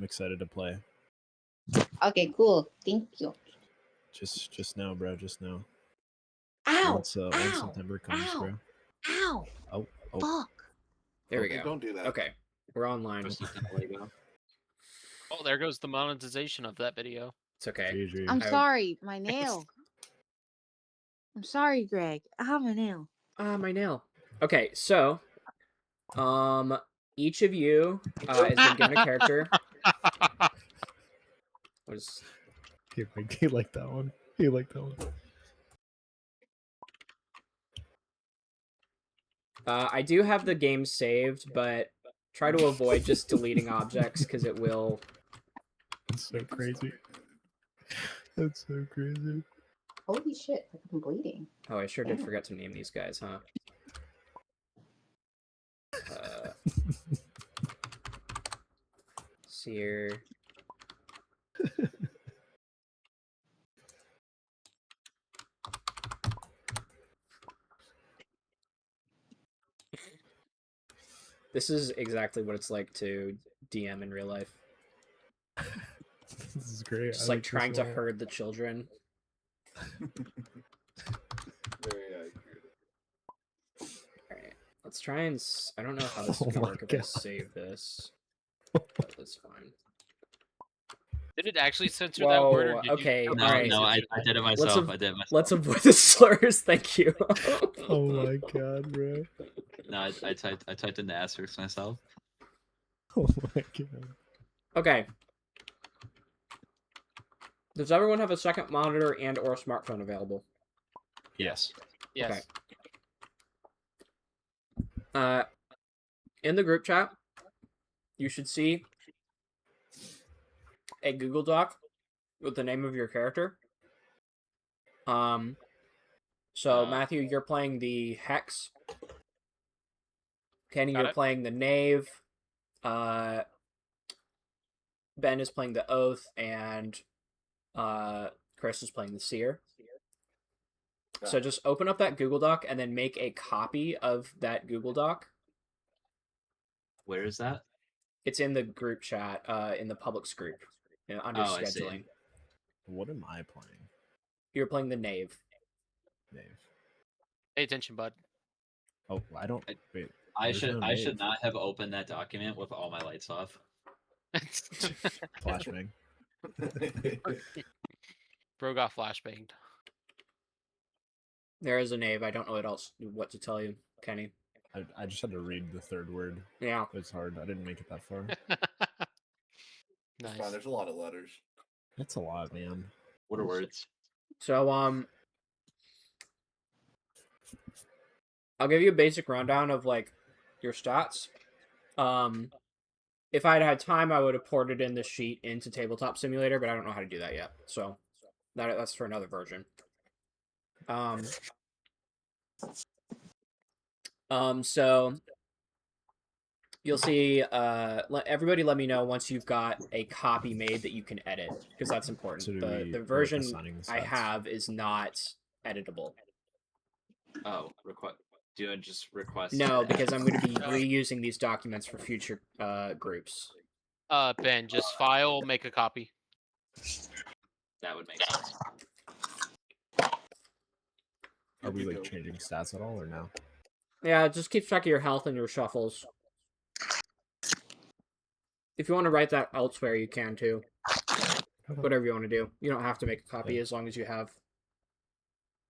I'm excited to play. Okay, cool. Thank you. Just now, bro. Just now. Ow! Once September comes, bro. Ow! Oh. Fuck. There we go. Don't do that. Okay, we're online. Oh, there goes the monetization of that video. It's okay. GG. I'm sorry, my nail. I'm sorry, Greg. I have a nail. Ah, my nail. Okay, so, each of you has been given a character. Was He liked that one. He liked that one. I do have the game saved, but try to avoid just deleting objects because it will. That's so crazy. That's so crazy. Holy shit, I'm bleeding. Oh, I sure did forget to name these guys, huh? Seer. This is exactly what it's like to DM in real life. This is great. Just like trying to herd the children. Very accurate. Alright, let's try and... I don't know how this is gonna work if I save this. But that's fine. Did it actually censor that word? Or did Okay, you... No, alright. no, I did it myself. Let's avoid the slurs, thank you. Oh my god, bro. No, I typed in the asterisks myself. Oh my god. Okay. Does everyone have a second monitor and or smartphone available? Yes. Yes. Okay. In the group chat, you should see a Google Doc with the name of your character. So Matthew, you're playing the Hex. Kenny, you're playing the Knave. Ben is playing the Oath, and Chris is playing the Seer. So just open up that Google Doc and then make a copy of that Google Doc. Where is that? It's in the group chat, in the publics group, under scheduling. What am I playing? You're playing the Knave. Pay attention, bud. Oh, I don't. Wait. I should not have opened that document with all my lights off. Flashbang. Bro got flashbanged. There is a Knave. I don't know what to tell you, Kenny. I just had to read the third word. Yeah. It's hard. I didn't make it that far. Nice. Fine, there's a lot of letters. That's a lot, man. What are words? So, I'll give you a basic rundown of, like, your stats. If I'd had time, I would have ported in the sheet into Tabletop Simulator, but I don't know how to do that yet. So, that's for another version. So you'll see, everybody let me know once you've got a copy made that you can edit, because that's important. So the version I have is not editable. Oh, do I just request? No, because I'm going to be reusing these documents for future groups. Ben, just file, make a copy. That would make sense. Are we like changing stats at all or no? Yeah, just keep track of your health and your shuffles. If you want to write that elsewhere, you can too. Whatever you want to do. You don't have to make a copy as long as you have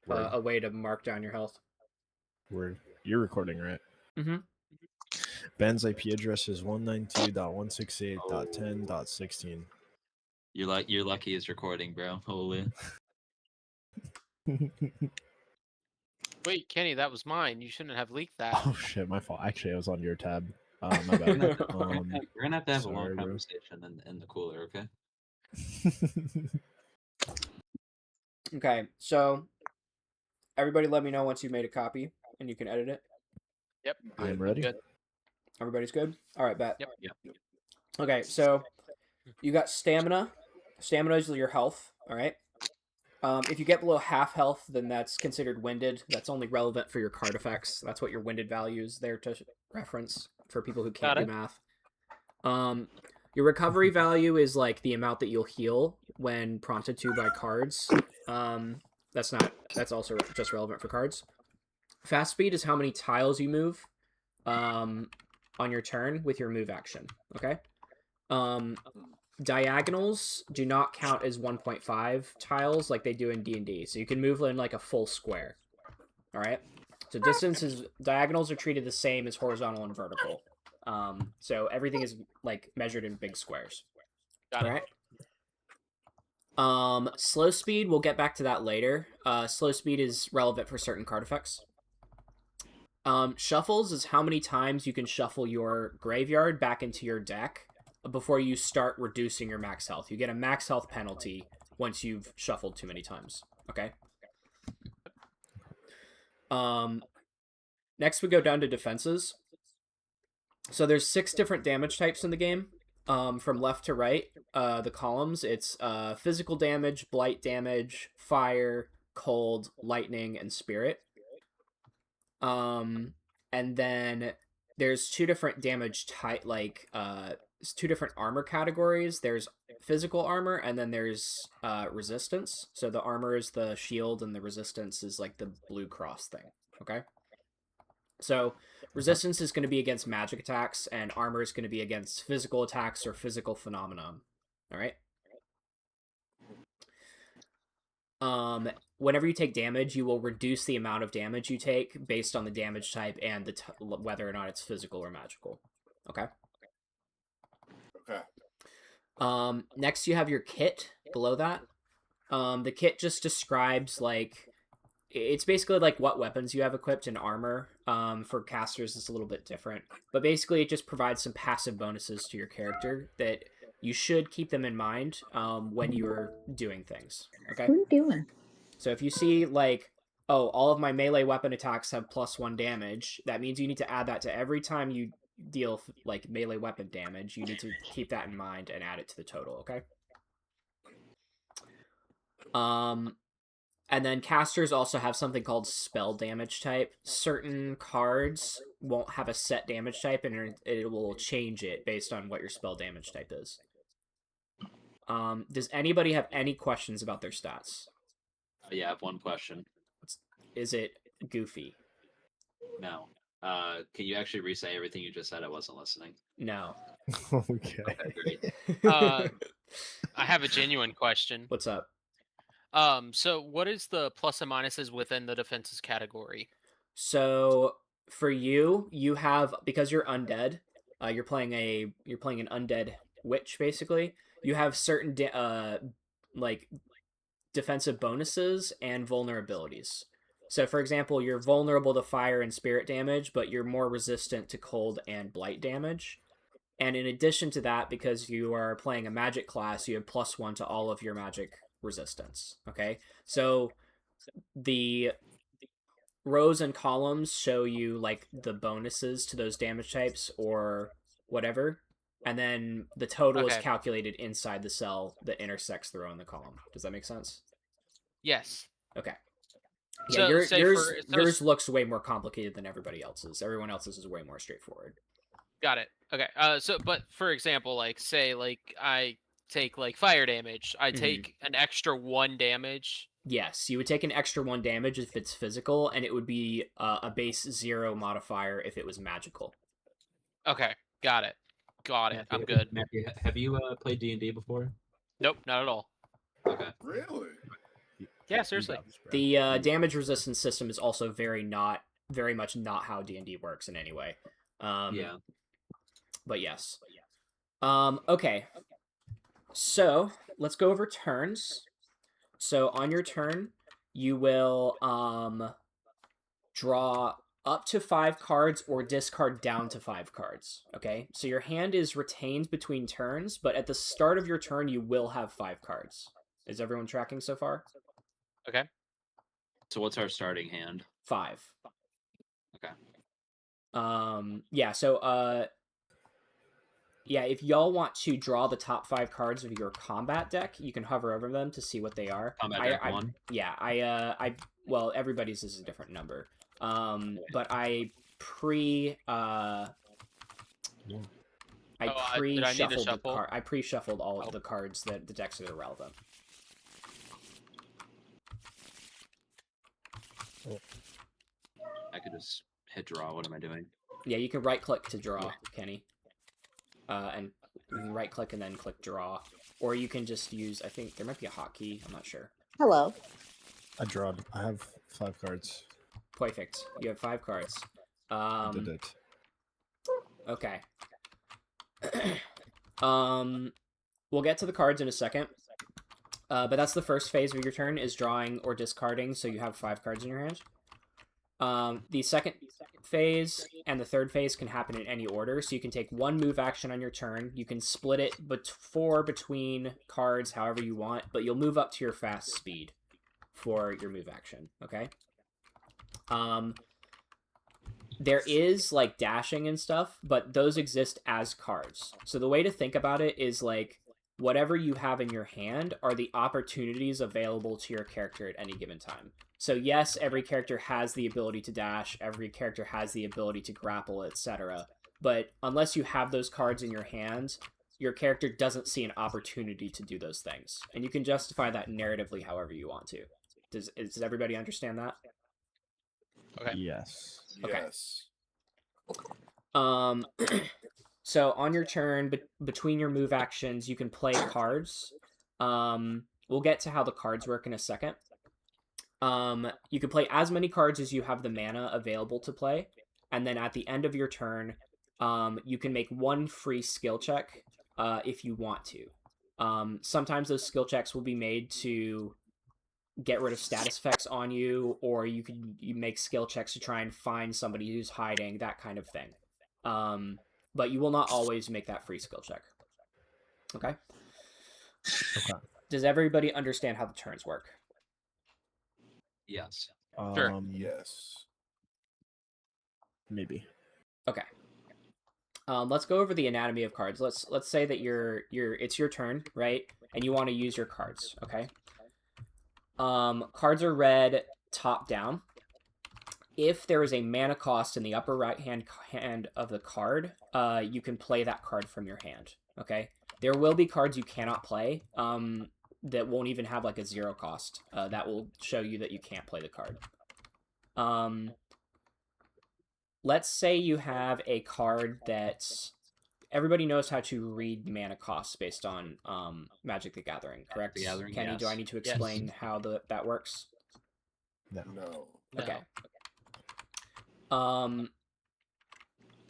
a way to mark down your health. Word. You're recording, right? Mm-hmm. Ben's IP address is 192.168.10.16. You're lucky it's recording, bro. Holy. Wait, Kenny, that was mine. You shouldn't have leaked that. Oh shit, my fault. Actually, I was on your tab. My bad. We're gonna have to have a long conversation in the cooler, okay? Okay, so everybody let me know once you've made a copy and you can edit it. Yep. I'm ready. Good. Everybody's good? All right, bet. Yep. Okay, so you got stamina. Stamina is your health, all right? If you get below half health, then that's considered winded. That's only relevant for your card effects. That's what your winded value is there to reference for people who can't do math. Your recovery value is like the amount that you'll heal when prompted to by cards. That's also just relevant for cards. Fast speed is how many tiles you move on your turn with your move action. Okay. Diagonals do not count as 1.5 tiles like they do in D&D. So you can move in like a full square. All right. So diagonals are treated the same as horizontal and vertical. So everything is like measured in big squares. Got All it. right. Slow speed, we'll get back to that later. Slow speed is relevant for certain card effects. Shuffles is how many times you can shuffle your graveyard back into your deck before you start reducing your max health. You get a max health penalty once you've shuffled too many times. Okay. Next we go down to defenses. So there's 6 different damage types in the game. From left to right, the columns, it's physical damage, blight damage, fire, cold, lightning, and spirit. And then there's 2 different damage type, like 2 different armor categories. There's physical armor, and then there's resistance. So the armor is the shield, and the resistance is like the blue cross thing. Okay. So resistance is going to be against magic attacks, and armor is going to be against physical attacks or physical phenomenon. All right. Whenever you take damage, you will reduce the amount of damage you take based on the damage type and whether or not it's physical or magical. Okay. Okay. Next, you have your kit below that. The kit just describes like it's basically like what weapons you have equipped in armor. For casters, it's a little bit different, but basically it just provides some passive bonuses to your character that you should keep them in mind when you're doing things. Okay. What are you doing? So if you see like, oh, all of my melee weapon attacks have +1 damage, that means you need to add that to every time you deal like melee weapon damage. You need to keep that in mind and add it to the total. Okay. And then casters also have something called spell damage type. Certain cards won't have a set damage type, and it will change it based on what your spell damage type is. Does anybody have any questions about their stats? Yeah, I have one question. Is it goofy? No. Can you actually re-say everything you just said? I wasn't listening. No. Okay. Okay, great. I have a genuine question. What's up? So what is the plus and minuses within the defenses category? So for you have, because you're undead, you're playing an undead witch basically. You have certain like defensive bonuses and vulnerabilities. So for example, you're vulnerable to fire and spirit damage, but you're more resistant to cold and blight damage. And in addition to that, because you are playing a magic class, you have +1 to all of your magic resistance. Okay, so the rows and columns show you like the bonuses to those damage types or whatever, and then the total is Okay. calculated inside the cell that intersects the row and the column. Does that make sense? Yes. Okay. So, Yeah, say yours looks way more complicated than everybody else's. Everyone else's is way more straightforward. Got it. Okay. But for example, like say like I take like fire damage, I take an extra 1 damage. Yes, you would take an extra 1 damage if it's physical, and it would be a base 0 modifier if it was magical. Okay. Got it. Got it. I'm Matthew, good. Matthew, have you played D&D before? Nope, not at all. Okay. Really? Yeah, seriously. The damage resistance system is also very much not how D&D works in any way. Yeah. But yes. Okay. So let's go over turns. So on your turn, you will draw up to 5 cards or discard down to 5 cards. Okay, so your hand is retained between turns, but at the start of your turn, you will have 5 cards. Is everyone tracking so far? Okay. So what's our starting hand? 5. Okay. Yeah. So yeah, if y'all want to draw the top 5 cards of your combat deck, you can hover over them to see what they are. Combat deck 1? Yeah, well, everybody's is a different number. But I I Oh, did I need to pre-shuffled the shuffle? card. I pre-shuffled all Oh. of the cards that the decks that are relevant. I could just hit draw. What am I doing? Yeah, you can right-click to draw, Kenny. And you can right-click and then click draw. Or you can just use, I think there might be a hotkey, I'm not sure. Hello. I drawed. I have 5 cards. Perfect. You have 5 cards. I did it. Okay. We'll get to the cards in a second. But that's the first phase of your turn, is drawing or discarding, so you have 5 cards in your hand. The second phase and the third phase can happen in any order, so you can take 1 move action on your turn. You can split it between cards however you want, but you'll move up to your fast speed for your move action, okay? There is, like, dashing and stuff, but those exist as cards. So the way to think about it is, like, whatever you have in your hand are the opportunities available to your character at any given time. So yes, every character has the ability to dash, every character has the ability to grapple, etc. But unless you have those cards in your hand, your character doesn't see an opportunity to do those things. And you can justify that narratively however you want to. Does everybody understand that? Okay. Yes. Okay. Yes. So on your turn, between your move actions, you can play cards. We'll get to how the cards work in a second. You can play as many cards as you have the mana available to play, and then at the end of your turn, you can make 1 free skill check if you want to. Sometimes those skill checks will be made to get rid of status effects on you, or you make skill checks to try and find somebody who's hiding, that kind of thing. But you will not always make that free skill check. Okay? Okay. Does everybody understand how the turns work? Yes. Sure. Yes. Maybe. Okay. Let's go over the anatomy of cards. Let's say that it's your turn, right? And you want to use your cards, okay? Cards are read top down. If there is a mana cost in the upper right hand of the card, you can play that card from your hand, okay? There will be cards you cannot play that won't even have like a 0 cost. That will show you that you can't play the card. Let's say you have a card that everybody knows how to read mana costs based on Magic the Gathering, correct? The Gathering, Kenny, do I yes. need to explain how that works? No. No. Okay.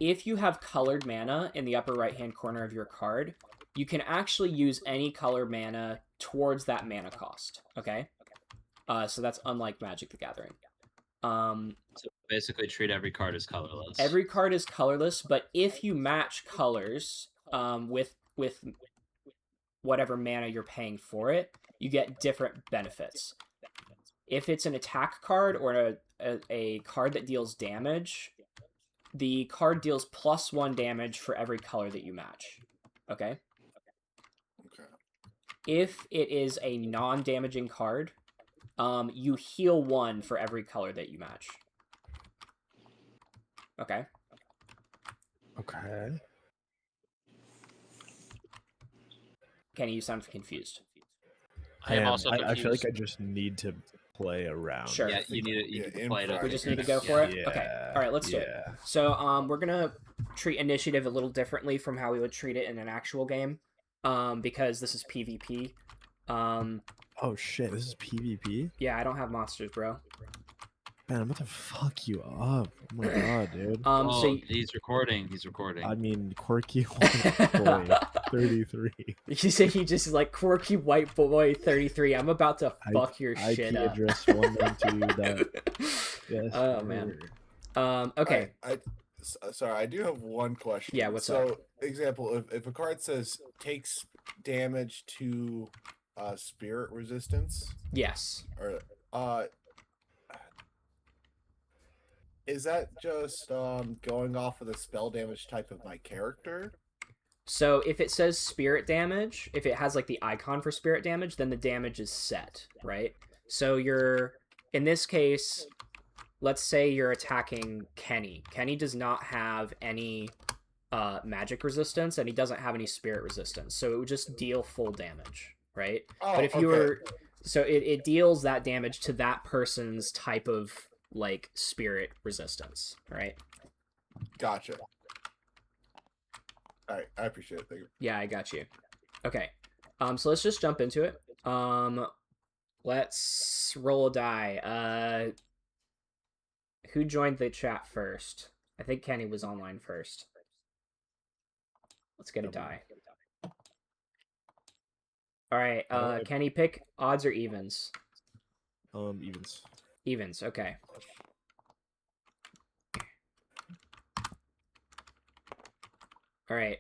If you have colored mana in the upper right-hand corner of your card, you can actually use any color mana towards that mana cost, okay? So that's unlike Magic the Gathering. So basically, treat every card as colorless. Every card is colorless, but if you match colors with whatever mana you're paying for it, you get different benefits. If it's an attack card or a card that deals damage, the card deals +1 damage for every color that you match. Okay? Okay. If it is a non-damaging card, you heal 1 for every color that you match. Okay? Okay. Kenny, you sound confused. I am also I feel like confused. I just need to play around. Sure. Yeah, you need to play it. improv. We just need to go for it? Yeah. Okay. All right, let's do it. So we're going to treat initiative a little differently from how we would treat it in an actual game, because this is PvP. Oh shit, this is PvP? Yeah, I don't have monsters, bro. Man, I'm about to fuck you up. Oh my god, dude. Oh, So he's recording. He's recording. I mean, quirky white boy 33. you say he just like quirky white boy 33. I'm about to fuck your shit IP up. address 192. Yes. Oh, man. sir. Okay. Sorry, I do have one question. Yeah, what's so, example, if a card says takes damage to spirit resistance, Yes. or is that just going off of the spell damage type of my character? So if it says spirit damage, if it has like the icon for spirit damage, then the damage is set, right? So in this case, let's say you're attacking Kenny. Kenny does not have any magic resistance, and he doesn't have any spirit resistance, so it would just deal full damage, right? Oh, But if you okay. were, so it deals that damage to that person's type of like spirit resistance, right? Gotcha. All right, I appreciate it. Thank you. Yeah, I got you. Okay, so let's just jump into it. Let's roll a die. Who joined the chat first? I think Kenny was online first. Let's get a die. All right, Kenny, pick odds or evens. Evens. Evens, okay. All right,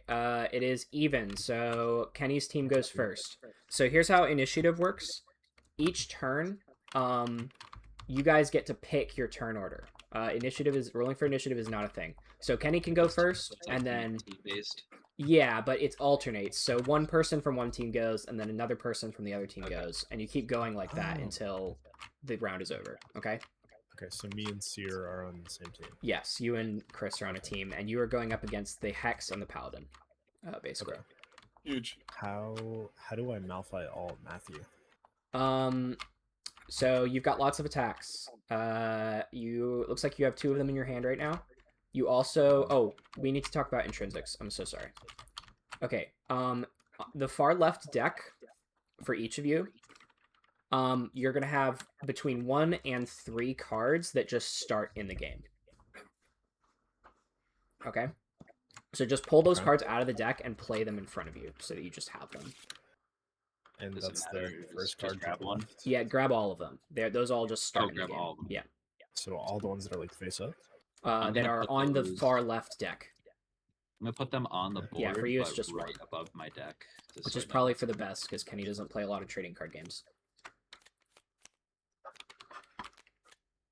it is even, so Kenny's team goes first. So here's how initiative works. Each turn, you guys get to pick your turn order. Rolling for initiative is not a thing. So Kenny can go first, It's like and then team-based. yeah, but it alternates. So one person from one team goes, and then another person from the other team goes, and you keep going like that Oh. until the round is over. Okay. Okay, so me and Seer are on the same team. Yes, you and Chris are on a team, and you are going up against the Hex and the Paladin, basically. Okay. Huge. How do I Malphite alt Matthew? So you've got lots of attacks. It looks like you have 2 of them in your hand right now. You also, oh, we need to talk about intrinsics. I'm so sorry. Okay. The far left deck for each of you, you're gonna have between 1 and 3 cards that just start in the game. Okay. So just pull those Okay. cards out of the deck and play them in front of you so that you just have them. And Does it that's matter? the Just first card to grab the one? left. Yeah, grab all of them. Those all just start Oh, in the grab game. all of them. Yeah. So all the ones that are like face up. I'm That gonna are put on the those- far left deck, I'm gonna put them on the board, Yeah, for you it's but just right one. above my deck. just which so is I know. probably for the best because Kenny doesn't play a lot of trading card games.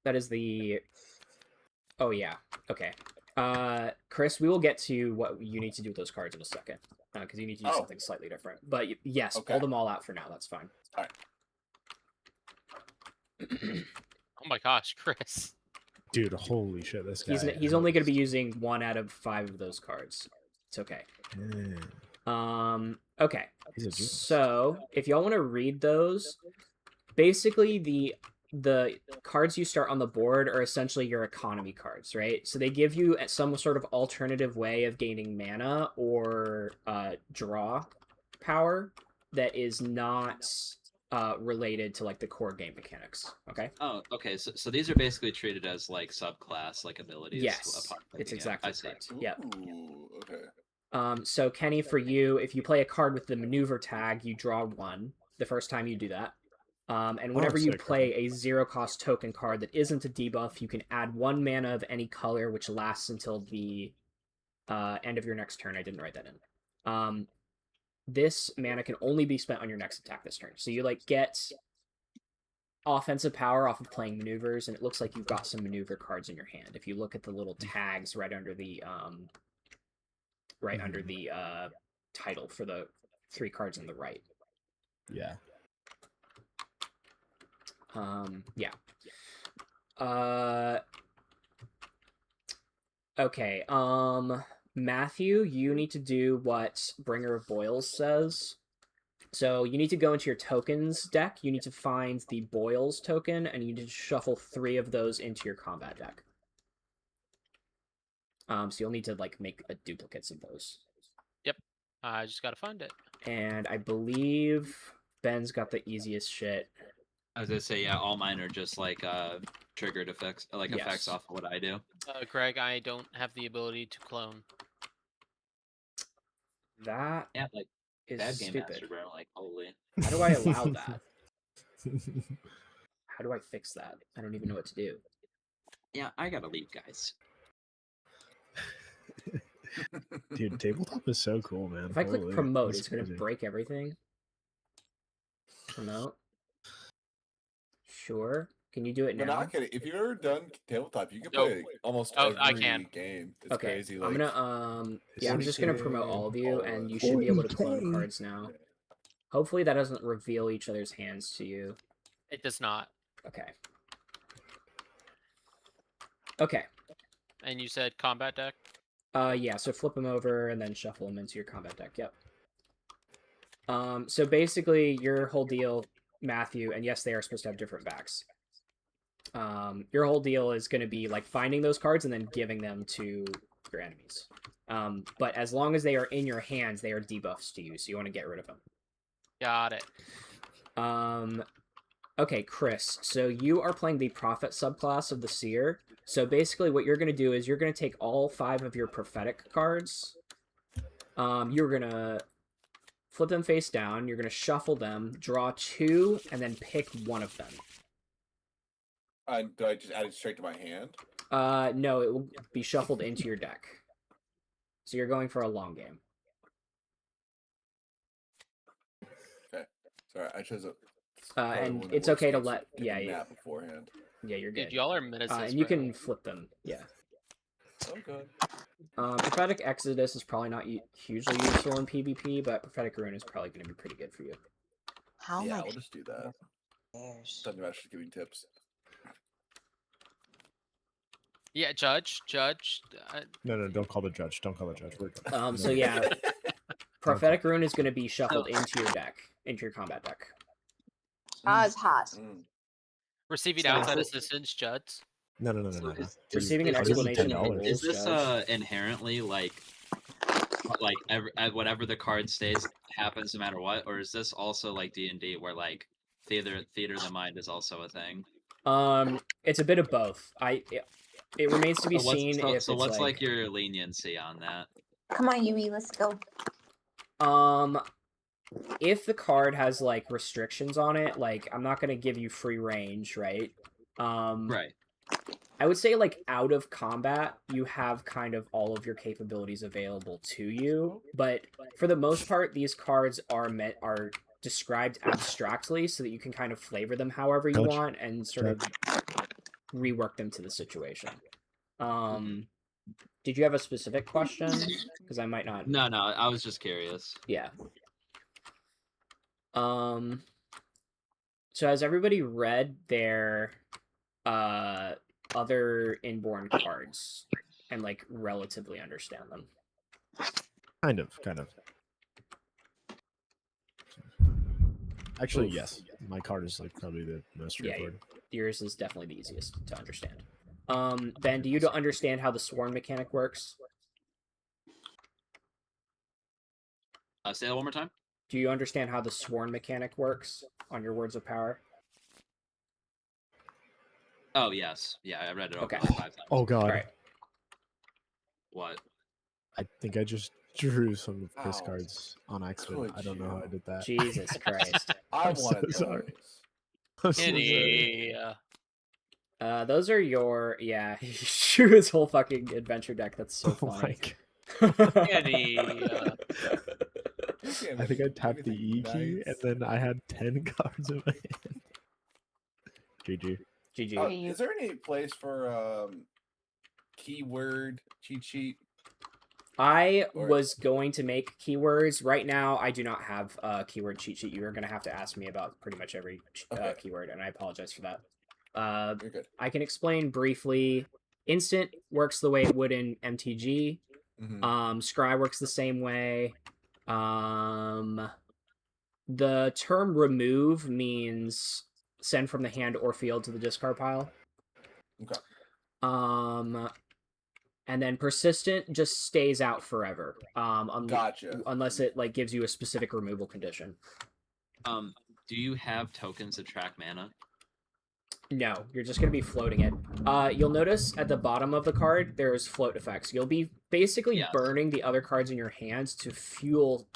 That is the... Oh, yeah. Okay. Chris, we will get to what you need to do with those cards in a second. Because you need to do Oh. something slightly different. But yes, Okay. pull them all out for now. That's fine. Oh my gosh, Chris. Dude, holy shit, this guy. He's only going to be using 1 out of 5 of those cards. It's okay. Yeah, Okay. he's a genius. So, if y'all want to read those, basically the cards you start on the board are essentially your economy cards, right? So they give you some sort of alternative way of gaining mana or draw power that is not related to like the core game mechanics. Okay. Oh, okay. So these are basically treated as like subclass, like abilities. Yes, upon it's picking it. exactly I see. correct. Yep. Ooh, okay. So Kenny, for you, if you play a card with the maneuver tag, you draw 1 the first time you do that. And whenever you sick, play a 0-cost token card that isn't a debuff, you can add 1 mana of any color, which lasts until the end of your next turn. I didn't write that in. This mana can only be spent on your next attack this turn. So you like get offensive power off of playing maneuvers, and it looks like you've got some maneuver cards in your hand. If you look at the little tags right under the title for the 3 cards on the right. Yeah. Yeah. Okay. Matthew, you need to do what Bringer of Boils says. So you need to go into your tokens deck. You need to find the Boils token, and you need to shuffle 3 of those into your combat deck. So you'll need to like make duplicates of those. I just gotta find it. And I believe Ben's got the easiest shit. I was gonna say, yeah, all mine are just like triggered effects, like Yes. effects off of what I do. Greg, I don't have the ability to clone. That Yeah, like is bad game stupid. master, bro. Like holy. How do I allow that? How do I fix that? I don't even know what to do. Yeah, I gotta leave, guys. Dude, tabletop is so cool, man. If I click Holy, promote, that's it's going to crazy. break everything. Promote. Sure. Can you do it But now? not kidding. If you've ever done tabletop, you can Oh. play almost Oh, every I can. game. It's Okay. crazy. I'm Like, gonna yeah, I'm just gonna promote all of you, and you should be able to clone 40K. cards now. Hopefully that doesn't reveal each other's hands to you. It does not. Okay. Okay. And you said combat deck? Yeah, so flip them over and then shuffle them into your combat deck. Yep. So basically, your whole deal, Matthew, and yes, they are supposed to have different backs. Your whole deal is going to be like finding those cards and then giving them to your enemies. But as long as they are in your hands, they are debuffs to you, so you want to get rid of them. Got it. Okay, Chris, so you are playing the Prophet subclass of the Seer. So basically what you're going to do is you're going to take all 5 of your prophetic cards. You're going to flip them face down. You're going to shuffle them, draw 2, and then pick one of them. Do I just add it straight to my hand? No, it will be shuffled into your deck. So you're going for a long game. Okay. Sorry, I chose a. And it's okay to let nap beforehand. Yeah, you're good. Dude, y'all are menacing. And you can flip them. Yeah. Oh, good. Prophetic Exodus is probably not hugely useful in PvP, but Prophetic Rune is probably going to be pretty good for you. How Yeah, much? we'll just do that. Something about just giving tips. Yeah, Judge. No, don't call the judge. Don't call the judge. We're good. So yeah, Prophetic Rune is going to be shuffled into your deck, into your combat deck. It's hot. Receiving So- outside assistance, Judge. No. Receiving an I'll give you explanation of the $10. rules, Is this Judge. inherently like whatever the card stays happens no matter what, or is this also like D&D where like theater of the mind is also a thing? It's a bit of both. It remains to be So what's- seen so, if so it's what's like your leniency on that? Come on, Yui, let's go. If the card has like restrictions on it, like I'm not gonna give you free range, right? Right. I would say like out of combat, you have kind of all of your capabilities available to you, but for the most part, these cards are described abstractly so that you can kind of flavor them however you Judge. want and sort of rework them to the situation. Did you have a specific question? Because I might not. No, I was just curious. Yeah. So has everybody read their other inborn cards and like relatively understand them? Kind of. Actually, yes. My card is like probably the most straightforward. Yours is definitely the easiest to understand. Ben, do you understand how the sworn mechanic works? Say that one more time. Do you understand how the sworn mechanic works on your words of power? Oh yes, yeah, I read it over Okay. like 5 times. Oh god. All right. What? I think I just drew some of Chris Ow. cards on accident. Could I don't know how I did that. Jesus Christ. I I'm so wanted sorry. those. I'm so sorry. Any, Those are your he drew his whole fucking adventure deck. That's so Oh my funny. god. any, I think I tapped the E key and then I had 10 cards in my hand. GG. GG. Is there any place for keyword cheat sheet? I was going to make keywords. Right now, I do not have a keyword cheat sheet. You are going to have to ask me about pretty much every keyword, and I apologize for that. You're good. I can explain briefly. Instant works the way it would in MTG. Scry works the same way. The term remove means send from the hand or field to the discard pile. Okay. And then persistent just stays out forever. Gotcha. Unless it like gives you a specific removal condition. Do you have tokens that track mana? No, you're just going to be floating it. You'll notice at the bottom of the card, there's float effects. You'll be basically burning the other cards in your hands to fuel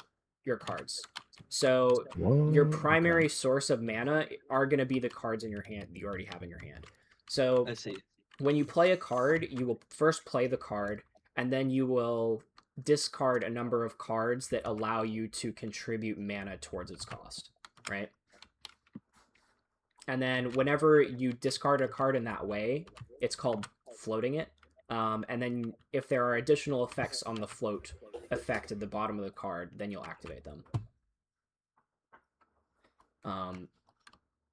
your cards. So your primary source of mana are going to be the cards in your hand that you already have in your hand. So I see. when you play a card, you will first play the card, and then you will discard a number of cards that allow you to contribute mana towards its cost, right? And then whenever you discard a card in that way, it's called floating it. And then if there are additional effects on the float effect at the bottom of the card, then you'll activate them.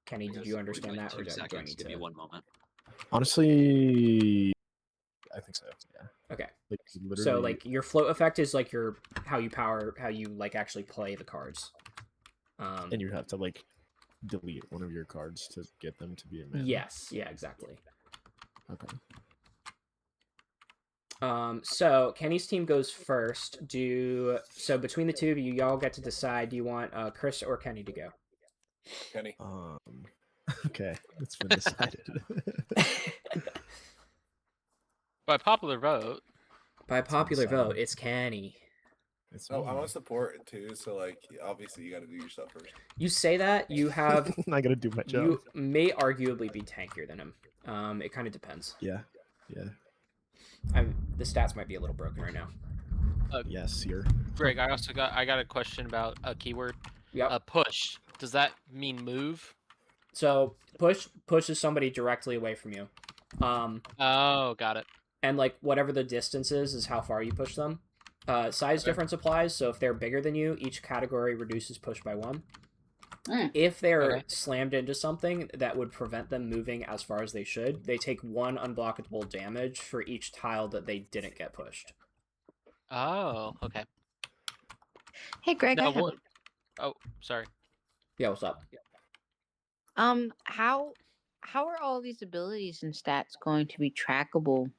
Kenny, did you understand that? Or do I need Give me to... 1 moment. Honestly, I think so. Yeah. Okay. Like So literally. like your float effect is like your how you like actually play the cards. And you have to like delete one of your cards to get them to be a mana. Yes, yeah, exactly. Okay. So Kenny's team goes first. So between the two of you, y'all get to decide. Do you want Chris or Kenny to go? Kenny. Okay, it's been decided. By popular vote. By popular vote, decided. it's Kenny. It's Oh, I me. want to support it too. So like, obviously, you got to do your stuff first. You say that you have. I gotta do my job. You may arguably be tankier than him. It kind of depends. Yeah. The stats might be a little broken right now. Yes, you're. Greg, I got a question about a keyword. Yep. Push. Does that mean move? So pushes somebody directly away from you. Oh, got it. And like whatever the distance is how far you push them. Size difference applies. So if they're bigger than you, each category reduces push by 1. If they're slammed into something that would prevent them moving as far as they should, they take 1 unblockable damage for each tile that they didn't get pushed. Oh, okay. Hey, Greg. Now, I have... Oh, sorry. Yeah, what's up? How are all these abilities and stats going to be trackable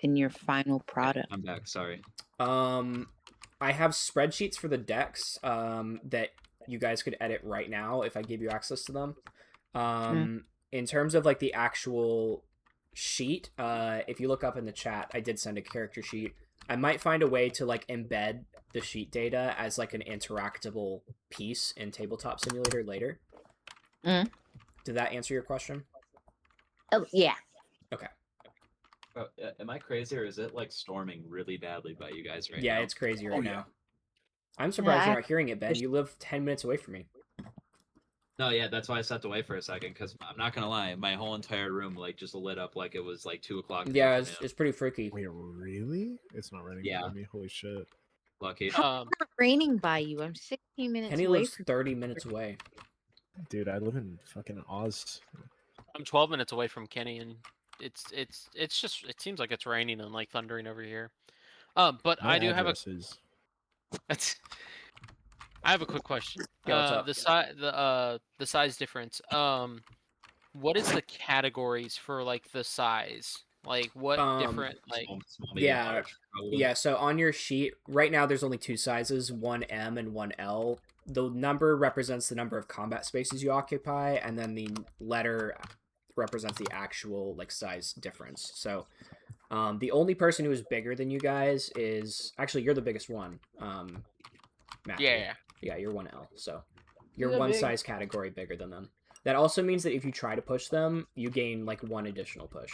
in your final product? I'm back. Sorry. I have spreadsheets for the decks that you guys could edit right now if I give you access to them. In terms of like the actual sheet, if you look up in the chat, I did send a character sheet. I might find a way to like embed the sheet data as like an interactable piece in Tabletop Simulator later. Did that answer your question? Oh, yeah. Okay. Oh, am I crazy or is it like storming really badly by you guys right now? Yeah, it's crazy right now. Yeah. I'm surprised Yeah, you're not hearing it, Ben. You live 10 minutes away from me. No, yeah, that's why I stepped away for a second because I'm not gonna lie, my whole entire room like just lit up like it was like 2 o'clock. Yeah, it's pretty freaky. Wait, really? It's not raining Yeah. by me. Holy shit. Lucky. It's not raining by you. I'm 16 minutes Kenny away lives from 30 minutes away. Dude, I live in fucking Oz. I'm 12 minutes away from Kenny, and it's just it seems like it's raining and like thundering over here. But My I do have a. address is... I have a quick question. Yeah, what's up? The size difference. What is the categories for like the size? Like what different like? Small, medium, Yeah, large, probably. yeah. So on your sheet right now, there's only 2 sizes: 1M and 1L. The number represents the number of combat spaces you occupy, and then the letter represents the actual like size difference. So, the only person who is bigger than you guys is actually you're the biggest one. Matthew. Yeah, you're 1L. So you're one size category bigger than them. That also means that if you try to push them, you gain like 1 additional push.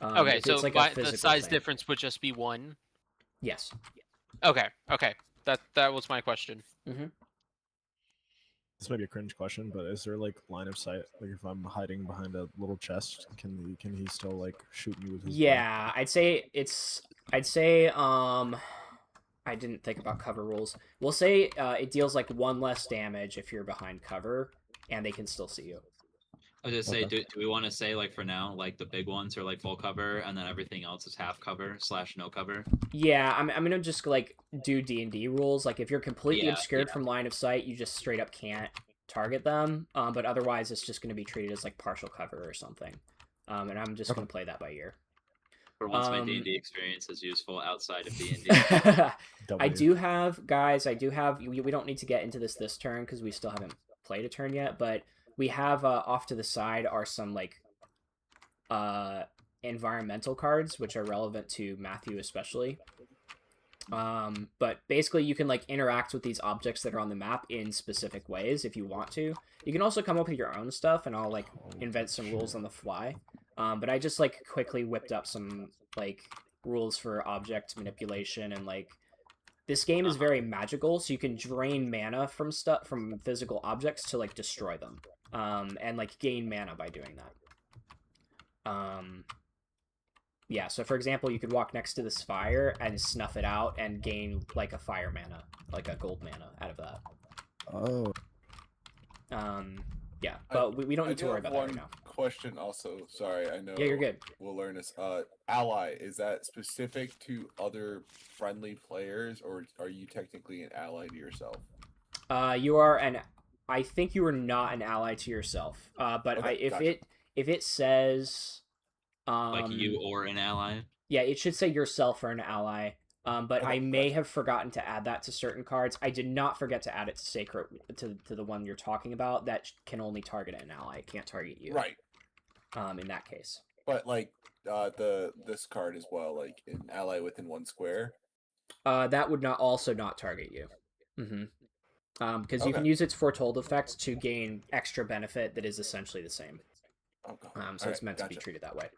Okay, so like the size difference would just be 1. Yes. Okay. That was my question. This might be a cringe question, but is there like line of sight? Like if I'm hiding behind a little chest, can he still like shoot me with his Yeah, I'd say I didn't think about cover rules. We'll say it deals like 1 less damage if you're behind cover, and they can still see you. I was just say, do we want to say like for now, like the big ones are like full cover, and then everything else is half cover / no cover? Yeah, I'm gonna just like do D&D rules. Like if you're completely obscured from line of sight, you just straight up can't target them. But otherwise, it's just gonna be treated as like partial cover or something. And I'm just gonna play that by ear. For once, my D&D experience is useful outside of D&D. I do have, guys. We don't need to get into this turn because we still haven't played a turn yet, but we have off to the side are some like environmental cards which are relevant to Matthew especially. But basically you can like interact with these objects that are on the map in specific ways if you want to. You can also come up with your own stuff, and I'll like invent some rules on the fly. But I just like quickly whipped up some like rules for object manipulation, and like this game is very magical, so you can drain mana from physical objects to like destroy them. And like gain mana by doing that. Yeah, so for example, you could walk next to this fire and snuff it out and gain like a fire mana, like a gold mana out of that. Oh. Yeah, but we don't need to worry about that right now. question also. Sorry, I know. Yeah, you're good. We'll learn this. Ally, is that specific to other friendly players, or are you technically an ally to yourself? You are an. I think you are not an ally to yourself. But Okay, if gotcha. it says, Like you or an ally. yeah, it should say yourself or an ally. But Okay, I may gotcha. have forgotten to add that to certain cards. I did not forget to add it to Sacred to the one you're talking about. That can only target an ally. It can't target you. Right, In that case. but like this card as well, like an ally within 1 square. That would not target you. Mm-hmm. Because you can Okay. use its foretold effect to gain extra benefit that is essentially the same. Okay. So All it's right, meant to be gotcha. treated that way.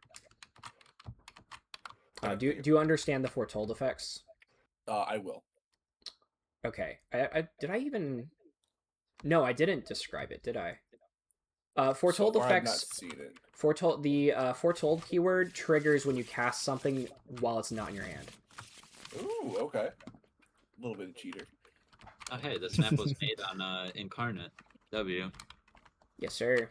Okay, Do thank you understand the foretold effects? I will. Okay. I did I even? No, I didn't describe it, did I? Foretold So far, I've not effects. seen it. Foretold keyword triggers when you cast something while it's not in your hand. Ooh, okay. A little bit of cheater. Oh hey, this map was made on Incarnate. W. Yes, sir.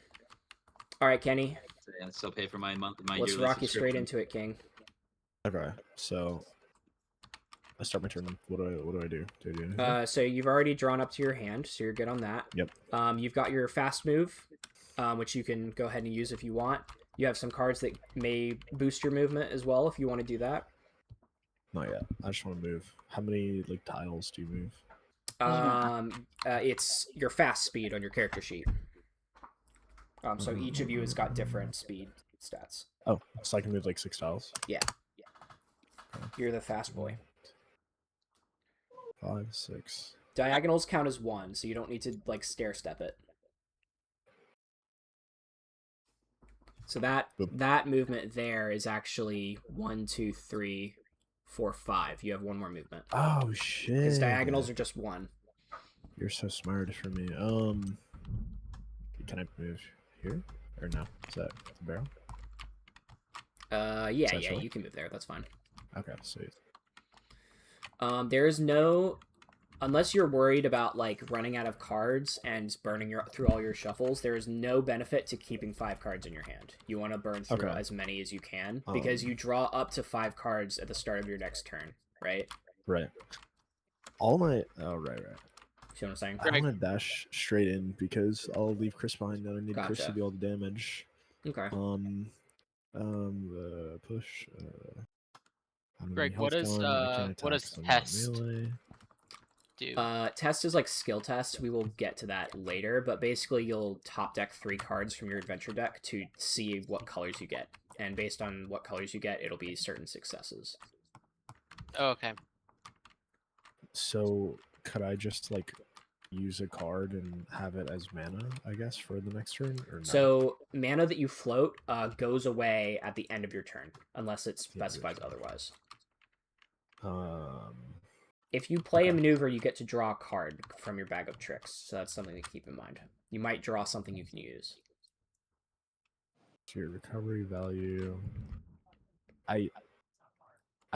All right, Kenny. So, yeah, still pay for my Let's yearly rock you straight subscription. into it, King. Okay, so I start my turn. What do I do? Do I do anything? So you've already drawn up to your hand, so you're good on that. Yep. You've got your fast move, which you can go ahead and use if you want. You have some cards that may boost your movement as well if you want to do that. Not yet. I just want to move. How many like tiles do you move? It's your fast speed on your character sheet. So each of you has got different speed stats. Oh, so I can move like 6 tiles. Yeah. You're the fast boy. 5, 6. Diagonals count as 1, so you don't need to like stair step it. So that movement there is actually 1, 2, 3, 4, 5. You have 1 more movement. Oh shit! Because diagonals are just 1. You're so smart for me. Can I move here or no? Is that the barrel? Yeah, Essentially. you can move there. That's fine. Okay, sweet. There is no, unless you're worried about like running out of cards and burning through all your shuffles. There is no benefit to keeping 5 cards in your hand. You want to burn through Okay. as many as you can because you draw up to 5 cards at the start of your next turn, right? Right. All my right. See what I'm saying? I don't want to dash straight in because I'll leave Chris behind and I need Chris to Gotcha. do all the damage. Okay. Push. How many Greg, health what is gone? I can't what attack, does so I'm not test melee. do? Test is like skill test. We will get to that later, but basically you'll top deck 3 cards from your adventure deck to see what colors you get. And based on what colors you get, it'll be certain successes. Oh, okay. So could I just like use a card and have it as mana, I guess, for the next turn? Or no? So mana that you float goes away at the end of your turn, unless it Yeah, specifies otherwise. If you play a Okay. maneuver, you get to draw a card from your bag of tricks. So that's something to keep in mind. You might draw something you can use. So your recovery value. I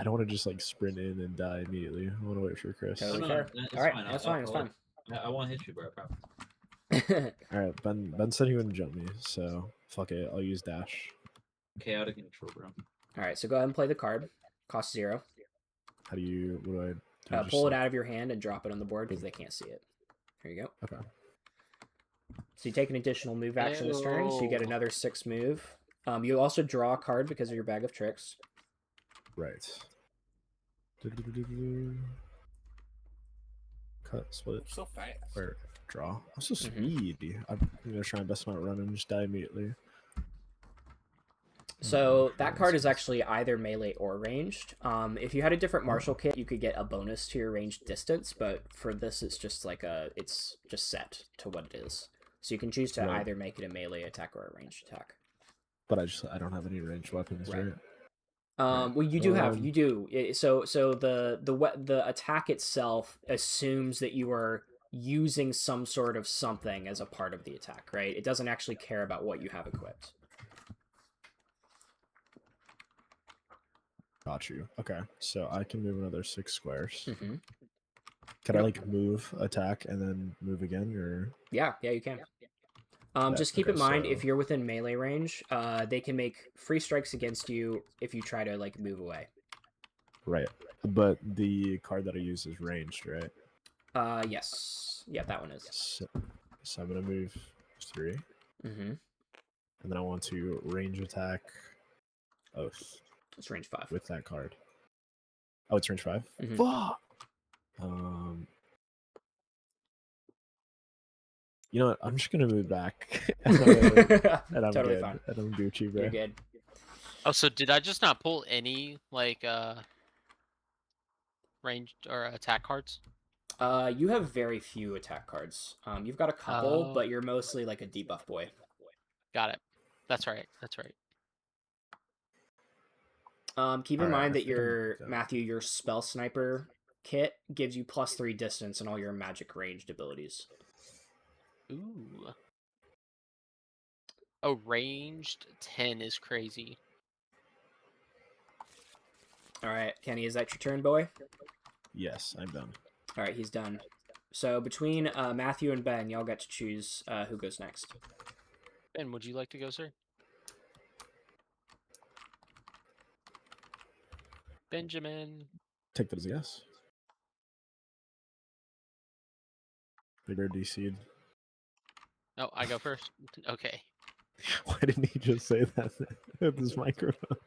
don't want to just like sprint in and die immediately. I want to wait for Chris. Totally no, fair. it's All right, fine. that's fine. That's fine. I won't hit you, bro. I promise. All right, Ben said he wouldn't jump me, so fuck it. I'll use dash. Chaotic control, bro. All right, so go ahead and play the card. Cost 0. How do you? What do I? Do just, Pull it like- out of your hand and drop it on the board because they can't see it. Here you go. Okay. So you take an additional move action this turn, so you get Ew. another 6 move. You also draw a card because of your bag of tricks. Right. Cut, split, So fast. or draw. I'm so Mhm. speedy. I'm gonna try my best not to run and just die immediately. So that card is actually either melee or ranged. If you had a different martial kit, you could get a bonus to your ranged distance, but for this, it's just like it's just set to what it is. So you can choose to Right. either make it a melee attack or a ranged attack. But I don't have any ranged weapons, Right. right? Well, you do have Um, you do. So the attack itself assumes that you are using some sort of something as a part of the attack, right? It doesn't actually care about what you have equipped. Got you. Okay, so I can move another 6 squares. Mm-hmm. Can I like move, attack, and then move again, or? Yeah, you can. Just keep in okay, mind, so- if you're within melee range, they can make free strikes against you if you try to like move away. Right. But the card that I use is ranged, right? Yes. Yeah, that one is. So I'm gonna move 3, Mm-hmm. and then I want to range attack Oath It's range 5. with that card. Oh, it's range 5. Mhm. Fuck. You know what? I'm just gonna move back, and I'm Totally good. fine. And I'm Gucci, bro. You're good. Oh, so did I just not pull any like ranged or attack cards? You have very few attack cards. You've got a couple, Oh. but you're mostly like a debuff boy. Got it. That's right. That's right. Keep in Alright, I mind that think I'm your done. Matthew, your spell sniper kit gives you +3 distance and all your magic ranged abilities. Ooh. Oh, ranged 10 is crazy. All right, Kenny, is that your turn, boy? Yes, I'm done. All right, he's done. So between Matthew and Ben, y'all get to choose who goes next. Ben, would you like to go, sir? Benjamin. Take that as a yes. Bigger DC. Oh, I go first. Okay. Why didn't he just say that with this microphone?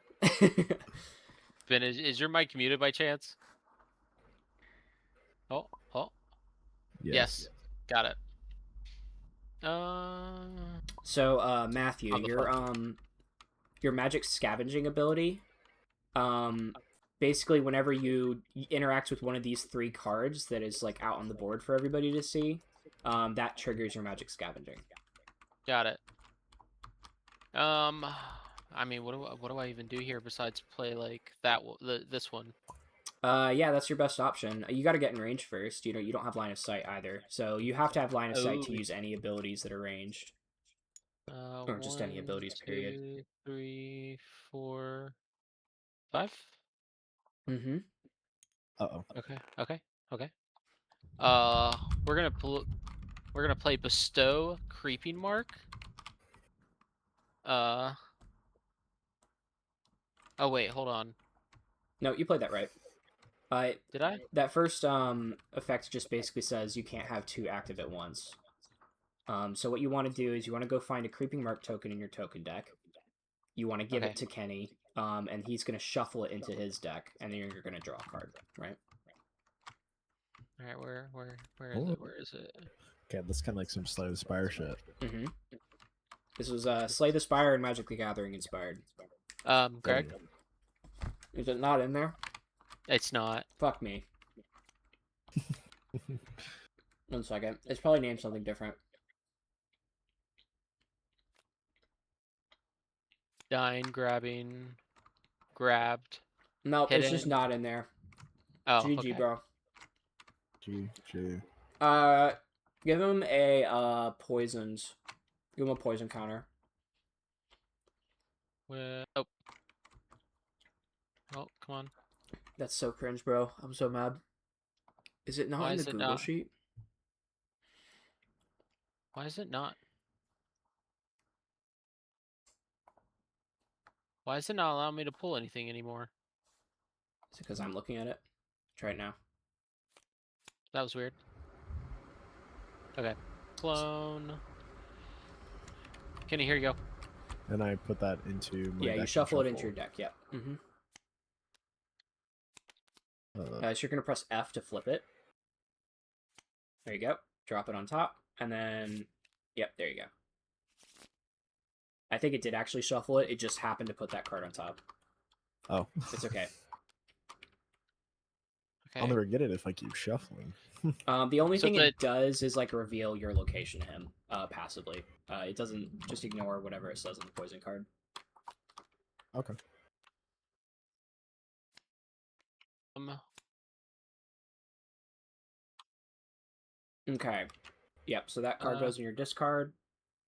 Ben, is your mic muted by chance? Oh. Yes. Got it. So Matthew, On the your magic scavenging ability, basically whenever you interact with one of these 3 cards that is like out on the board for everybody to see, that triggers your magic scavenging. Got it. I mean, what do I even do here besides play like this one? Yeah, that's your best option. You got to get in range first. You know, you don't have line of sight either, so you have to have line of sight to Oh. use any abilities that are ranged, or just any 1, abilities. Period. 2, 3, 4, 5. Mm-hmm. Uh-oh. Okay. We're gonna play bestow creeping mark. Oh wait, hold on. No, you played that right. Did I? That first effect just basically says you can't have 2 active at once. So what you want to do is you want to go find a creeping mark token in your token deck. You want to give Okay. it to Kenny, and he's going to shuffle it into his deck, and then you're going to draw a card, right? All right, where is it? Where is it? Okay, that's kind of like some Slay the Spire shit. Mm-hmm. This was Slay the Spire and Magic the Gathering inspired. Greg, Is it not in there? it's not. Fuck me. 1 second. It's probably named something different. Dying, grabbing, grabbed. No, it's just Hidden. not in there. Oh, GG, okay. bro. GG. Give him a poisons. Give him a poison counter. Oh, come on. That's so cringe, bro. I'm so mad. Is it not Why in the is it Google not? sheet? Why is it not? Why is it not allowing me to pull anything anymore? Is it because I'm looking at it? Try it now. That was weird. Okay. Clone. Kenny, here you go. And I put that into my Yeah, deck you and shuffle it into your deck. Yep. Mm-hmm. So you're gonna press F to flip it. There you go. Drop it on top, and then, yep, there you go. I think it did actually shuffle it. It just happened to put that card on top. Oh. It's okay. Okay. I'll never get it if I keep shuffling. The only So thing it does is like reveal your location to him passively. It doesn't just ignore whatever it says on the poison card. Okay. Okay. Yep. So that card goes in your discard.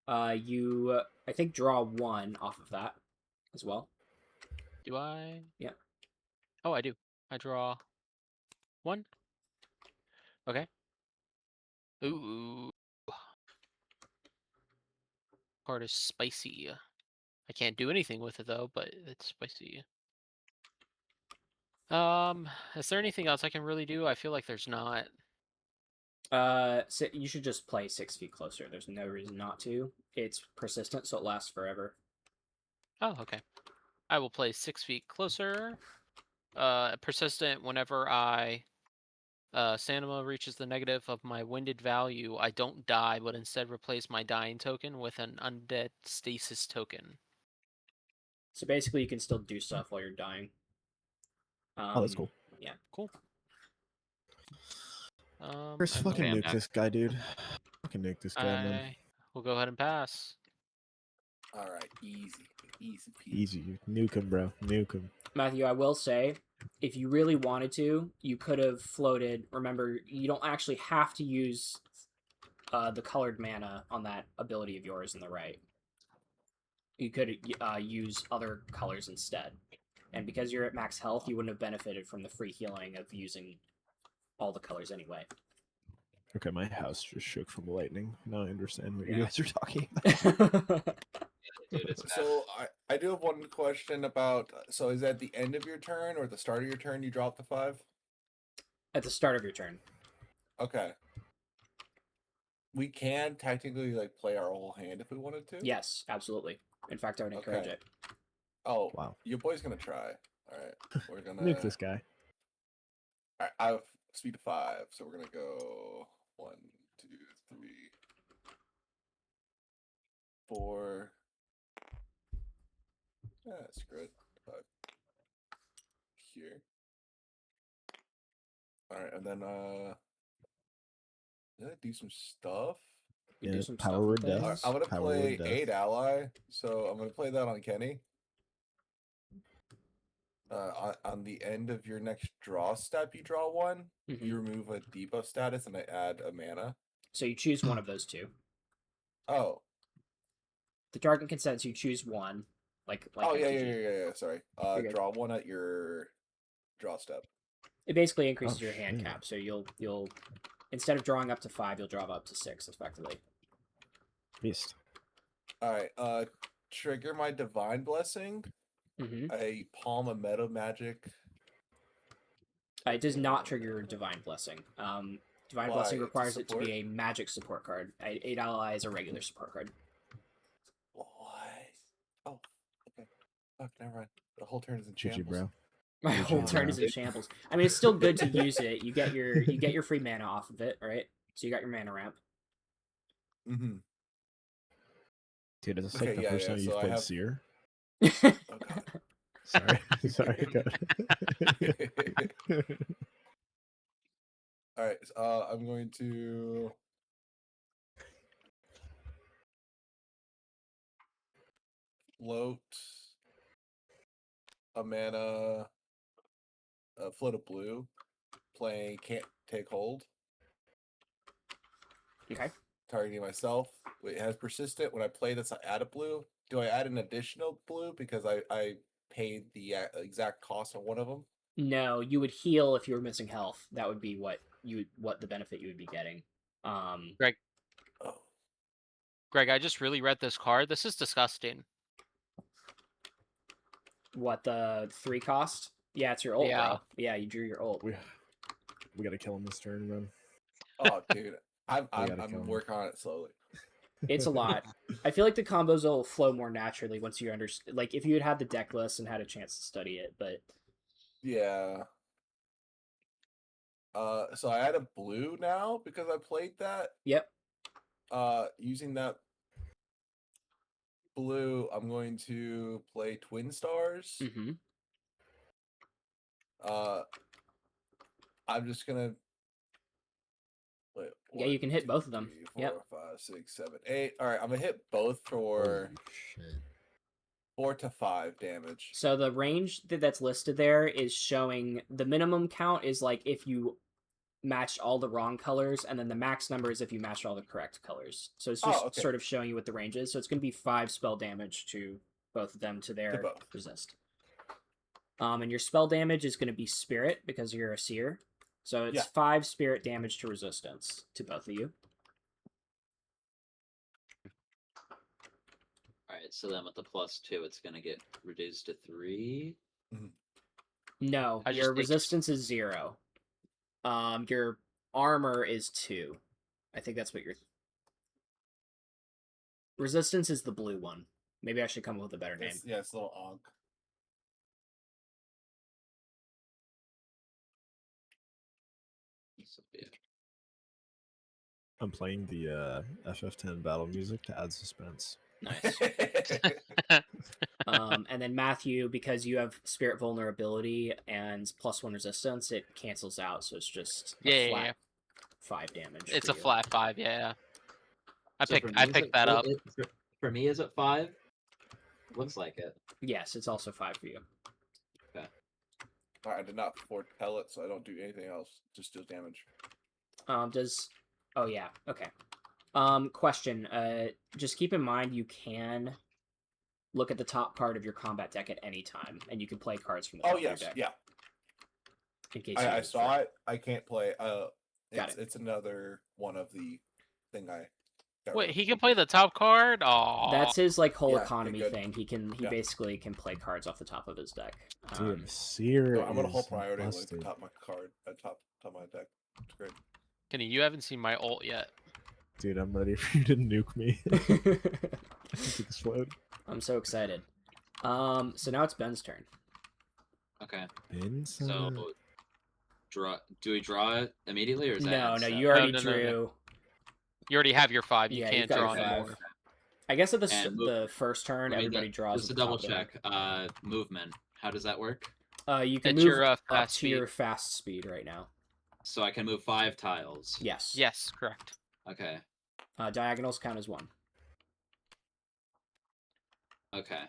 You I think draw 1 off of that as well. Do I? Yep. Oh, I do. I draw 1. Okay. Ooh. Card is spicy. I can't do anything with it though, but it's spicy. Is there anything else I can really do? I feel like there's not. So you should just play 6 feet closer. There's no reason not to. It's persistent, so it lasts forever. Oh, okay. I will play 6 feet closer. Persistent whenever Sanima reaches the negative of my winded value, I don't die, but instead replace my dying token with an undead stasis token. So basically, you can still do stuff while you're dying. Oh, that's cool. Yeah. Cool. Chris, I fucking Okay, I'm nuke back. this guy, dude. Fucking nuke this guy, man. I will go ahead and pass. All right, easy peasy. Easy. Nuke him, bro. Nuke him. Matthew, I will say, if you really wanted to, you could have floated. Remember, you don't actually have to use the colored mana on that ability of yours in the right. You could use other colors instead. And because you're at max health, you wouldn't have benefited from the free healing of using all the colors anyway. Okay, my house just shook from the lightning. Now I understand what you Yeah. guys are talking about. Dude, it's bad. So I do have one question about. So is that at the end of your turn or at the start of your turn you drop the 5? At the start of your turn. Okay. We can technically like play our whole hand if we wanted to. Yes, absolutely. In fact, I would encourage Okay. it. Oh Wow. your boy's gonna try. All right. We're gonna Nuke this guy. All right, I have speed of 5, so we're gonna go 1, 2, 3, 4. Yeah, screw it. 5 here. All right, and then did I do some stuff? You can Yeah, do some power stuff with word death. things. Alright, I'm gonna Power play word death. 8 ally, so I'm gonna play that on Kenny. On the end of your next draw step, you draw 1. Mhm. You remove a debuff status, and I add a mana. So you choose one of those two. Oh, The target consents you choose one. Like oh yeah, MTG. yeah. Sorry. You're good. Draw 1 at your draw step. It basically increases Oh, your hand shit. cap, so you'll instead of drawing up to 5, you'll draw up to 6 effectively. Beast. All right. Trigger my divine blessing. Mm-hmm. A palm of meta magic. It does not trigger your divine blessing. Divine Why? blessing It's a requires it to be support? a magic support card. 8 ally is a regular support card. Why? Oh, okay. Fuck, never mind. The whole turn is in GG, shambles. bro. My Good whole job, turn bro. is in shambles. I mean, it's still good to use it. You get your free mana off of it, right? So you got your mana ramp. Mm-hmm. Dude, is this Okay, like the yeah, first yeah, time you've so I played have- Seer? Oh god. Sorry. Sorry, God. All right. I'm going to float a mana, float a blue, playing Can't Take Hold, Okay. targeting myself. It has persistent. When I play this, I add a blue. Do I add an additional blue because I paid the exact cost on one of them? No, you would heal if you were missing health. That would be what the benefit you would be getting. Greg, Oh, Greg, I just really read this card. This is disgusting. What the 3 cost? Yeah, it's your ult, Yeah. bro. Yeah, you drew your ult. we gotta kill him this turn, man. oh, dude. I'm gotta kill I'm him. working on it slowly. It's a lot. I feel like the combos will flow more naturally once you understand. Like if you had the deck list and had a chance to study it, but Yeah. So I add a blue now because I played that. yep. Using that blue, I'm going to play Twin Stars. Mm-hmm. I'm just gonna wait. Yeah, you can hit both of them. 3, Yep. 4, 5, 6, 7, 8. All right, I'm gonna hit both for Holy shit. 4 to 5 damage. So the range that's listed there is showing the minimum count is like if you matched all the wrong colors, and then the max number is if you matched all the correct colors. So it's just okay. sort of showing you what the range is. So it's going to be 5 spell damage to both of them to their both. resist. And your spell damage is going to be spirit because you're a seer. So it's Yeah. 5 spirit damage to resistance to both of you. right, so then with the +2, it's gonna get reduced to 3. No, I your just think- resistance is 0. Your armor is 2. I think that's what your resistance is. The blue one. Maybe I should come up with a better name. Yeah, it's a little onk. So, yeah. I'm playing the FF10 battle music to add suspense. Nice. And then Matthew, because you have spirit vulnerability and +1 resistance, it cancels out, so it's just a flat 5 damage. It's for a you. flat 5. Yeah. I So for me, picked that up. For me, is it 5? Looks like it. Yes, it's also 5 for you. I did not foretell it, so I don't do anything else. Just deal damage. Oh yeah, okay. Question. Just keep in mind you can look at the top card of your combat deck at any time, and you can play cards from the top Oh yes, of your deck. yeah. In case I you saw it. I can't play. Got it. It's another one of the thing I. got Wait, rid he of. can play the top card? Oh, That's his like whole Yeah, economy good. thing. He Yeah. basically can play cards off the top of his deck. Dude, Seer No, I'm gonna is whole priority like busted. top my card, top of my deck. It's great. Kenny, you haven't seen my ult yet. Dude, I'm ready for you to nuke me. To explode. I'm so excited. So now it's Ben's turn. Okay. Inside. So do we draw it immediately, or is that No, end no, step? you already no, no. drew. You already have your 5. You Yeah, can't you've got draw your 5. anymore. I guess at the And the first turn, Let me everybody draws. Just at to the double top of the check, movement. How does that work? turn. You can It's move your, up fast to your speed. fast speed right now. So I can move 5 tiles. Yes. Yes, correct. Okay. Diagonals count as 1. Okay.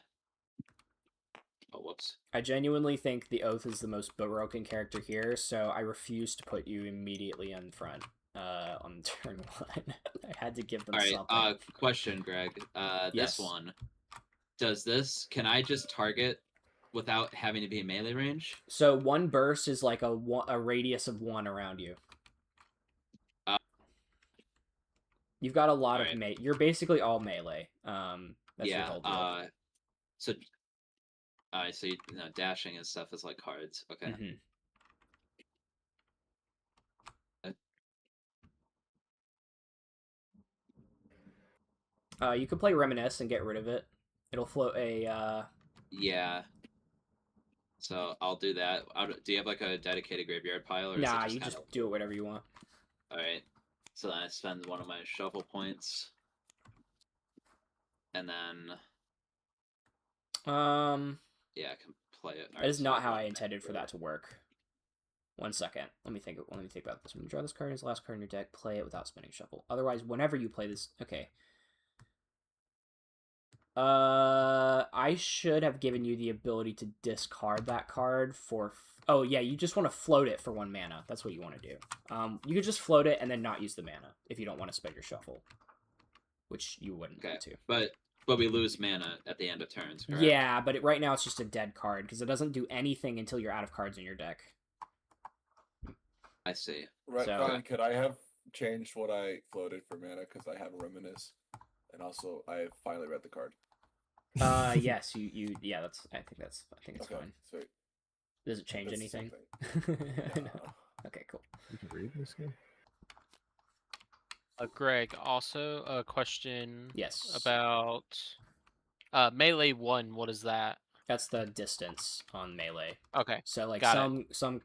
Oh, whoops. I genuinely think the Oath is the most broken character here, so I refuse to put you immediately in front on turn 1. I had to give them All right. something. Question, Greg. Yes. This one. Can I just target without having to be in melee range? So 1 burst is like a radius of 1 around you. You've got a lot of Alright. You're basically all melee. That's your Yeah. whole deal. So dashing and stuff is like cards. Okay. Mhm. You could play Reminisce and get rid of it. It'll float a. Yeah. So I'll do that. Do you have like a dedicated graveyard pile, or Nah, is it you just just do it whatever you want. All right. So then I spend one of my shuffle points, and then yeah, I can play it. That is not how I intended for that to work. 1 second. Let me think about this. When you draw this card as the last card in your deck, play it without spending shuffle. Otherwise, whenever you play this, okay. I should have given you the ability to discard that card for. Oh yeah, you just want to float it for 1 mana. That's what you want to do. You could just float it and then not use the mana if you don't want to spend your shuffle, which you wouldn't want to. But we lose mana at the end of turns, correct? Yeah, but right now it's just a dead card because it doesn't do anything until you're out of cards in your deck. I see. Right, So- Colin, could I have changed what I floated for mana because I have a reminisce, and also I finally read the card. Yes, you yeah, I think it's Okay, fine. sweet. Does it change That's anything? something. No. Okay, cool. You can read this game? Greg, also a question Yes. about melee 1. What is that? That's the distance on melee. Okay. So like Got it. some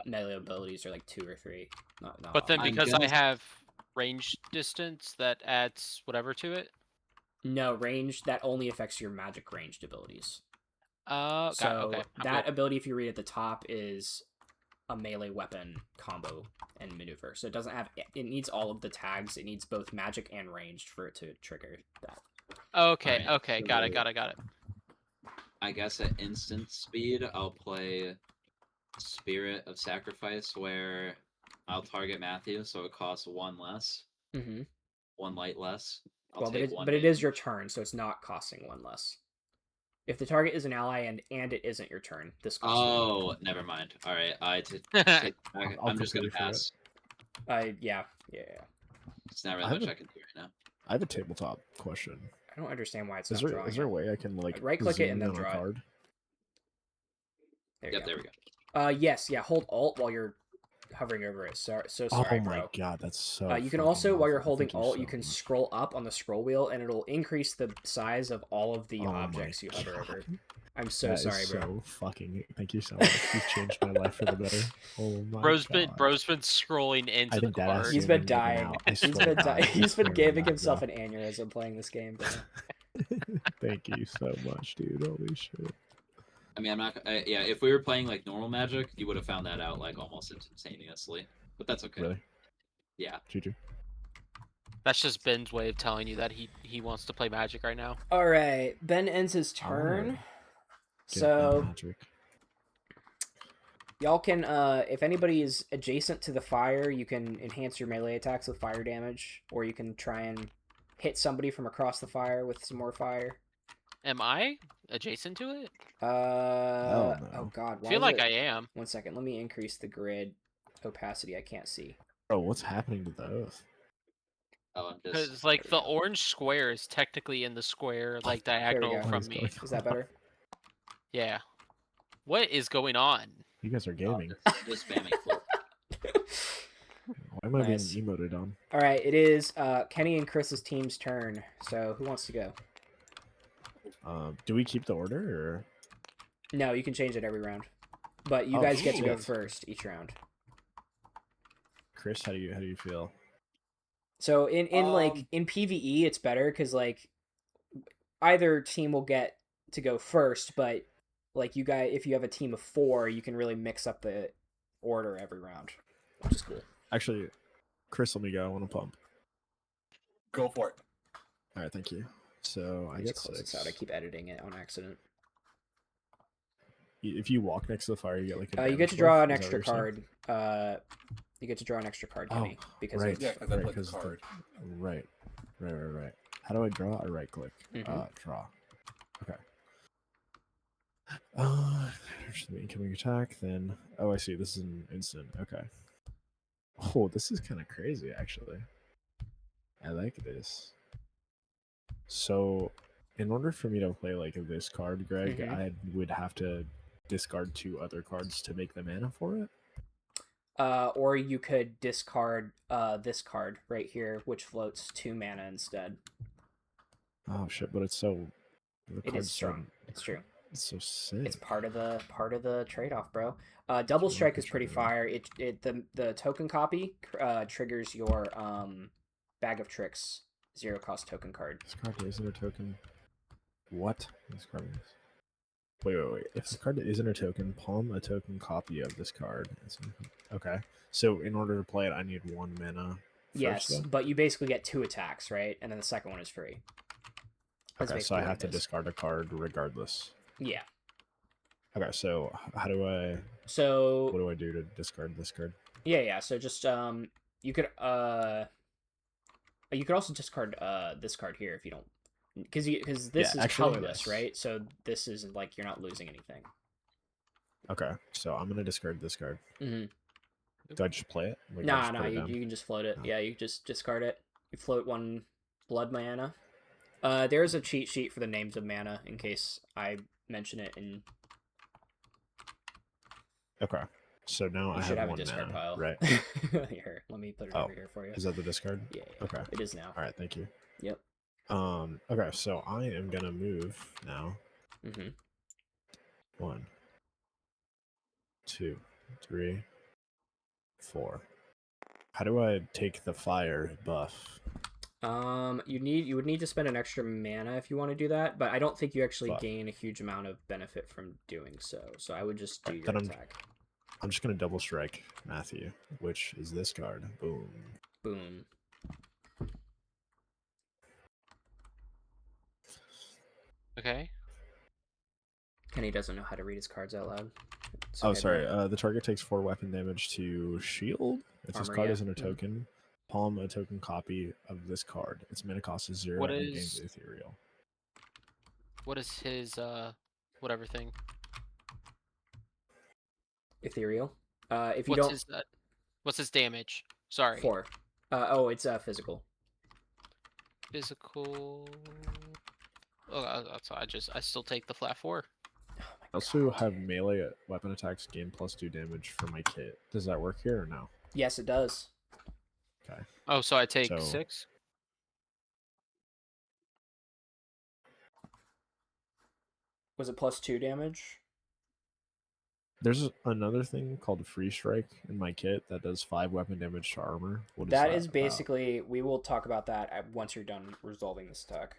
melee abilities are like 2 or 3. Not But then all. I'm because gonna- I have range distance, that adds whatever to it. No, range that only affects your magic ranged abilities. Got it. So Okay. I'm that good. ability, if you read at the top, is a melee weapon combo and maneuver. So it doesn't have. It needs all of the tags. It needs both magic and ranged for it to trigger that. Okay. Alright, Okay. Got it. so- Got it. Got it. I guess at instant speed, I'll play Spirit of Sacrifice, where I'll target Matthew, so it costs 1 less, Mm-hmm. 1 light less. I'll Well, take 1 but it is damage. your turn, so it's not costing 1 less. If the target is an ally and it isn't your turn, this costs 1. Oh, never mind. All right, I'll I'm just gonna prepare for it. pass. Yeah. It's not really I have much a- I can do right now. I have a tabletop question. I don't understand why it's Is not there drawing is there a it. way I can like Right-click it zoom and in then on a draw it. card? There you Yep, go. there we go. Yes, yeah. Hold Alt while you're hovering over it. So sorry, Oh my bro. god, that's so. You can fucking also, while you're helpful. holding Thank Alt, so you can much. scroll up on the scroll wheel, and it'll increase the size of all of the Oh my objects you hover over. God. I'm so That is sorry, bro. so fucking. Thank you so much. You've changed my life for the better. Oh my Bro's god. been scrolling into I the think that card. He's hasn't been even given dying. out. I He's swear to been God, I He's been swear to giving God, himself bro. an aneurysm playing this game, bro. Thank you so much, dude. Holy shit. I mean, I'm not. Yeah, if we were playing like normal Magic, you would have found that out like almost instantaneously. But that's okay. Really? Yeah. Juju. That's just Ben's way of telling you that he wants to play Magic right now. All right, Ben ends his I wanna turn. Get So magic. y'all can, if anybody is adjacent to the fire, you can enhance your melee attacks with fire damage, or you can try and hit somebody from across the fire with some more fire. Am I adjacent to it? no. Oh god, I why feel is like it... I am. 1 second, let me increase the grid opacity. I can't see. Bro, what's happening to those? Oh, I'm just. Because like There the we go. orange square is technically in the square like There we diagonal go. What from is me. going Is that better? Yeah. What is going on? You guys are gaming. Just spamming flip. Why am I Nice. being emoted on? All right, it is Kenny and Chris's team's turn. So who wants to go? Do we keep the order or? No, you can change it every round, but you Oh, guys get to go shit. first each round. Chris, how do you feel? So in PvE, it's better because like either team will get to go first, but like you guys, if you have a team of 4, you can really mix up the order every round, which is cool. Actually, Chris, let me go. I want to pump. Go for it. All right, thank you. So I Just get close 6. this out. I keep editing it on accident. If you walk next to the fire, you get like a. You get damage to draw buff? an Is that extra what you're saying? card. You get to draw an extra card, Kenny, because right. of... Yeah, because I Right, played the 'cause the- card. Right. How do I draw? I right click. Mhm. Draw. Okay. There's the incoming attack. Then, oh, I see. This is an instant. Okay. Oh, this is kind of crazy, actually. I like this. So, in order for me to play like this card, Greg, Mhm. I would have to discard 2 other cards to make the mana for it. Or you could discard this card right here, which floats 2 mana instead. Oh shit! But it's so. The It is card's strong. so, It's true. It's so sick. It's part of the trade-off, bro. Double strike is pretty fire. The token copy triggers your bag of tricks 0-cost token card. This card isn't a token. What? This card is. Wait. If the card isn't a token, palm a token copy of this card. Okay. So in order to play it, I need 1 mana. Yes, First, but you basically get 2 attacks, right? And then the second one is free. That's okay, so basically I what have it to is. discard a card regardless. Yeah. Okay, so how do I? So What do I do to discard this card? yeah. So just you could also discard this card here if you don't, because this is actually, colorless, yes. right? So this is like you're not losing anything. Okay, so I'm gonna discard this card. Mm-hmm. Do I just play it? Like, I Nah, just put it you down? can just float it. Oh. Yeah, you just discard it. You float 1 blood mana. There's a cheat sheet for the names of mana in case I mention it in. Okay, so now You I should have a 1 discard mana, pile. right? Here, let me put it Oh, over here for you. Is that the discard? Yeah. Okay. It is now. All right, thank you. Yep. Okay, so I am gonna move now. Mm-hmm. 1, 2, 3, 4. How do I take the fire buff? You would need to spend an extra mana if you want to do that, but I don't think you actually Fuck. gain a huge amount of benefit from doing so. So I would just do Alright, your then attack. I'm just gonna double strike Matthew, which is this card. Boom. Boom. Okay. Kenny doesn't know how to read his cards out loud. It's Oh, okay, sorry. bro. The target takes 4 weapon damage to shield. If this Armor, card yeah. isn't a Mhm. token, palm a token copy of this card. Its mana cost is 0 What and is- gains ethereal. What is his whatever thing? Ethereal. If you What's don't his what's his damage? Sorry. 4. It's physical. Physical. That's I still take the flat 4. I also have melee weapon attacks gain +2 damage for my kit. Does that work here or no? Yes, it does. Okay. Oh, so I take So- 6. Was it +2 damage? There's another thing called Free Strike in my kit that does 5 weapon damage to armor. What is That that is about? basically. We will talk about that once you're done resolving this attack.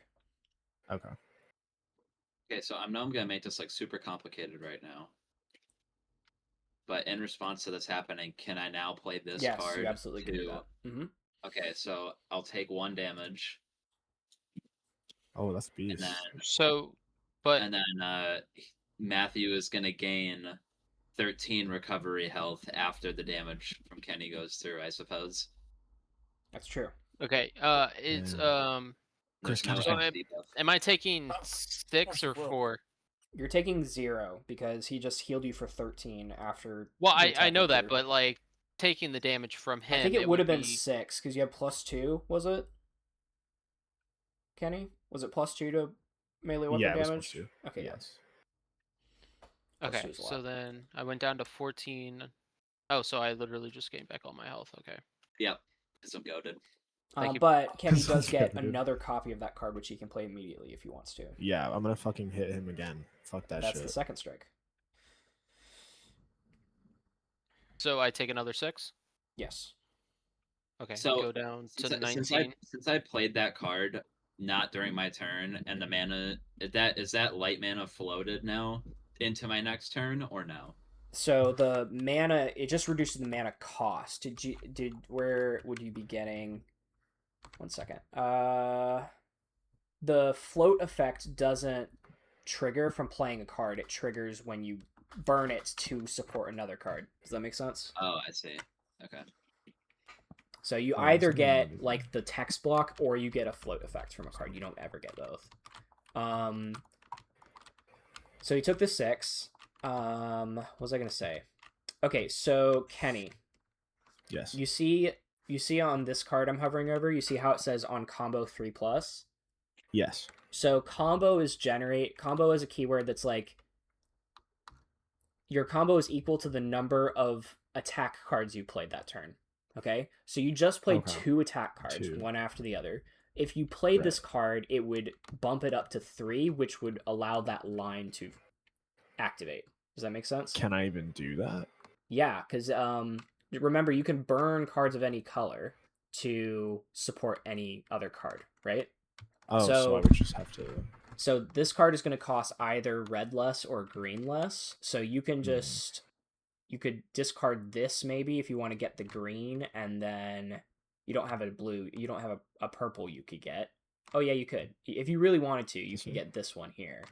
Okay. Okay, so I know I'm gonna make this like super complicated right now. But in response to this happening, can I now play this Yes, card? you absolutely can do to- that. Mm-hmm. Okay, so I'll take 1 damage, Oh, that's and beast. then So, but Matthew is gonna gain 13 recovery health after the damage from Kenny goes through, I suppose. That's true. okay. It's Yeah. There's Chris, no so XP buff. am I taking 6 or Whoa. 4? You're taking 0 because he just healed you for 13 after. Well, the I attack know went that, through. but like taking the damage from him, I think it would have been be 6 because you have +2. Was it? Kenny, was it +2 to melee weapon Yeah, it was damage? +2. Okay, yeah. Yes. Plus okay. two is a So lot. then I went down to 14. Oh, so I literally just gained back all my health. Okay. Yep, because I'm goaded. Thank you. But Kenny does Sounds get good, dude. another copy of that card, which he can play immediately if he wants to. Yeah, I'm gonna fucking hit him again. Fuck that That's shit. the second strike. So I take another 6. Yes. Okay. So, go down to Since 19. since I played that card not during my turn, and the mana is that light mana floated now into my next turn or no? So the mana, it just reduces the mana cost. Where would you be getting? 1 second. The float effect doesn't trigger from playing a card. It triggers when you burn it to support another card. Does that make sense? Oh, I see. Okay. So you Oh, either something like get that. like the text block or you get a float effect from a card. You don't ever get both. So you took the 6. What was I gonna say? Okay, so Kenny, Yes. you see on this card I'm hovering over, you see how it says on combo 3+. Yes. So combo is a keyword that's like your combo is equal to the number of attack cards you played that turn. Okay? So you just played Okay. 2 attack cards, 2. one after the other. If you played Right. this card, it would bump it up to 3, which would allow that line to activate. Does that make sense? Can I even do that? Yeah, because remember, you can burn cards of any color to support any other card, right? Oh, so So- I would just have to. So this card is going to cost either red less or green less. So you can just you could discard this maybe if you want to get the green, and then you don't have a blue, you don't have a purple you could get. Oh yeah, you could. If you really wanted to, you This could one? get this one here.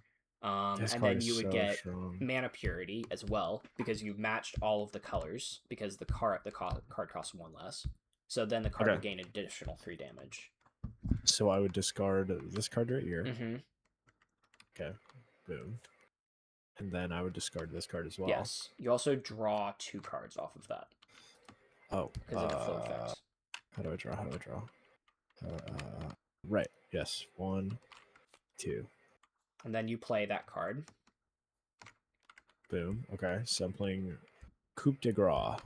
This And card then is you would so get strong. mana purity as well because you've matched all of the colors because the card costs 1 less. So then the card Okay. would gain additional 3 damage. So I would discard this card right here. Mm-hmm. Okay. Boom. And then I would discard this card as well. Yes. You also draw 2 cards off of that Oh. because of the flow effect. How do I draw? Right. Yes. 1, 2. And then you play that card. Boom. Okay. So I'm playing Coupe de Gras.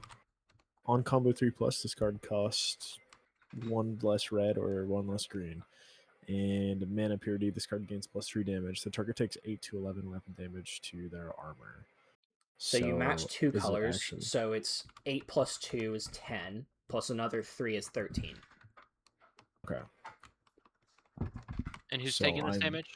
On combo 3+, this card costs 1 less red or 1 less green. And mana purity, this card gains +3 damage. The target takes 8 to 11 weapon damage to their armor. So you match 2 is it colors. actually- So it's 8 plus 2 is 10, plus another 3 is 13. Okay. And who's So taking this I'm- damage?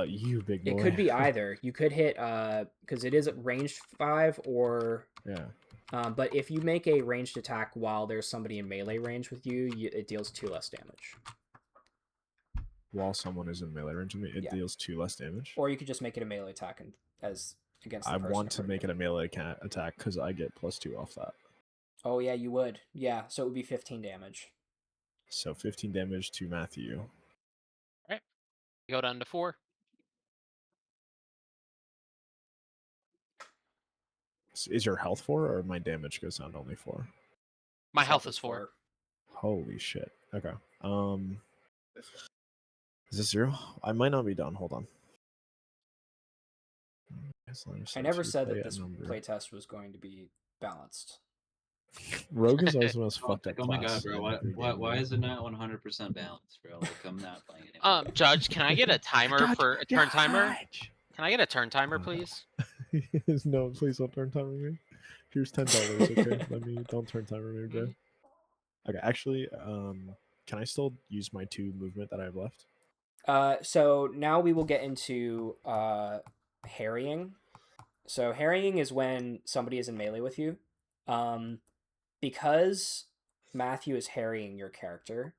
You big boy. It could be either. You could hit because it is ranged 5 or Yeah. but if you make a ranged attack while there's somebody in melee range with you, it deals 2 less damage. While someone is in melee range of me, it Yeah. deals 2 less damage. Or you could just make it a melee attack as against the I person want to in make it front a melee attack because I get +2 off that. of you. Oh yeah, you would. Yeah, so it would be 15 damage. So 15 damage to Matthew. Go down to 4. Is your health 4 or my damage goes down to only 4? My His health is 4. Holy shit. Okay. Is this 0? I might not be done. Hold on. I never said that this playtest was going to be balanced. Rogue is always the most Oh, fucked up oh my class. god, bro! Why is it not 100% balanced, bro? Like I'm not playing anymore. Judge, can I get a timer for a turn timer? Can I get a turn timer, no. please? No, please don't turn timer me. Here's $10. Okay, don't turn timer me, bro. Okay, actually, can I still use my 2 movement that I have left? So now we will get into harrying. So harrying is when somebody is in melee with you. Because Matthew is harrying your character,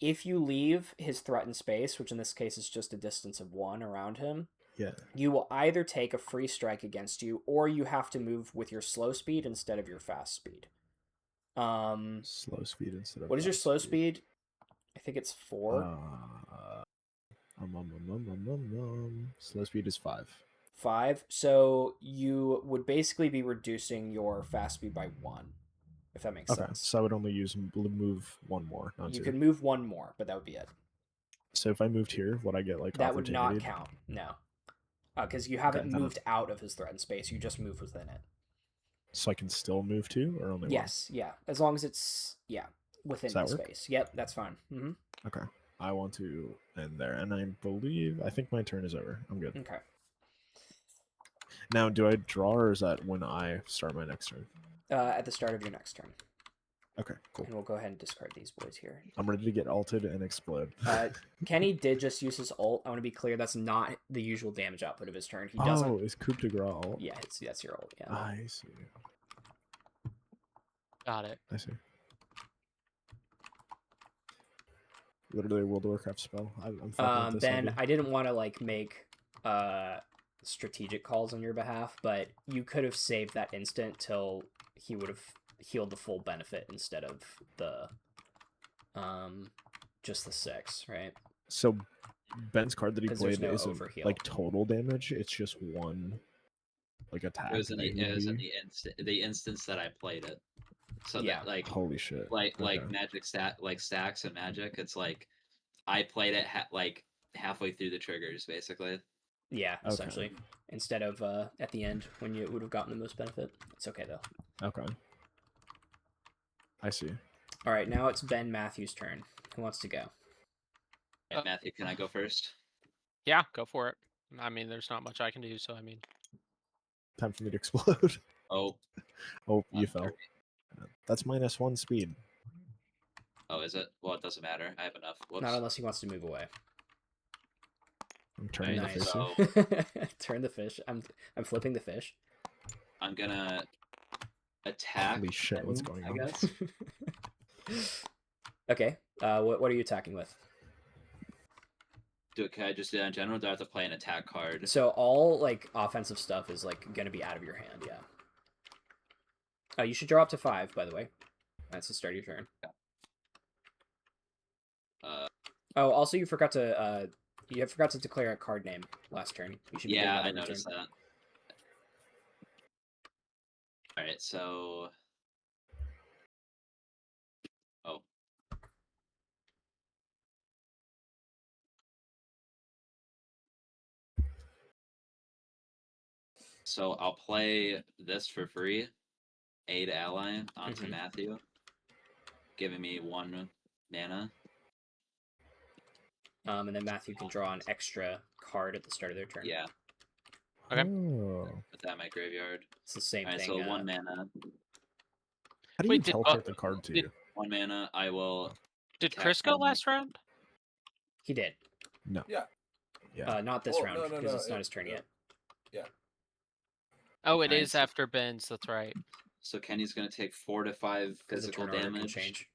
if you leave his threatened space, which in this case is just a distance of 1 around him, Yeah. you will either take a free strike against you, or you have to move with your slow speed instead of your fast speed. Slow speed instead of what is your fast slow speed? I think it's 4. Slow speed is 5. 5. So you would basically be reducing your fast speed by 1, if that makes sense. So I would only move 1 more, not You 2. could move 1 more, but that would be it. So if I moved here, would I get like that would not opportunity? count? No, because you haven't then moved out of his threatened space. You just moved within it. So I can still move 2 or only 1? Yes, yeah, as long as it's within Does that the work? space. Yep, that's fine. Okay. I want to end there, and I think my turn is over. I'm good. Okay. Now, do I draw, or is that when I start my next turn? At the start of your next turn. Okay, cool. And we'll go ahead and discard these boys here. I'm ready to get ulted and explode. Kenny did just use his ult. I want to be clear, that's not the usual damage output of his turn. He doesn't. Oh, is coup de grace ult? Yeah, that's your ult. Yeah. I see. Got it. I see. Literally a World of Warcraft spell. I'm fucking with this Ben, heavy. I didn't want to like make strategic calls on your behalf, but you could have saved that instant till he would have healed the full benefit instead of the just the 6, right? So Ben's card that he 'Cause there's played no isn't overheal. like total damage. It's just 1 like attack. It was in that the, he it was in do. the instance that I played it. So Yeah. that like Holy shit. like Okay. magic stacks and magic. It's like I played it like halfway through the triggers basically. Yeah, Okay. essentially. Instead of at the end when you would have gotten the most benefit. It's okay though. Okay. I see. All right, now it's Ben Matthews' turn. Who wants to go? And Matthew, can I go first? Yeah, go for it. I mean, there's not much I can do, so I mean. Time for me to explode. Oh, Oh, you I'm fell. sorry. That's -1 speed. Oh, is it? Well, it doesn't matter. I have enough. Whoops. Not unless he wants to move away. I'm turning Alright, the fish. so- Turn the fish. I'm flipping the fish. I'm gonna attack. Holy shit, what's him, going I on? guess. Okay. What are you attacking with? Can I just do that in general? Do I have to play an attack card? So all like offensive stuff is like gonna be out of your hand. Yeah. You should draw up to 5, by the way. That's the start of your turn. Oh, also you forgot to declare a card name last turn. You should. Yeah, I noticed that. All right, so. Oh. So I'll play this for free. Aid ally onto Matthew, giving me 1 mana. And then Matthew can draw an extra card at the start of their turn. Yeah, Okay. Oh. put that in my graveyard. It's the same All right, thing. so 1 mana. How do you Wait, did- teleport the card to did- you? 1 mana. I will. Did attack Chris go him. last round? He did. No. Yeah. Yeah. Not this Oh, round no, because no, it's not his turn yet. Oh, it Alright, is so- after Ben's. That's right. So Kenny's gonna take 4 to 5 Because the physical turn order can damage. change.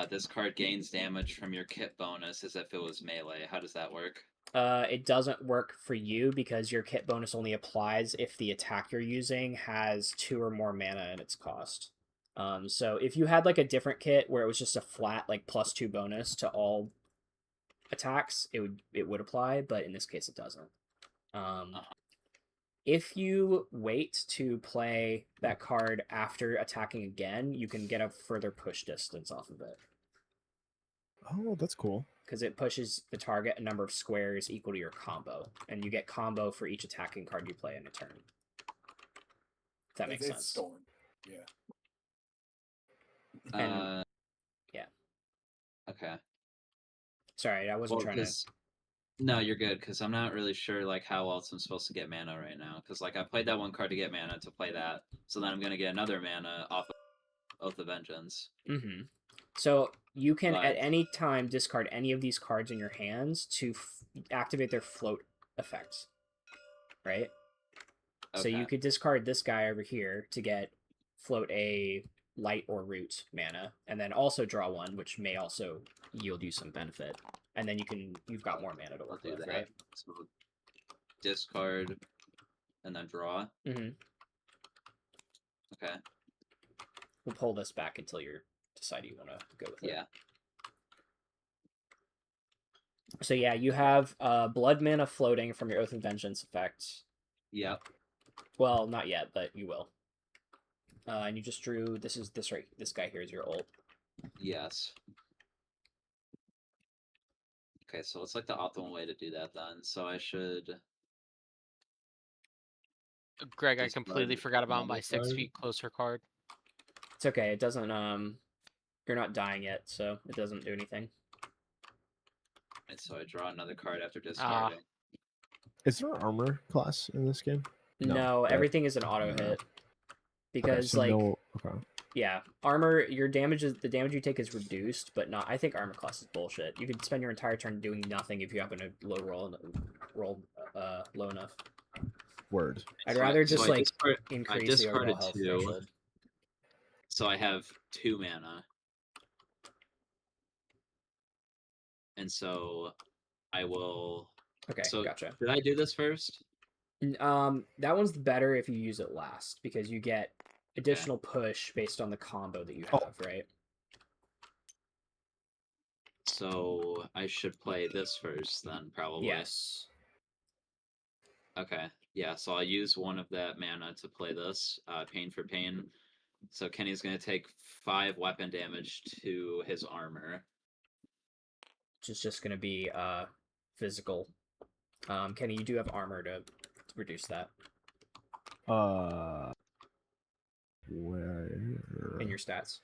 This card gains damage from your kit bonus as if it was melee. How does that work? It doesn't work for you because your kit bonus only applies if the attack you're using has 2 or more mana in its cost. So if you had like a different kit where it was just a flat like +2 bonus to all attacks, it would apply, but in this case it doesn't. If you wait to play that card after attacking again, you can get a further push distance off of it. Oh, that's cool. because it pushes the target a number of squares equal to your combo, and you get combo for each attacking card you play in a turn. If that makes It's sense. Storm. Yeah. And- yeah. Okay. Sorry, I wasn't trying to. No, you're good, because I'm not really sure like how else I'm supposed to get mana right now. Because like I played that one card to get mana to play that, so then I'm gonna get another mana off of Oath of Vengeance. Mm-hmm. So you can But- at any time discard any of these cards in your hands to activate their float effects, right? So you Okay. could discard this guy over here to get float a light or root mana, and then also draw one, which may also yield you some benefit. And then you've got more mana to I'll work do with, that. right? So discard and then draw. Mm-hmm. Okay. We'll pull this back until you decide you want to go with it. Yeah. So yeah, you have blood mana floating from your Oath of Vengeance effect. Yep. Well, not yet, but you will. And you just drew. This guy here is your ult. Yes. Okay, so it's like the optimal way to do that then. So I should. Greg, I Discard completely forgot about my another 6 card? feet closer card. It's okay. It doesn't. You're not dying yet, so it doesn't do anything. And so I draw another card after discarding. Is there armor class in this game? No, right? everything is an auto No. hit. Because so like okay. yeah, armor the damage you take is reduced, but not. I think armor class is bullshit. You could spend your entire turn doing nothing if you happen to roll low enough. Word. I'd So I- rather so just I like discard- increase the overall discarded health 2. threshold. So I have 2 mana. And so I will. Okay, So gotcha. did I do this first? That one's better if you use it last because you get additional push based on the combo that you have, right? So I should play this first then, probably. Yes. Okay. Yeah, so I'll use one of that mana to play this, pain for pain. So Kenny's gonna take 5 weapon damage to his armor. Which is just gonna be physical. Kenny, you do have armor to reduce that Where in your stats.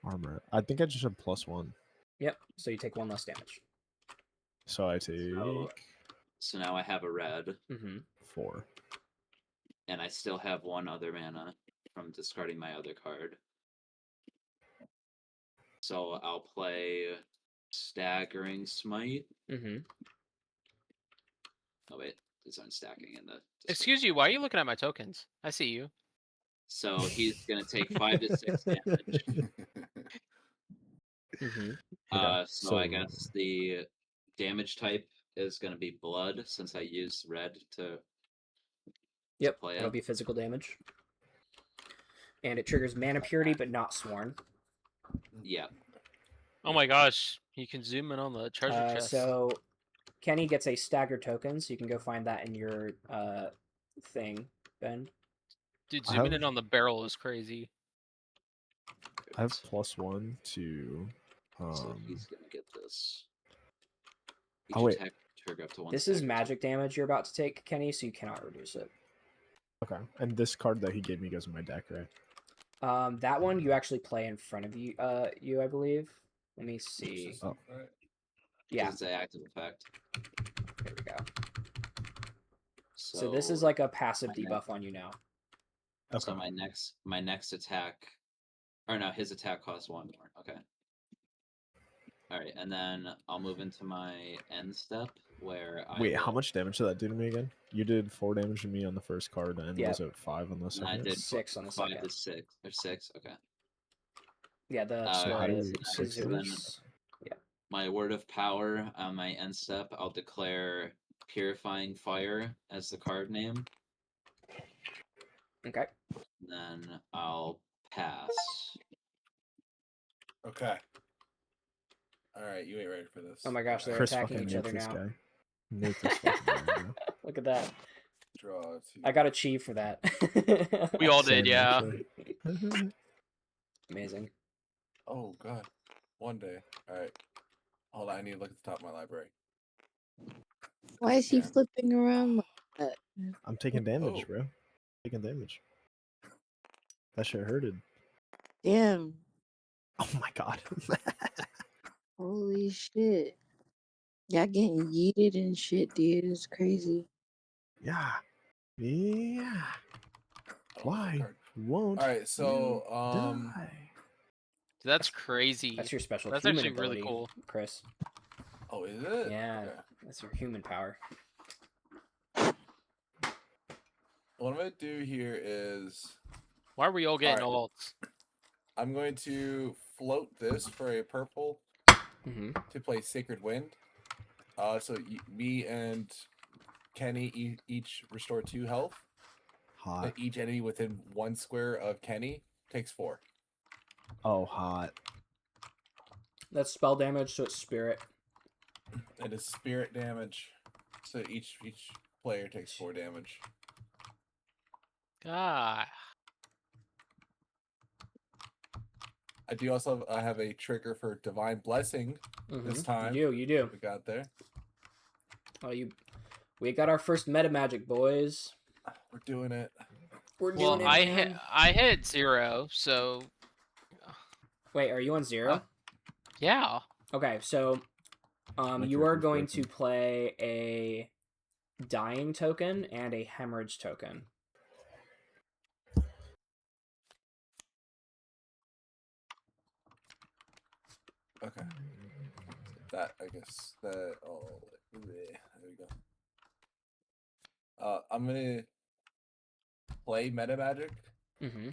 armor? I think I just have +1. Yep. So you take 1 less damage. So I take So now I have a red, Mm-hmm. 4. and I still have 1 other mana from discarding my other card. So I'll play Staggering Smite. Mm-hmm. Oh wait, these aren't stacking in the. Excuse you, why are you looking at my tokens? I see you. So he's gonna take 5 to 6 damage. Mm-hmm. So I guess the damage type is gonna be blood since I used red to Yep. play It'll it. be physical damage. And it triggers mana purity, but not sworn. Yeah. Oh my gosh, you can zoom in on the treasure chest. So Kenny gets a stagger token, so you can go find that in your thing, Ben. Dude, I zooming have- in on the barrel is crazy. I have +1 to. So he's gonna get this. Each Oh, wait. attack trigger up to 1 This is stagger magic damage you're about to take, Kenny, so you cannot reduce it. Okay, and this card that he gave me goes in my deck, right? That one you actually play in front of you, I believe. Let me see. Oh. Right. Yeah, It's an active effect. there we go. So, So this is like a passive my debuff on you now. So my next attack, or no, his attack costs 1 more. Okay. All right, and then I'll move into my end step where I Wait, how will- much damage did that do to me again? You did 4 damage to me on the first card, and Yeah. was it 5 on the I second? did 6 on the 5 second. to 6 or 6. Okay. Yeah, the So how do it- we- it six was- My word of power on my end step, I'll declare Purifying Fire as the card name. Okay. Then I'll pass. Okay. All right, you ain't ready for this. Oh my gosh, they're Chris attacking fucking each nuked other this now. guy. Nuked this fucking guy, bro. Look at that. Draw 2. I got a chi for that. We all did, Same, yeah. actually. Amazing. Oh god. One day. All right. Hold on, I need to look at the top of my library. Why is he Yeah. flipping around like that? I'm taking damage, Oh. bro. Taking damage. That shit hurted. Damn. Oh my god. Holy shit. Y'all getting yeeted and shit, dude. It's crazy. Yeah. Yeah. Oh, Why card. won't All right, so die? That's crazy. That's your special That's human actually really ability, cool. Chris. oh, is it? Yeah, Okay. that's your human power. What I'm gonna do here is Why are we all getting Alright. alts? I'm going to float this for a purple Mm-hmm. to play Sacred Wind. So me and Kenny each restore 2 health. Hot. Each enemy within 1 square of Kenny takes 4. Oh, hot. That's spell damage, so it's spirit. It is spirit damage. So each player takes 4 damage. God. I do also have a trigger for Divine Blessing this time. You do. We got there. Oh, we got our first meta magic, boys. We're doing it. We're Well, doing it, I man. hit 0, so Wait, are you on 0? yeah. Okay, so My you are character's going to broken. play a dying token and a hemorrhage token. Okay. That, I guess, that, oh, there we go. I'm gonna play Meta Magic. Mm-hmm.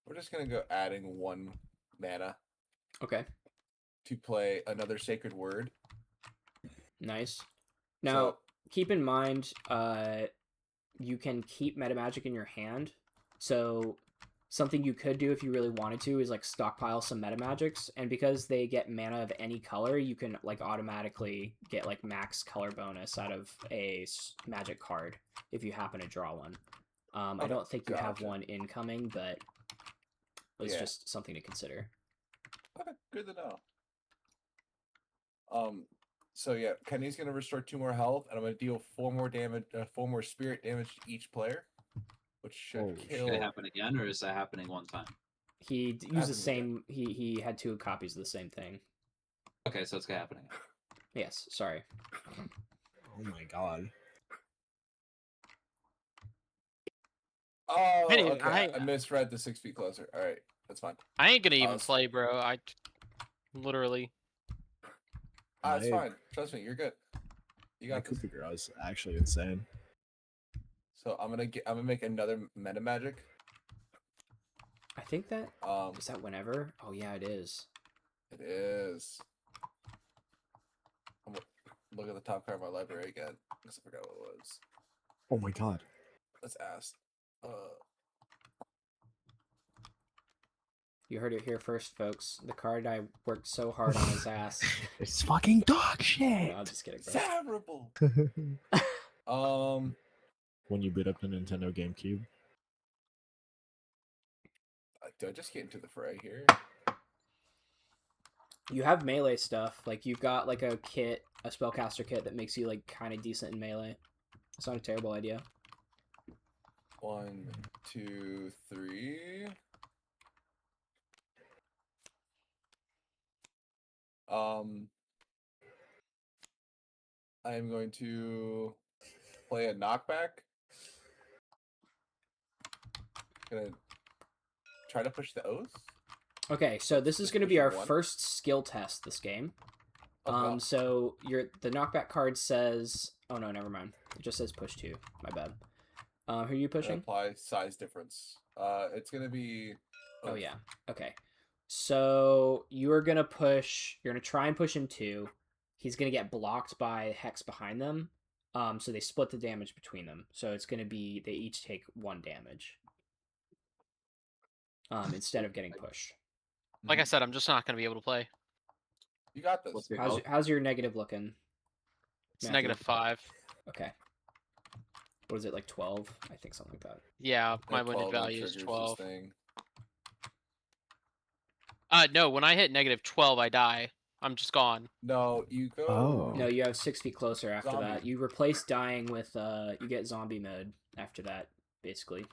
We're just gonna go adding 1 mana Okay, to play another Sacred Word. nice. Now, So, keep in mind, you can keep meta magic in your hand. So something you could do if you really wanted to is like stockpile some meta magics, and because they get mana of any color, you can like automatically get like max color bonus out of a magic card if you happen to draw one. I Okay, don't think you have gotcha. one incoming, but it's Yeah. just something to consider. Okay, good to know. So yeah, Kenny's gonna restore 2 more health, and I'm gonna deal 4 more damage, 4 more spirit damage to each player, which should Holy kill. Did it happen again, or is that happening one time? He used the Happens again. same. He had 2 copies of the same thing. Okay, so it's gonna happen again. Yes, sorry. Oh my god. Oh, I didn't- okay. I- I misread the 6 feet closer. All right, that's fine. I ain't gonna even s- play, bro. I literally. It's fine. Trust me, you're good. You My got this. Koopa Girl is actually insane. So I'm gonna make another Meta Magic. I think that Um, is that whenever. Oh yeah, it is. it is. I'm gonna look at the top card of my library again because I forgot what it was. Oh my god. Let's ask. You heard it here first, folks. The card I worked so hard on his ass. It's fucking dog shit. No, I'm just kidding, bro. Terrible. When you boot up the Nintendo GameCube. Do I just get into the fray here? You have melee stuff. Like you've got like a kit, a spellcaster kit that makes you like kind of decent in melee. It's not a terrible idea. 1, 2, 3. I am going to play a knockback. Gonna try to push the oath. Okay, so this is Just going to be pushing our 1. first skill test this game. Oh, God. So the knockback card says, oh no, never mind. It just says push 2. My bad. Who are you Gonna pushing? apply size difference. It's gonna be. Oh oath. yeah. Okay. So you're gonna push. You're gonna try and push him 2. He's gonna get blocked by Hex behind them. So they split the damage between them. So it's gonna be they each take 1 damage. Instead of getting pushed. Like I said, I'm just not gonna be able to play. You got this. What's your health? How's your negative looking? It's Matthew? -5. Okay. What is it, like 12? I think something like that. Yeah, my At winded 12, it value is triggers this 12. thing. No, when I hit -12, I die. I'm just gone. No, you go. Oh. No, you have 6 feet closer after Zombie. that. You replace dying with you get zombie mode after that, basically.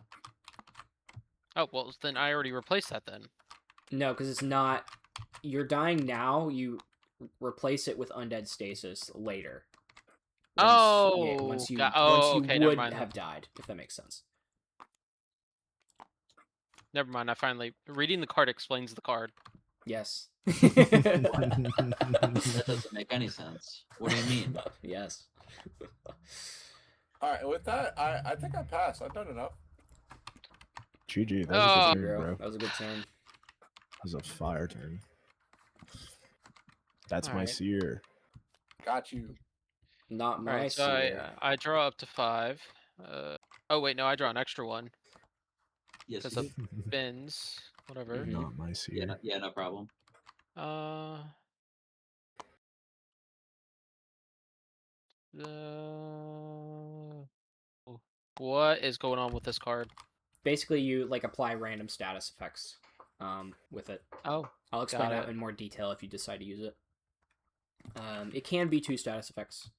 Oh, well, then I already replaced that then. No, because it's not. You're dying now. You replace it with undead stasis later. Once you okay, never would mind have then. died, if that makes sense. Never mind. I finally reading the card explains the card. Yes. That doesn't make any sense. What do you mean? Yes. All right, with that, I think I passed. I've done enough. GG. That was a Oh. good turn, bro. That was a good turn. That was a fire turn. That's my Alright. seer. Got you. Not All my right, so seer. I draw up to 5. Oh wait, no, I draw an extra one Yes, because you of did. bins. Whatever. Mhm. Not my seer. Yeah, no problem. Uh. What is going on with this card? Basically, you like apply random status effects with it. Oh, I'll explain got that it. in more detail if you decide to use it. It can be 2 status effects.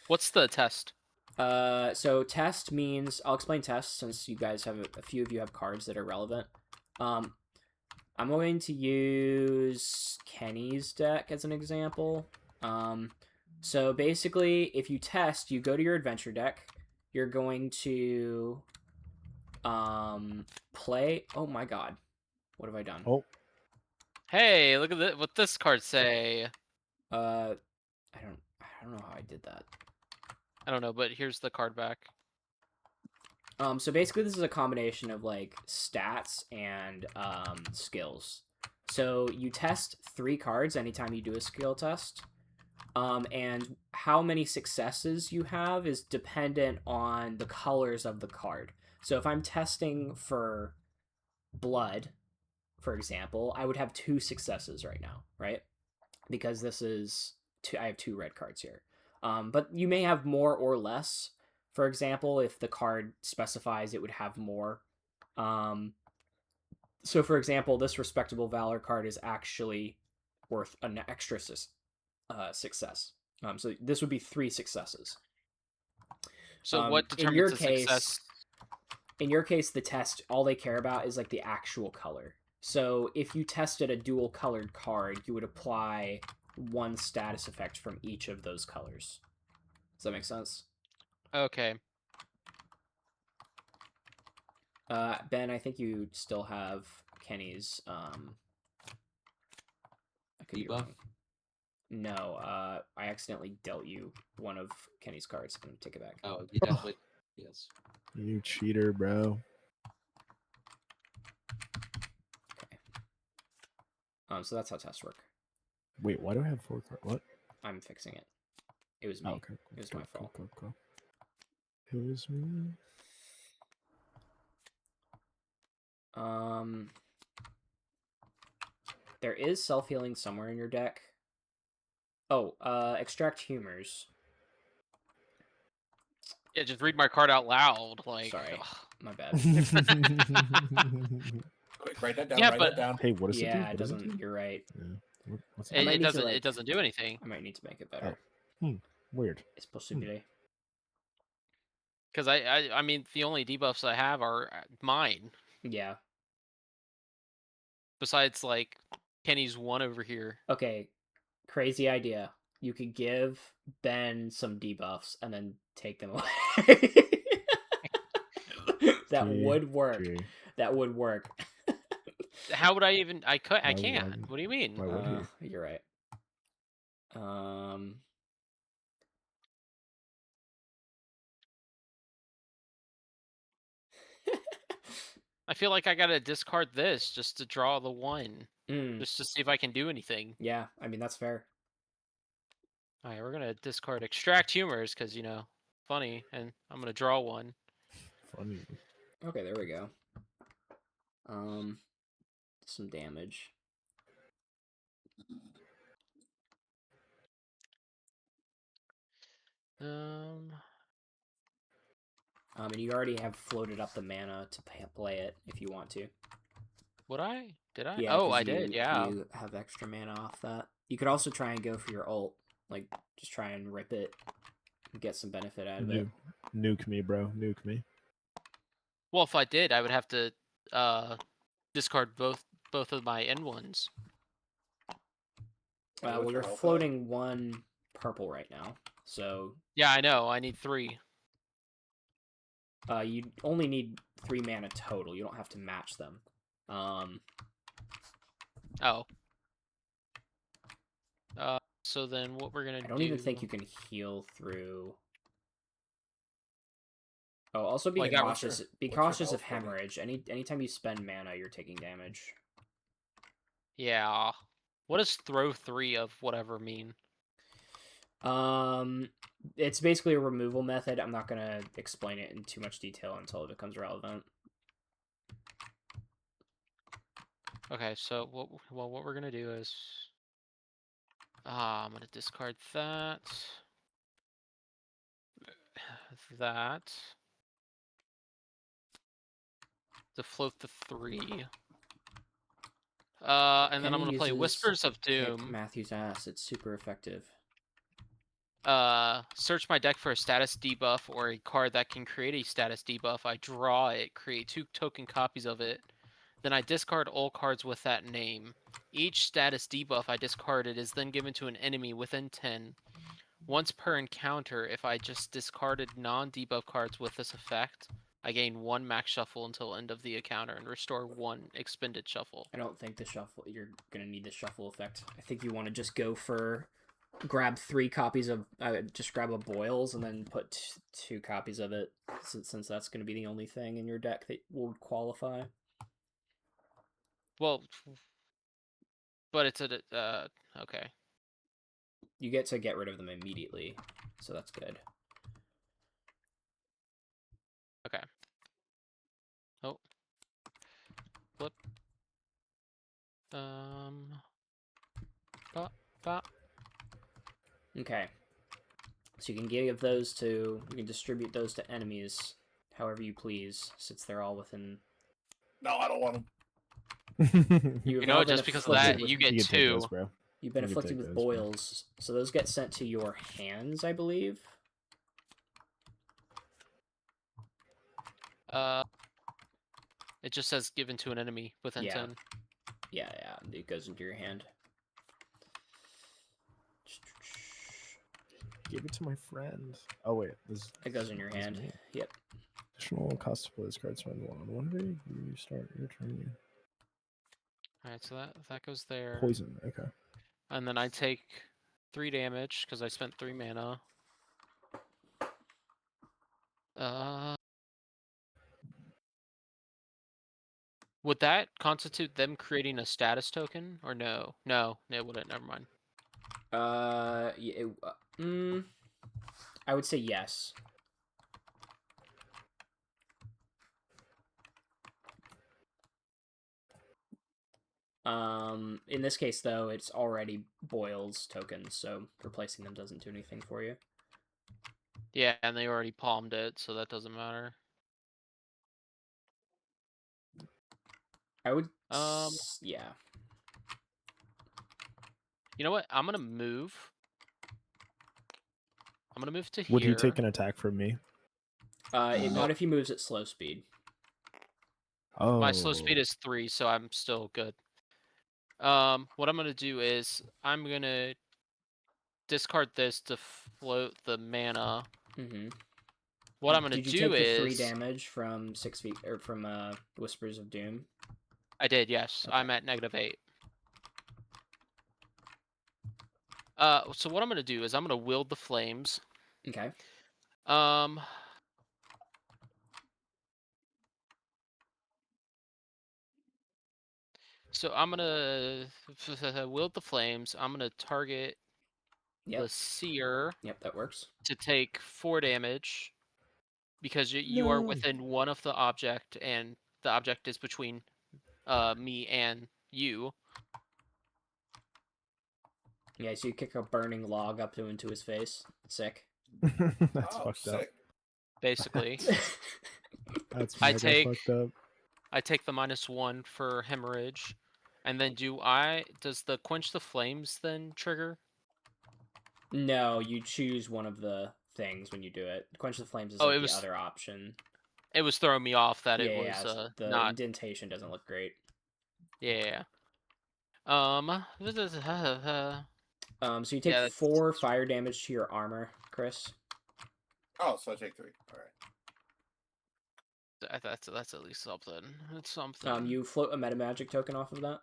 What's the test? So test means I'll explain test since you guys have a few of you have cards that are relevant. I'm going to use Kenny's deck as an example. So basically, if you test, you go to your adventure deck. You're going to play. Oh my god, what have I done? Oh, Hey, look at what this card say. I don't know how I did that. I don't know, but here's the card back. So basically, this is a combination of like stats and skills. So you test 3 cards anytime you do a skill test, and how many successes you have is dependent on the colors of the card. So if I'm testing for blood, for example, I would have 2 successes right now, right? Because this is I have 2 red cards here. But you may have more or less. For example, if the card specifies it would have more. So, for example, this Respectable Valor card is actually worth an extra success. So this would be 3 successes. So what in your determines a case, success? In your case, the test, all they care about is like the actual color. So if you tested a dual colored card, you would apply 1 status effect from each of those colors. Does that make sense? Okay. Ben, I think you still have Kenny's I could be Debuff? wrong. No, I accidentally dealt you one of Kenny's cards. I'm gonna take it back. Oh, you definitely. Yes. you cheater, bro. So that's how tests work. Wait, why do I have 4 cards? What? I'm fixing it. It was me. Oh, okay. It was my fault. Cool. It was me. There is self-healing somewhere in your deck. Oh, extract humors. Yeah, just read my card out loud. Like, Sorry. ugh. My bad. Quick, write that down. Yeah, write but- that down. Hey, what does it do? Yeah, What it does doesn't. do? You're right. Yeah. What's I might It need to, doesn't. like- It doesn't do anything. I might need to make it better. Weird. It's possible. Because I mean, the only debuffs I have are mine. Yeah. Besides, like, Kenny's one over here. Okay. Crazy idea. You could give Ben some debuffs and then take them away. That would work. GG. That would work. How would I even? I Why can't. would- What do you mean? Why would he? You're right. I feel like I gotta discard this just to draw the 1, Mm, just to see if I can do anything. yeah, I mean that's fair. All right, we're gonna discard extract humors because funny, and I'm gonna draw 1. Funny. Okay, there we go. Some damage. And you already have floated up the mana to play it if you want to. Would I? Did I? Yeah, Oh, 'cause I did. Yeah. You have extra mana off that. You could also try and go for your ult, like just try and rip it, and get some benefit out of it. Nuke me, bro. Nuke me. Well, if I did, I would have to discard both of my N1s. What's Well, your you're health at? floating 1 purple right now, so Yeah, I know. I need 3. you only need 3 mana total. You don't have to match them. Oh. So then what we're gonna do? I don't even think you can heal through. Oh, also be Like, what's cautious. Be what's your cautious of health, buddy? hemorrhage. Anytime you spend mana, you're taking damage. Yeah. What does throw 3 of whatever mean? It's basically a removal method. I'm not gonna explain it in too much detail until it becomes relevant. Okay, so what we're gonna do is, I'm gonna discard that, that, to float the 3. And then I'm Penny gonna play uses Whispers of Kick Doom. Matthew's ass. It's super effective. Search my deck for a status debuff or a card that can create a status debuff. I draw it, create 2 token copies of it. Then I discard all cards with that name. Each status debuff I discarded is then given to an enemy within 10. Once per encounter, if I just discarded non-debuff cards with this effect, I gain 1 max shuffle until end of the encounter and restore 1 expended shuffle. I don't think you're gonna need the shuffle effect. I think you want to just go for grab 3 copies of just grab a boils and then put 2 copies of it, since that's gonna be the only thing in your deck that will qualify. Well, but it's okay. You get to get rid of them immediately, so that's good. Okay. Oh. Flip. Pop. Okay. So you can give those to, you can distribute those to enemies however you please, since they're all within. No, I don't want them. You know, just because of that, you get 2. Those, bro. You've been You can afflicted take with those, bro. boils, so those get sent to your hands, I believe. It just says given to an enemy within 10. Yeah, it goes into your hand. Give it to my friend. Oh wait, It goes in your this is hand. me. Yep. Additional cost to play this card spend 1. Whenever you start your turn, Alright, so that goes there. poison. Okay. And then I take 3 damage because I spent 3 mana. Would that constitute them creating a status token or no? No, it wouldn't. Never mind. I would say yes. In this case, though, it's already Boyle's tokens, so replacing them doesn't do anything for you. Yeah, and they already palmed it, so that doesn't matter. I would. Yeah. You know what? I'm gonna move. I'm gonna move to here. Would he take an attack from me? Not if he moves at slow speed. Oh. My slow speed is 3, so I'm still good. What I'm gonna do is I'm gonna discard this to float the mana. Mm-hmm. What I'm gonna Did you do take the 3 is damage from 6 feet or from Whispers of Doom? I did, yes. Okay. I'm at -8. So what I'm gonna do is I'm gonna wield the flames. Okay. So I'm gonna wield the flames. I'm gonna target the seer. Yep, that works. To take 4 damage because you are within 1 of the object, and the object is between me and you. Yeah, so you kick a burning log up into his face. Sick. That's fucked up. Basically. That's I mega take fucked up. I take the -1 for hemorrhage, and then does the quench the flames then trigger? No, you choose one of the things when you do it. Quench the flames is Oh, like the other option. it was throwing me off that Yeah, it yeah, was the not. indentation doesn't look great. Yeah. So you take Yeah, that's 4 fire damage to your armor, Chris. Oh, so I take 3. All right. that's at least something. It's something. You float a meta magic token off of that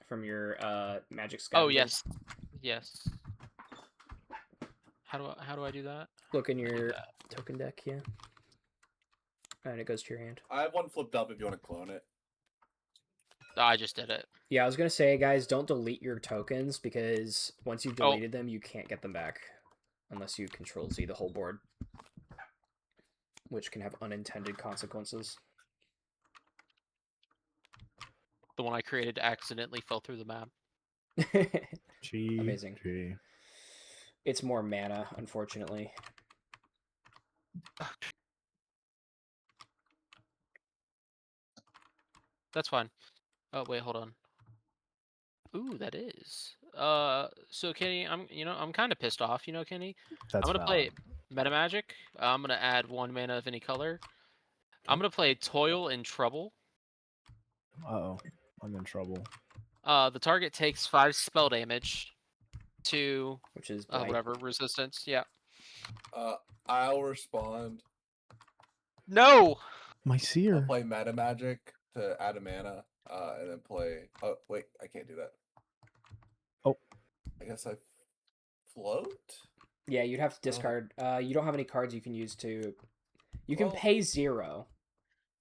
from your magic Oh scavenger. yes, yes. How do I do that? Look in I do your that. token deck, yeah. And it goes to your hand. I have one flipped up if you want to clone it. Oh, I just did it. Yeah, I was gonna say, guys, don't delete your tokens because once you've Oh. deleted them, you can't get them back unless you Control Z the whole board, which can have unintended consequences. The one I created accidentally fell through the map. Amazing. Gee. It's more mana, unfortunately. That's fine. Oh wait, hold on. Ooh, that is. So Kenny, I'm kind of pissed off. Kenny. That's I'm gonna play valid. Meta Magic. I'm gonna add 1 mana of any color. I'm gonna play Toil in Trouble. Uh-oh. I'm in trouble. The target takes 5 spell damage to Which is blight. whatever resistance. Yeah. I'll respond. No. My I'll seer. play Meta Magic to add a mana, and then play. Oh wait, I can't do that. Oh. I guess I float. Yeah, you'd have to discard. You don't have any cards you can use to. You can Well- pay 0,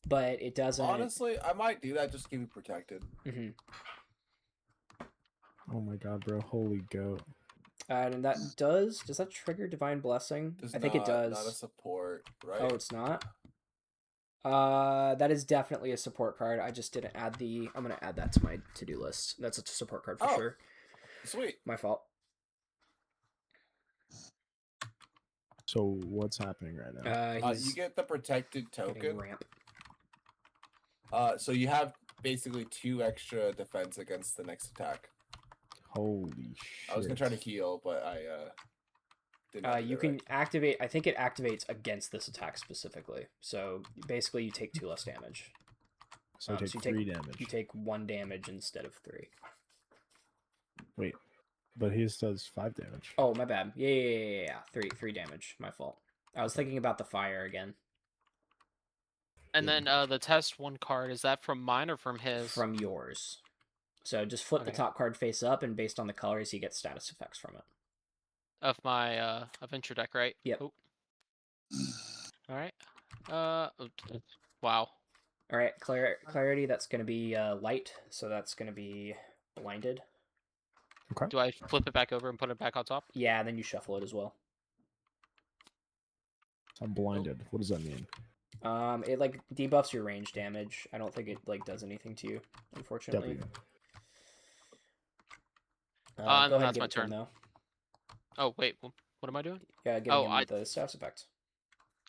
but it doesn't. Honestly, I might do that just to keep me protected. Mhm. Oh my god, bro. Holy goat. And that does that trigger Divine Blessing? Does I think it does. Not a support, right? Oh, it's not. That is definitely a support card. I just didn't add the. I'm gonna add that to my to-do list. That's a support card for Oh. sure. Sweet. My fault. So what's happening right now? He's You get the protected getting token. ramp. So you have basically 2 extra defense against the next attack. Holy shit. I was gonna try to heal, but I didn't. You can activate. I think it activates against this attack specifically. So basically, you take 2 less damage. So I take so you 3 take- damage. You take 1 damage instead of 3. Wait. But his does 5 damage. Oh, my bad. Yeah. 3 damage. My fault. I was thinking about the fire again. And then the test 1 card, is that from mine or from his? From yours. So just flip the Okay. top card face up, and based on the colors, you get status effects from it. Of my adventure deck, right? Yep. Oh. All right. Wow. All right, clarity. That's going to be light, so that's going to be blinded. Okay. Do I flip it back over and put it back on top? Yeah, and then you shuffle it as well. So I'm blinded. What does that mean? It like debuffs your range damage. I don't think it like does anything to you, unfortunately. W. Go and ahead and that's give my it to him, turn. though. Oh wait, what am I doing? Yeah, giving him the status effect.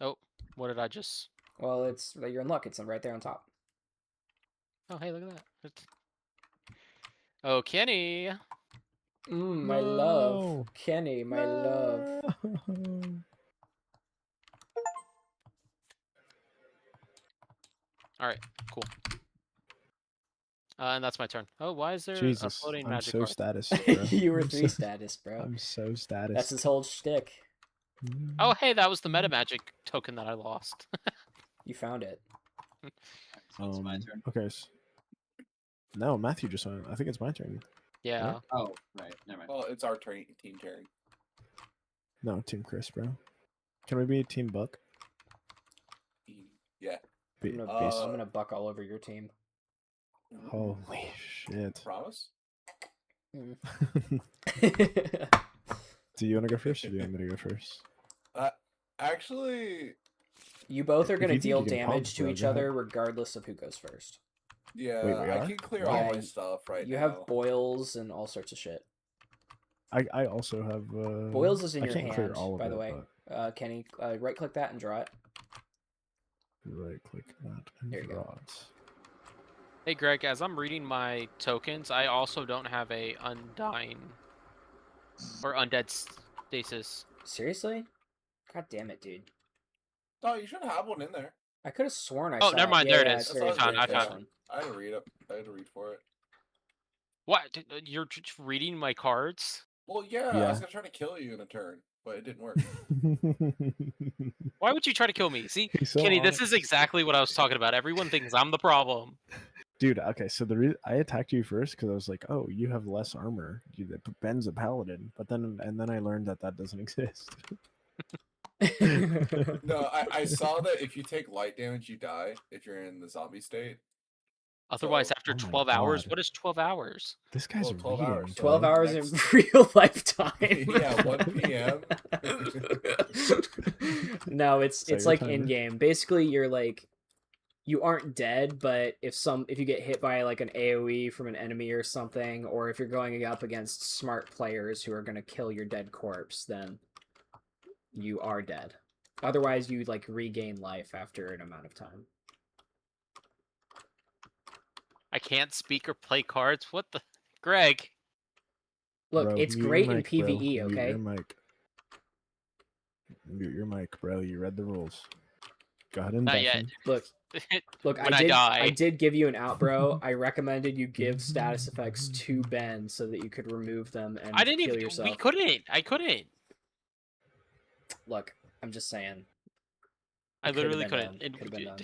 Oh, what did I just? Well, you're in luck. It's right there on top. Oh hey, look at that. Oh Kenny. My love, Kenny, my love. All right, cool. And that's my turn. Oh, why is there a Jesus, floating I'm magic so card? status, bro. You were I'm 3 so- status, bro. I'm so status. That's his whole shtick. Oh hey, that was the meta magic token that I lost. You found it. So it's my turn. Okay. No, Matthew just went. I think it's my turn. Yeah. Oh, right. Never mind. Well, it's our team turn. No, Team Chris, bro. Can we be Team Buck? Yeah. Be, I'm Uh, gonna buck all over your team. holy shit. Promise. Do you want to go first, or do you want me to go first? Actually, You both are If gonna you think deal you can damage pump, to bro, each go ahead. other regardless of who goes first. yeah, Wait, we I are? can clear Yeah, all my stuff right You now. have boils and all sorts of shit. I also have. Boils is in I your can't clear hand, all of by the it, way. Kenny, right click that and draw it. but right click that and There you go. draw it. Hey Greg, as I'm reading my tokens, I also don't have a undying or undead stasis. Seriously? God damn it, dude. No, you should have one in there. I could have sworn I Oh, saw never it. mind. Yeah, There it yeah, is. it's That's very, what I was very I waiting found for. fun. I had to read it. I had to read for it. What? You're just reading my cards? Well, yeah, I Yeah. was gonna try to kill you in a turn, but it didn't work. Why would you try to kill me? See, He's so Kenny, this is honest. exactly what I was talking about. Everyone thinks I'm the problem. Dude, okay, so I attacked you first because I was like, oh, you have less armor. Ben's a paladin, but then I learned that doesn't exist. No, I saw that if you take light damage, you die if you're in the zombie state. Otherwise, So, after Oh my 12 hours, God. what is 12 hours? This guy's Well, 12 reading, hours, so 12 bro. hours next- in real lifetime. Yeah, 1 p.m. No, it's So it's your like timer. in game. Basically, you're like you aren't dead, but if you get hit by like an AoE from an enemy or something, or if you're going up against smart players who are gonna kill your dead corpse, then you are dead. Otherwise, you like regain life after an amount of time. I can't speak or play cards. What the? Greg. Look, Bro, it's mute your great in mic, bro. PvE, Mute okay? your mic. Mute your mic, bro. You read the rules. Go ahead and Not buff yet. him. Look, When I die. I did give you an out, bro. I recommended you give status effects to Ben so that you could remove them and I didn't heal even. yourself. We couldn't. I couldn't. Look, I'm just saying. I It could've literally been couldn't. done. Could've been done.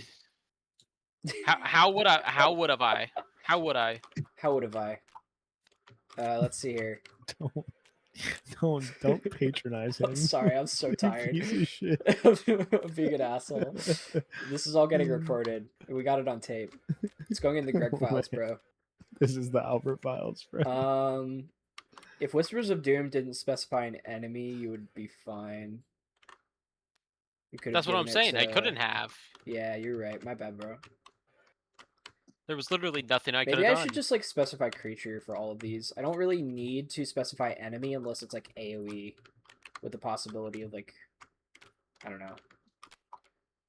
How would I? How would have I? How would I? How would have I? Let's see here. Don't patronize him. I'm sorry, I'm so You tired. piece of shit. I'm being an asshole. This is all getting recorded. We got it on tape. It's going in the Greg No files, way. bro. This is the Albert files, bro. If Whispers of Doom didn't specify an enemy, you would be fine. You could. That's what I'm given it saying. I to- couldn't have. Yeah, you're right. My bad, bro. There was literally nothing I could Maybe have I done. should just like specify creature for all of these. I don't really need to specify enemy unless it's like AoE, with the possibility of like, I don't know.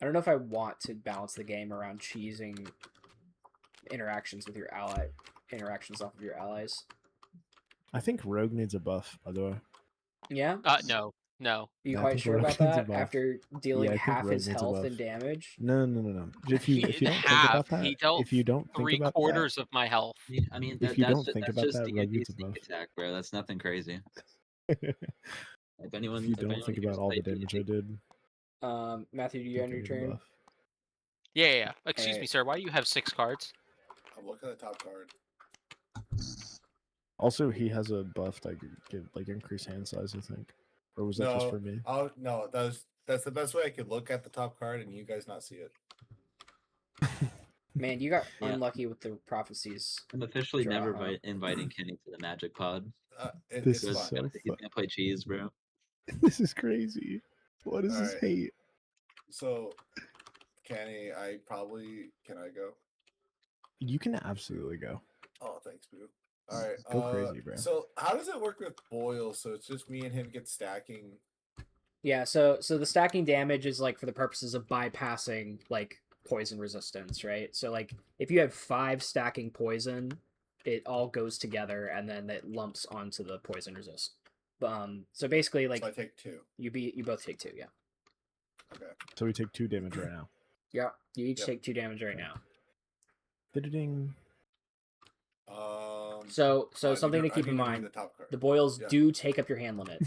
I don't know if I want to balance the game around cheesing interactions with your ally, interactions off of your allies. I think Rogue needs a buff, by the way. Yeah, No. you Yeah, I quite think sure Rogue about needs a that? buff. After dealing I think half Rogue his needs a health buff. and damage. No. If you don't think Half. about that, He dealt if you don't think about that, 3/4 of my health. I mean, If you that's don't just, think that's about just that, D&D Rogue needs a sneak buff. attack, bro. That's nothing crazy. If anyone, if you if don't anyone think here about all the played damage I D&D, did, Matthew, do you think end I your need a turn? buff. Yeah. Excuse Alright. me, sir. Why do you have 6 cards? I'm looking at the top card. Also, he has a buff that could give like increase hand size, I think. Or was that just No, for me? no, that's the best way I could look at the top card and you guys not see it. Man, you got Yeah. unlucky with the prophecies. I'm officially Draw, never huh? inviting Kenny to the Magic Pod. This It's is fine. so He's gonna play cheese, bro. This is crazy. What is this Alright. hate? So, Kenny, can I go? You can absolutely go. Oh, thanks, boo. All right, Go crazy, bro. So, how does it work with Boyle? So it's just me and him get stacking. Yeah, so the stacking damage is like for the purposes of bypassing like poison resistance, right? So like if you have 5 stacking poison, it all goes together and then it lumps onto the poison resist. So basically like So I take 2. you both take 2, yeah. Okay. So we take 2 damage right now. Yeah, you each Yep. take 2 damage right Okay. now. Ding. So I something need to keep in read mind: the top card. the boils Yeah. do take up your hand limit.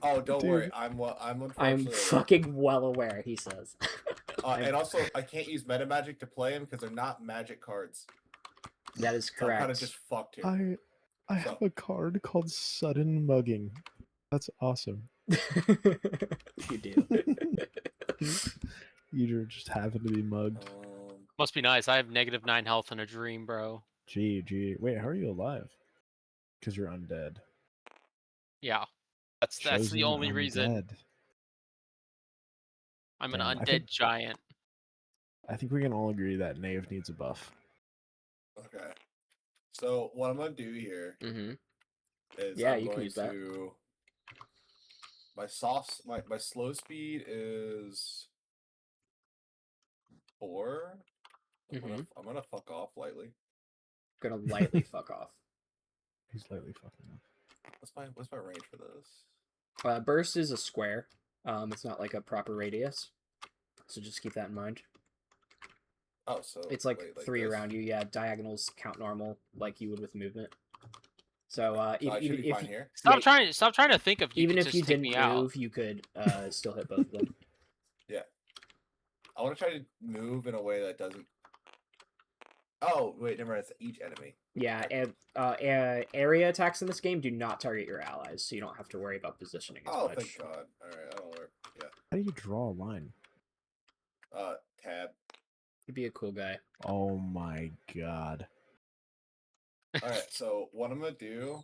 Oh, don't Dude. worry. I'm unfortunately. I'm fucking well aware. He says. And also, I can't use meta magic to play them because they're not magic cards. That is So I'm kind correct. of just fucked here. I have a card called Sudden Mugging. That's awesome. You do. You just happen to be mugged. Must be nice. I have -9 health in a dream, bro. Gee. Wait, how are you alive? Because you're undead. Yeah. That's the Chosen only reason. undead. I'm an Damn, I undead think- giant. I think we can all agree that Knave needs a buff. Okay. So what I'm gonna do here Mm-hmm. is Yeah, I'm you can going use that. to my slow speed is 4. I'm gonna fuck off lightly. Gonna lightly fuck off. He's lightly fucking up. What's my range for this? Burst is a square. It's not like a proper radius, so just keep that in mind. Oh, so It's like wait, 3 this? around you. Yeah, diagonals count normal, like you would with movement. So So I should be fine here. Stop trying to think of you even could if just you take didn't me out. move, you could still hit both of them. Yeah. I want to try to move in a way that doesn't. Oh wait, never mind. It's each enemy. Yeah, and area attacks in this game do not target your allies, so you don't have to worry about positioning as Oh, much. thank God. All right, that'll work. Yeah. How do you draw a line? Tab. You'd be a cool guy. Oh my god. All right, so what I'm gonna do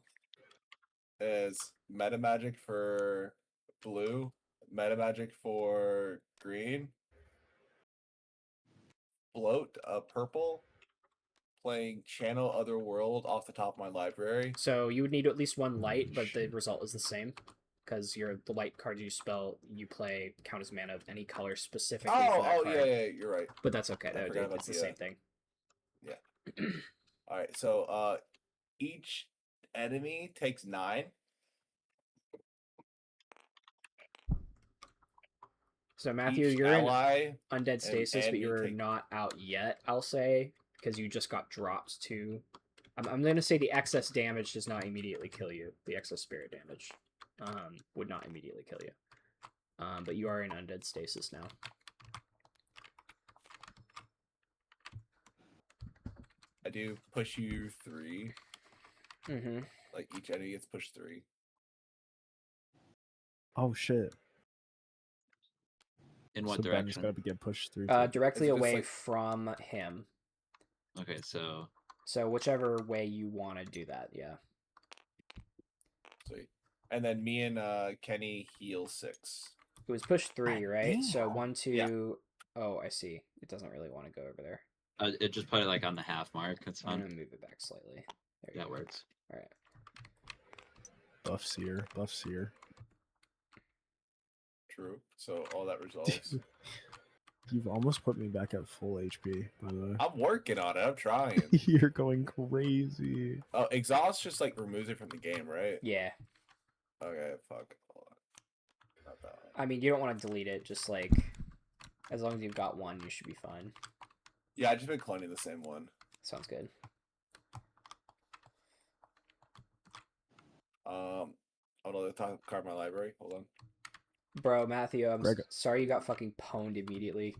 is meta magic for blue, meta magic for green, float purple, playing Channel Otherworld off the top of my library. So you would need at least one Holy light, but the shit. result is the same. Because the light card you play count as mana of any color specifically for that card. Yeah, you're right. But that's okay. I forgot about It's the the, same thing. Yeah. All right, so each enemy takes 9. So Matthew, Each you're in ally undead stasis, but and you you're take- not out yet, I'll say, because you just got dropped to. I'm going to say the excess damage does not immediately kill you. The excess spirit damage would not immediately kill you. But you are in undead stasis now. I do push you 3. Mm-hmm. Like each enemy gets pushed 3. Oh shit. In what So Ben's direction? gotta get pushed through. Directly Is it just, away like- from him. Okay, so So whichever way you want to do that, yeah. Sweet. And then me and Kenny heal 6. It was push 3, right? So Damn. 1, 2. Yeah. Oh, I see. It doesn't really want to go over there. it just put it like on the half mark. That's I'm fine. gonna move it back slightly. There you That go. works. All right. Buff seer, buff seer. True. So all that resolves. You've almost put me back at full HP, by the way. I'm working on it. I'm trying. You're going crazy. Oh, exhaust just like removes it from the game, right? Yeah. Okay, fuck. Hold on. Not that one. I mean, you don't want to delete it. Just like, as long as you've got one, you should be fine. Yeah, I just been cloning the same one. Sounds good. Hold on, the top card in my library. Hold on. Bro, Matthew, I'm Greg. sorry you got fucking pwned immediately.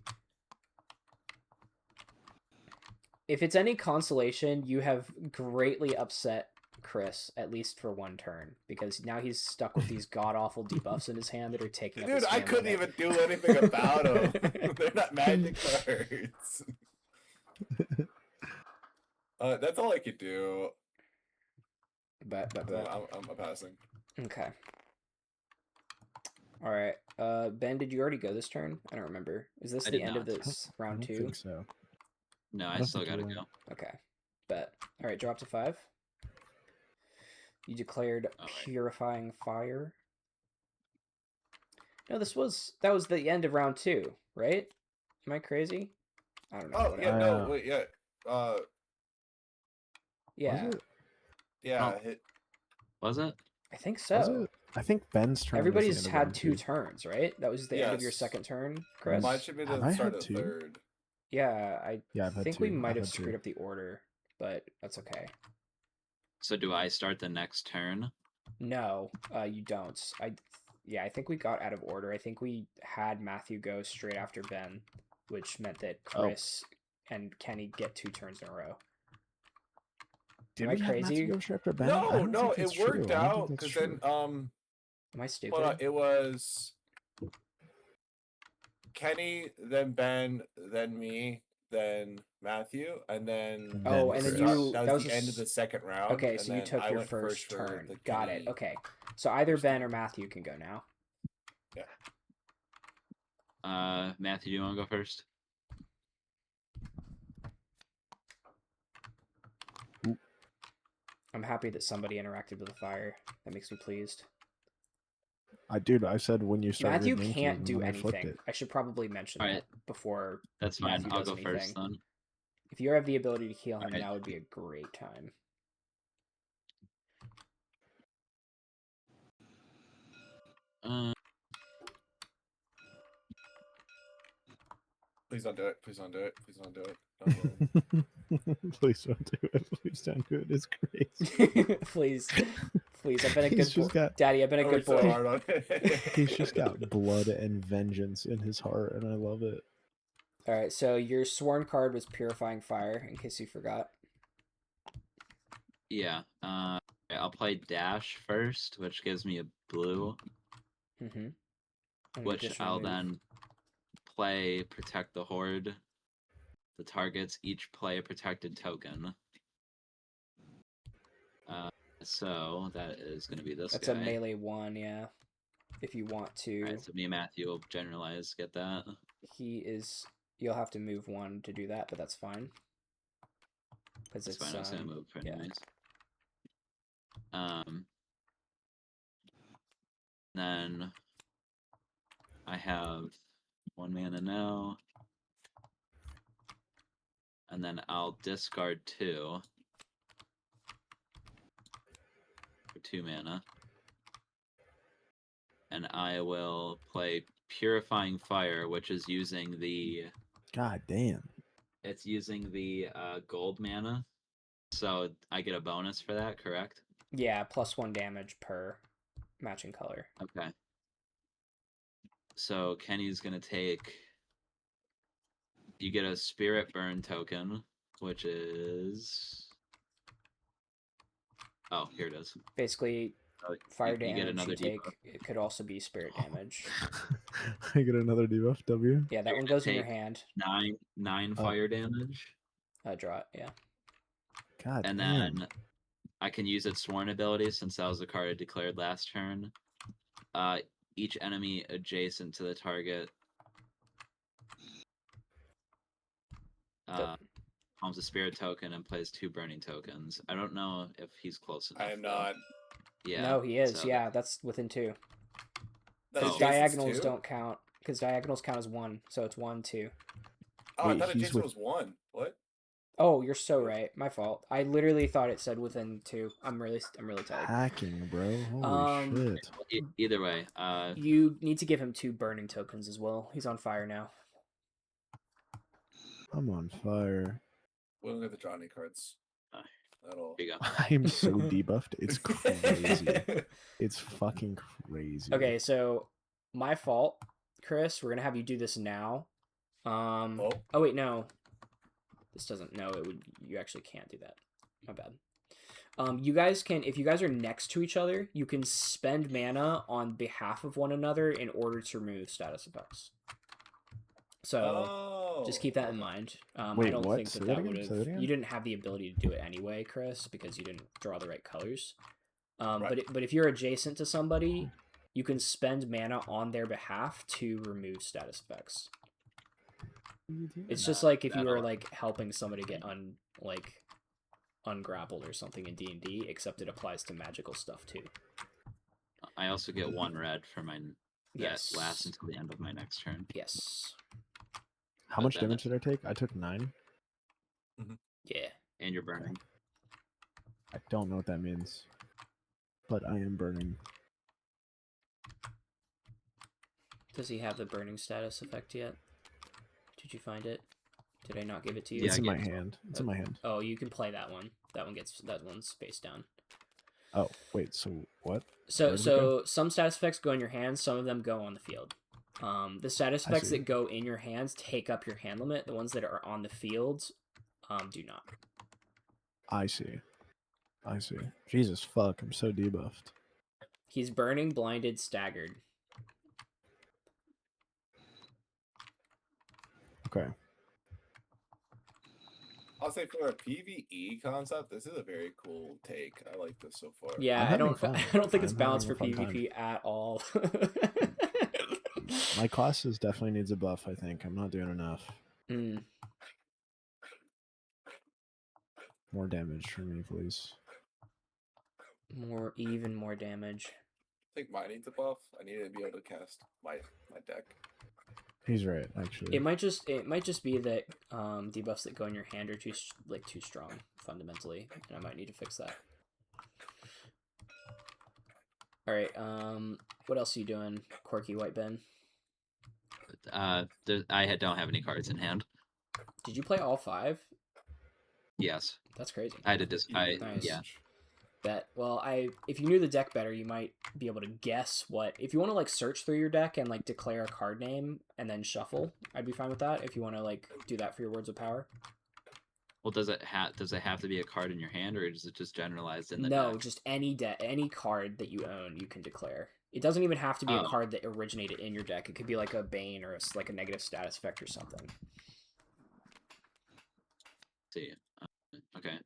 If it's any consolation, you have greatly upset Chris, at least for one turn, because now he's stuck with these god-awful debuffs in his hand that are taking up his Dude, I hand couldn't limit. even do anything about them. They're not magic cards. That's all I could do. But. I'm passing. Okay. All right. Ben, did you already go this turn? I don't remember. Is this I the did end of not. this I round don't 2? think so. No, I I don't still think gotta you go. went. Okay. Bet. All right, drop to 5. You declared All right. purifying fire. No, that was the end of round 2, right? Am I crazy? I don't know. Oh whatever. yeah, no, wait, yeah. Yeah, Was it? Yeah, Oh. hit. Was it? I think Was so. it? I think Ben's turn. was the Everybody's end of had round 2 2. turns, right? That was the end of your Yes. second turn, Chris. Mine should be Have the I start had of the 2? third. Yeah, Yeah, I've had think we 2. might I've have had 2. screwed up the order, but that's okay. So do I start the next turn? No, you don't. I think we got out of order. I think we had Matthew go straight after Ben, which meant that Chris and Kenny get 2 turns in a row. Did Am I we have crazy? Matthew go straight after Ben? I No, don't no, think that's it worked true. I don't think out that's because true. then Am I stupid? hold on, it was Kenny, then Ben, then me, then Matthew, and then Oh, and Chris. then you- that that was was the a end of s- the second round. Okay, and so you then took I your went first for turn. the Got it. Kenny Okay. So either first Ben turn. or Matthew can go now. Matthew, do you want to go first? I'm happy that somebody interacted with the fire. That makes me pleased. I said when you started. Matthew your name can't cube, do and then I flipped anything. it. I should probably mention Alright. that before. That's fine. Matthew I'll does go first anything. then. If you have the ability to heal him, Alright. now would be a great time. Please don't do it. Please don't do it. Please don't do it. Don't do it. Please don't do it. Please don't do it. It's crazy. Please, please. I've been a He's good just boy. got- Daddy, I've been a I good worked so boy. hard on it. He's just got blood and vengeance in his heart, and I love it. All right, so your sworn card was Purifying Fire, in case you forgot. Yeah. I'll play Dash first, which gives me a blue, Mm-hmm. which I'll then play Protect the Horde. The targets each play a protected token. So that is going to be this That's guy. a melee 1, yeah. If you want to. Alright, so me and Matthew will generalize get that. He is. You'll have to move 1 to do that, but that's fine. Because That's it's fine, I was going to move for yeah. anyways. Then I have 1 mana now. And then I'll discard 2 for 2 mana. And I will play Purifying Fire, which is using the... God damn. It's using the gold mana. So I get a bonus for that, correct? Yeah, +1 damage per matching color. Okay. So Kenny's going to take... You get a Spirit Burn token, which is... Oh, here it is. Basically, So fire you damage get another you take. debuff. It could also be spirit damage. I get another debuff. W. Yeah, that You're one gonna goes in your take hand. 9 Oh. fire damage. Draw it, yeah. God And damn. then I can use its Sworn ability since that was the card I declared last turn. Each enemy adjacent to the target palms a spirit token and plays 2 burning tokens. I don't know if he's close enough. I am though. not. Yeah. No, he is. so- Yeah, that's within 2. That Oh. Jason's Diagonals 2? don't count. Because diagonals count as 1. So it's 1, 2. Oh, Wait, I thought he's Jason with- was 1. What? Oh, you're so right. My fault. I literally thought it said within 2. I'm really tight. Hacking, bro. Holy shit. Either way, You need to give him 2 burning tokens as well. He's on fire now. I'm on fire. We don't get to draw any cards at all. here you go. I'm so debuffed. It's crazy. It's fucking crazy. Okay, so my fault, Chris. We're gonna have you do this now. Oh wait, no. This doesn't. No, it would. You actually can't do that. My bad. You guys can, if you guys are next to each other, you can spend mana on behalf of one another in order to remove status effects. So just keep that in mind. Wait, I don't what? think Say that that that again? would Say that have. again? You didn't have the ability to do it anyway, Chris, because you didn't draw the right colors. Right. But if you're adjacent to somebody, you can spend mana on their behalf to remove status effects. It's just like if you were like helping somebody get ungrappled or something in D&D, except it applies to magical stuff too. I also get 1 red for my Yes. that lasts until the end of my next turn. Yes. How much damage did I take? I took 9. Yeah. And you're burning. I don't know what that means. But I am burning. Does he have the burning status effect yet? Did you find it? Did I not give it to you? Yeah, It's I in my get it. hand. It's in my hand. Oh, you can play that one. That one's face down. Oh, wait, so what? So Where does it go? some status effects go in your hands, some of them go on the field. The status I effects see. that go in your hands take up your hand limit. The ones that are on the field do not. I see. I see. Jesus fuck, I'm so debuffed. He's burning, blinded, staggered. Okay. I'll say for a PvE concept, this is a very cool take. I like this so far. Yeah, I'm I having don't fun. I don't think it's I'm balanced for having a fun time. PvP at all. My classes definitely needs a buff, I think. I'm not doing enough. Hmm. More damage for me, please. Even more damage. I think mine needs a buff. I need to be able to cast my deck. He's right, actually. It might just be that debuffs that go in your hand are too strong fundamentally, and I might need to fix that. All right. What else are you doing, Quirky White Ben? I don't have any cards in hand. Did you play all 5? Yes, That's crazy. I did this. Nice. Yeah. Bet. Well, if you knew the deck better, you might be able to guess what. If you want to like search through your deck and like declare a card name and then shuffle, I'd be fine with that. If you want to like do that for your words of power. Well, does it have to be a card in your hand, or is it just generalized in the No, deck? just any card that you own, you can declare. It doesn't even have to be a card that originated in your deck. It could be like a Bane or like a negative status effect or something. See, okay.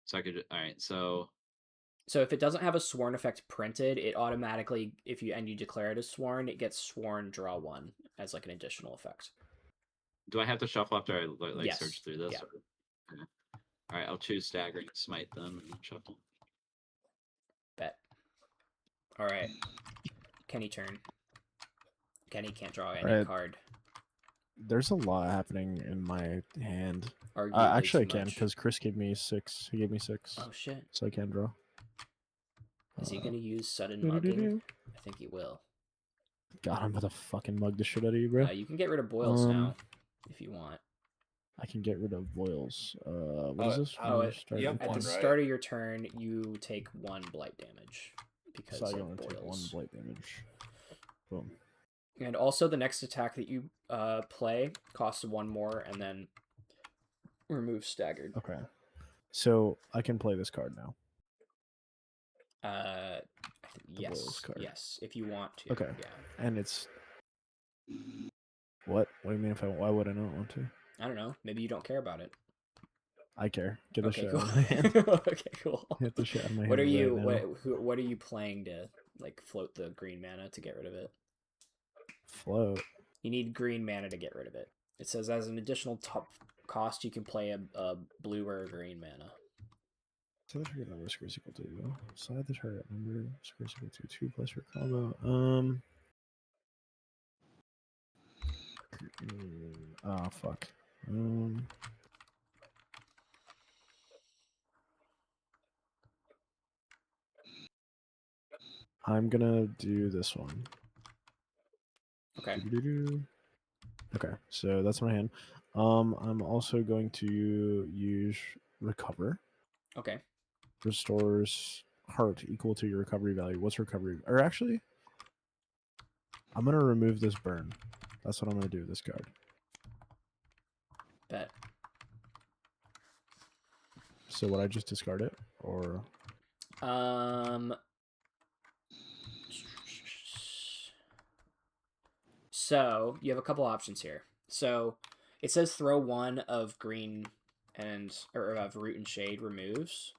So I could. All right. So if it doesn't have a sworn effect printed, it automatically, if you declare it as sworn, it gets sworn draw 1 as like an additional effect. do I have to shuffle after I Yes. search through this? Yeah. Okay. All right. I'll choose staggering smite then and shuffle. Bet. All right. Kenny turn. Kenny can't draw any Right. card. There's a lot happening in my hand. Arguably Actually, I too can much. because Chris gave me 6. He gave me 6, Oh shit! so I can draw. Is he gonna use sudden mugging? I think he will. God, I'm about to fucking mug the shit out of you, bro. You can get rid of boils now, if you want. I can get rid of boils. What is this? Oh, Start you have with At one, the right? start of your turn, you take 1 blight damage because so I of only take 1 boils. blight damage. Boom. And also, the next attack that you play costs 1 more, and then remove staggered. Okay. So I can play this card now. Yes. card. Yes, if you want to. Okay. Yeah. And it's what? What do you mean? Why would I not want to? I don't know. Maybe you don't care about it. I care. Get the Okay, shit cool. out of my hand. Okay, cool. Get the shit out of my What are hand you? right now. What are you playing to like float the green mana to get rid of it? Float. You need green mana to get rid of it. It says as an additional top cost, you can play a blue or a green mana. So the target number squares equal to. Slide the target number squares equal to 2 plus your combo. Oh fuck. I'm gonna do this one. Okay. Okay, so that's my hand. I'm also going to use recover. Okay. Restores heart equal to your recovery value. What's recovery? Or actually, I'm gonna remove this burn. That's what I'm gonna do with this card. Bet. So would I just discard it, or? So you have a couple options here. So it says throw 1 of green or of root and shade removes.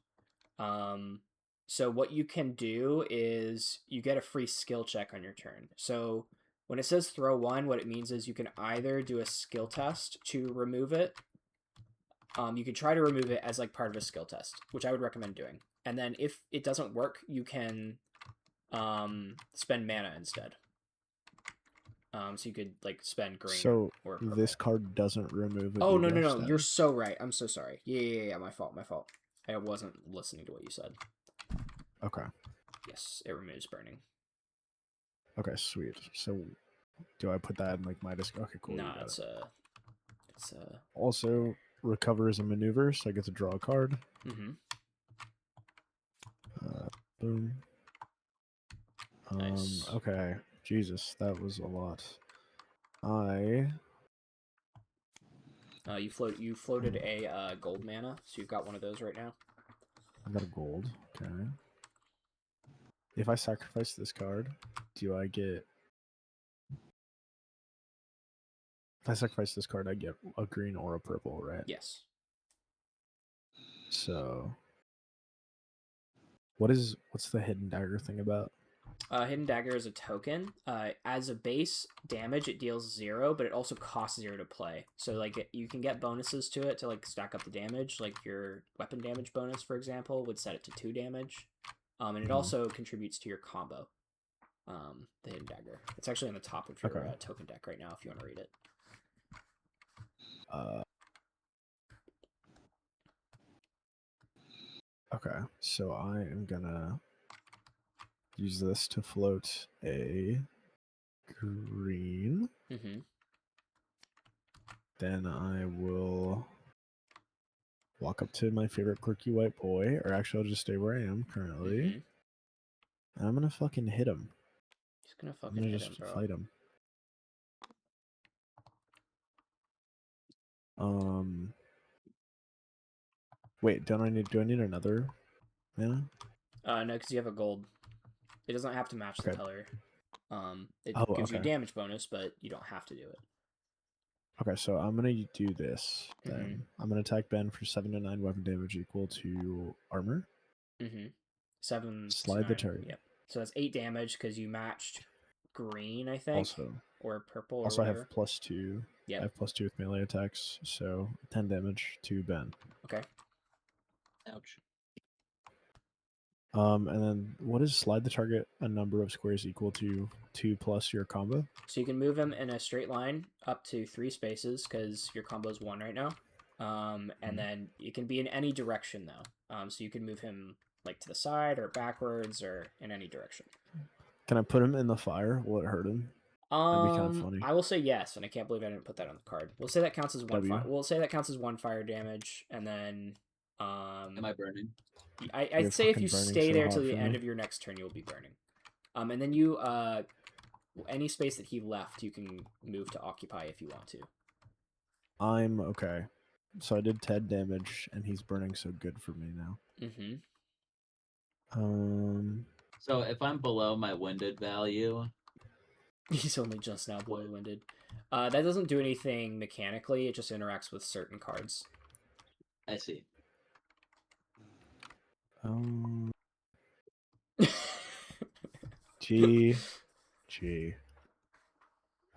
So what you can do is you get a free skill check on your turn. So when it says throw 1, what it means is you can either do a skill test to remove it. You can try to remove it as like part of a skill test, which I would recommend doing. And then if it doesn't work, you can spend mana instead. So you could like spend green. So or purple. this card doesn't remove. Oh no! You're so right. I'm so sorry. Yeah. My fault. I wasn't listening to what you said. Okay. Yes, it removes burning. Okay, sweet. So, do I put that in like my disc? Okay, cool. Nah, it's also recover is a maneuver, so I get to draw a card. Mm-hmm. Boom. Nice. Okay. Jesus, that was a lot. You floated a gold mana, so you've got one of those right now. I got a gold. Okay. If I sacrifice this card, do I get? If I sacrifice this card, I get a green or a purple, right? Yes. So, what's the hidden dagger thing about? Hidden Dagger is a token. As a base damage, it deals 0, but it also costs 0 to play. So like you can get bonuses to it to like stack up the damage. Like your weapon damage bonus, for example, would set it to 2 damage. And it also contributes to your combo. the hidden dagger. It's actually on the top of your Okay. token deck right now if you want to read it. Okay, so I am gonna use this to float a green. Mm-hmm. Then I will walk up to my favorite quirky white boy, or actually I'll just stay where I am currently. Mm-hmm. And I'm gonna fucking hit him. Just gonna I'm fucking gonna hit just him, bro. fight him. Wait, do I need another mana? No, because you have a gold. It doesn't have to match the Okay. color. It Oh, gives you okay. damage bonus, but you don't have to do it. Okay, so I'm gonna do this then. Mhm. I'm gonna attack Ben for 7 to 9 weapon damage equal to armor. Mm-hmm. 7 to Slide 9. the target. Yep. So that's 8 damage because you matched green, I think, Also, or purple, or I whatever. have +2. Yep. I have +2 with melee attacks, so 10 damage to Ben. Okay. Ouch. And then what is slide the target a number of squares equal to 2 plus your combo? So you can move him in a straight line up to 3 spaces because your combo is 1 right now. And then it can be in any direction though. So you can move him like to the side or backwards or in any direction. Can I put him in the fire? Will it hurt him? That'd be kind of funny. I will say yes, and I can't believe I didn't put that on the card. We'll say that counts as one W. fire. We'll say that counts as 1 fire damage, and then Am I burning? I'd You're say if you fucking burning stay so there hot till the for end me. of your next turn, you'll be burning. And then you any space that he left, you can move to occupy if you want to. I'm okay. So I did 10 damage, and he's burning so good for me now. Mm-hmm. So if I'm below my winded value, He's only just now blue winded. That doesn't do anything mechanically. It just interacts with certain cards. I see. G.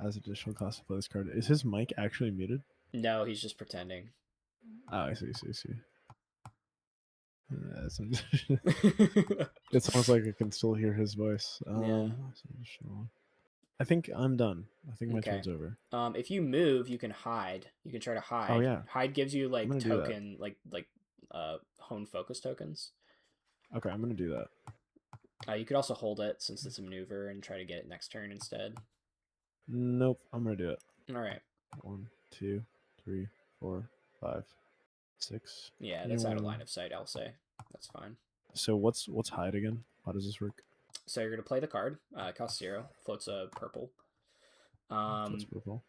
Has additional cost to play this card. Is his mic actually muted? No, he's just pretending. Oh, I see. It's almost like I can still hear his voice. Yeah. I think I'm done. I think my Okay. turn's over. If you move, you can hide. You can try to hide. Oh, yeah. Hide gives you like gonna do that. token, like hone focus tokens. Okay, I'm gonna do that. You could also hold it since it's a maneuver and try to get it next turn instead. Nope, I'm gonna do it. All right. 1, 2, 3, 4, 5, 6. Yeah, that's out of Yeah. line of sight. I'll say that's fine. So what's hide again? How does this work? So you're gonna play the card. Costs 0. Floats a purple. That's purple.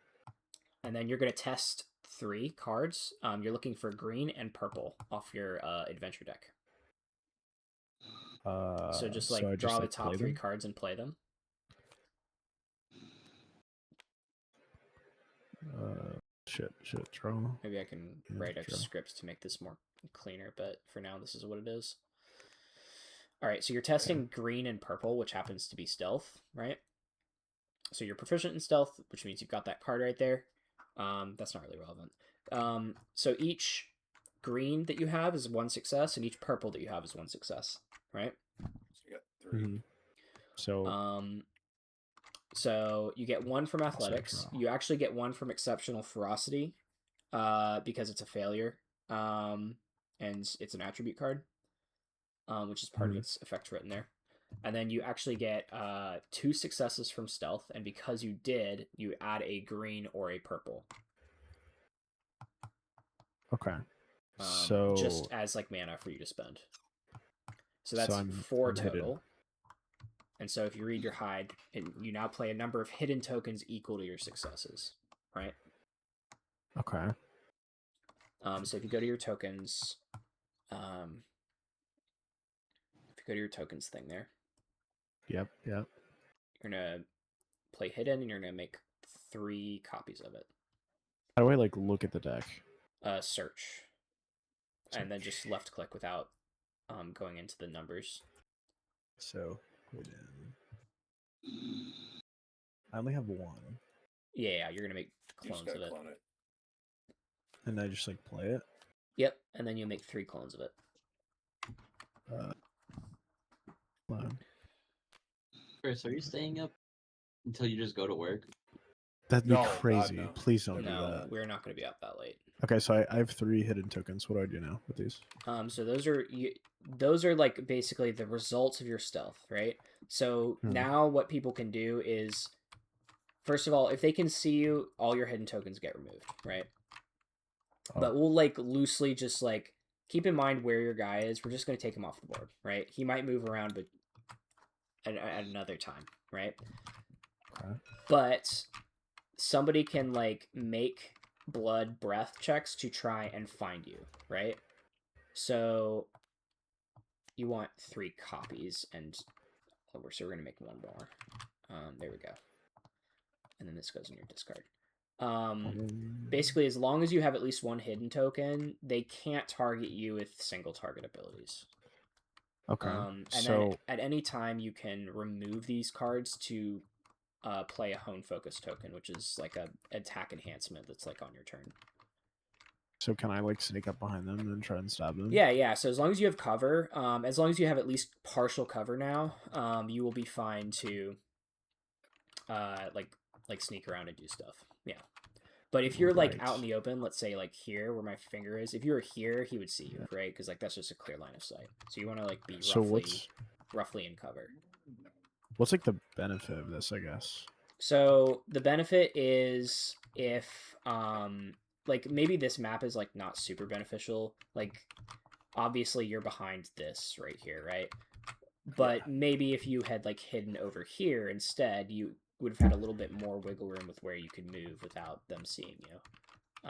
And then you're gonna test 3 cards. You're looking for green and purple off your adventure deck. So just like draw the top 3 cards and play them. Shit, draw. Maybe I can Yeah, write a sure. script to make this more cleaner, but for now this is what it is. All right, so you're testing green and purple, which happens to be stealth, right? So you're proficient in stealth, which means you've got that card right there. That's not really relevant. So each green that you have is 1 success, and each purple that you have is 1 success, right? So you got 3. Mhm. So So you get 1 from athletics. draw. You actually get 1 from exceptional ferocity, because it's a failure, and it's an attribute card, which is part of its effect written there. And then you actually get 2 successes from stealth, and because you did, you add a green or a purple. okay. So just as like mana for you to spend. So that's I'm 4 hidden. total. And so if you read your hide, you now play a number of hidden tokens equal to your successes, right? Okay. So if you go to your tokens, thing there, Yep. you're gonna play hidden, and you're gonna make 3 copies of it. How do I like look at the deck? Search, and then just left click without going into the numbers. So hidden. I only have 1. Yeah, you're gonna make You just clones of gotta it. clone it. And I just like play it. Yep, and then you make 3 clones of it. Clone. Chris, are you staying up until you just go to work? That'd be No, God, crazy. no. Please don't do No, that. we're not going to be up that late. Okay, so I have 3 hidden tokens. What do I do now with these? So those are like basically the results of your stealth, right? So now what people can do is, first of all, if they can see you, all your hidden tokens get removed, right? Oh. But we'll like loosely just like keep in mind where your guy is. We're just going to take him off the board, right? He might move around, but at another time, right? Okay. But somebody can like make blood breath checks to try and find you, right? So you want 3 copies, and so we're gonna make 1 more. There we go. And then this goes in your discard. Basically, as long as you have at least 1 hidden token, they can't target you with single target abilities. Okay. And so then at any time you can remove these cards to play a hone focus token, which is like a attack enhancement that's like on your turn. so can I like sneak up behind them and try and stab them? Yeah. So as long as you have cover, as long as you have at least partial cover now, you will be fine to like sneak around and do stuff. Yeah. But if you're like out in the open, let's say like here where my finger is, if you were here, he would see you, right? Because like that's just a clear line of sight. So you want to like be roughly in cover. What's like the benefit of this, I guess? So the benefit is if like maybe this map is like not super beneficial. Like obviously you're behind this right here, right? But maybe if you had like hidden over here instead, you would have had a little bit more wiggle room with where you could move without them seeing you.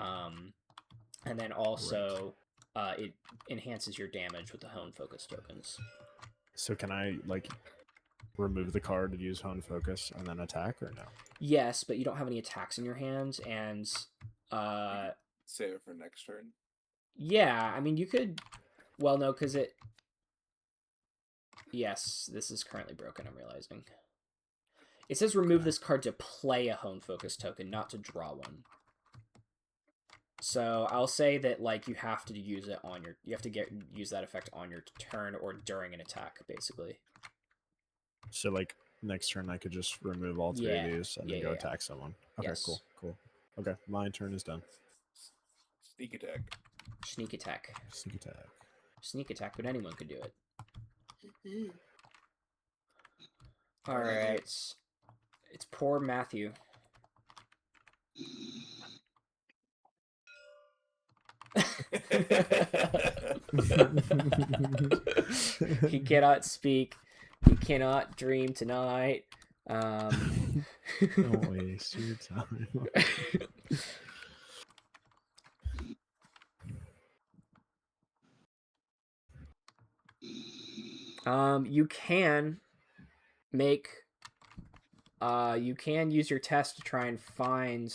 And then also it enhances your damage with the hone focus tokens. So can I like remove the card and use hone focus and then attack, or no? Yes, but you don't have any attacks in your hands, and Save it for next turn. yeah, I mean you could. Well, no, because it. Yes, this is currently broken. I'm realizing. It says remove this card to play a hone focus token, not to draw one. So I'll say that like you have to use it on your. You have to use that effect on your turn or during an attack, basically. So like next turn I could just remove all 3 of these and then go attack someone. Okay, Yes. cool. Okay, my turn is done. Sneak attack. Sneak attack. Sneak attack. Sneak attack, but anyone could do it. All right. It's poor Matthew. He cannot speak. He cannot dream tonight. Don't waste your time. You can make. You can use your test to try and find.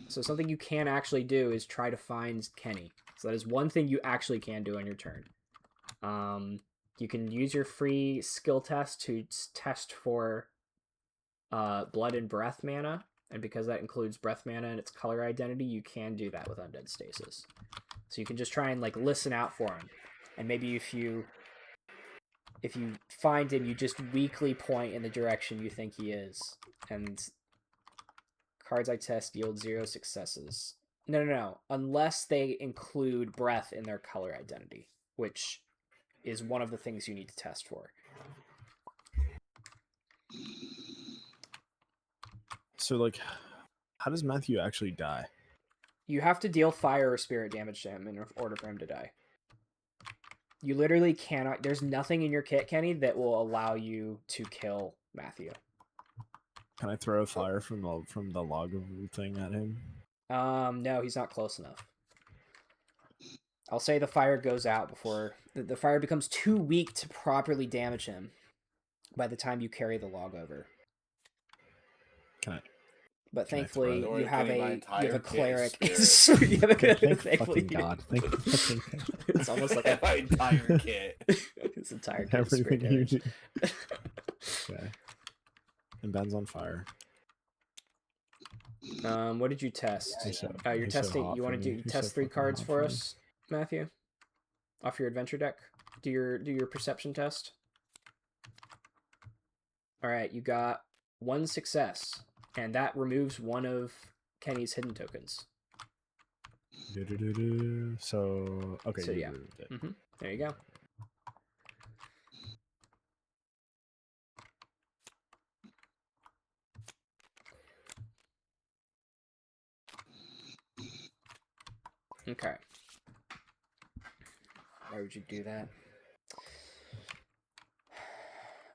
So something you can actually do is try to find Kenny. So that is one thing you actually can do on your turn. You can use your free skill test to test for blood and breath mana, and because that includes breath mana and its color identity, you can do that with Undead Stasis. So you can just try and like listen out for him, and maybe if you find him, you just weakly point in the direction you think he is, and cards I test yield 0 successes. No. Unless they include breath in their color identity, which is one of the things you need to test for. So like, how does Matthew actually die? You have to deal fire or spirit damage to him in order for him to die. You literally cannot. There's nothing in your kit, Kenny, that will allow you to kill Matthew. Can I throw a fire from the log thing at him? No, he's not close enough. I'll say the fire goes out before the fire becomes too weak to properly damage him by the time you carry the log over. Can I? But Can I thankfully, throw it? you have a cleric. Spirit. Thankfully, fucking God. Thank fucking God. It's almost like My entire kit. His entire kit is spirit Everything you damage. do. Okay. And Ben's on fire. What did you test? He's so- You're he's so testing. hot You for want to me. do He's test so 3 fucking cards hot for me. us, Matthew? Off your adventure deck. Do your perception test. All right, you got 1 success, and that removes one of Kenny's hidden tokens. So okay, So, you yeah. removed it. There you go. Okay. Why would you do that?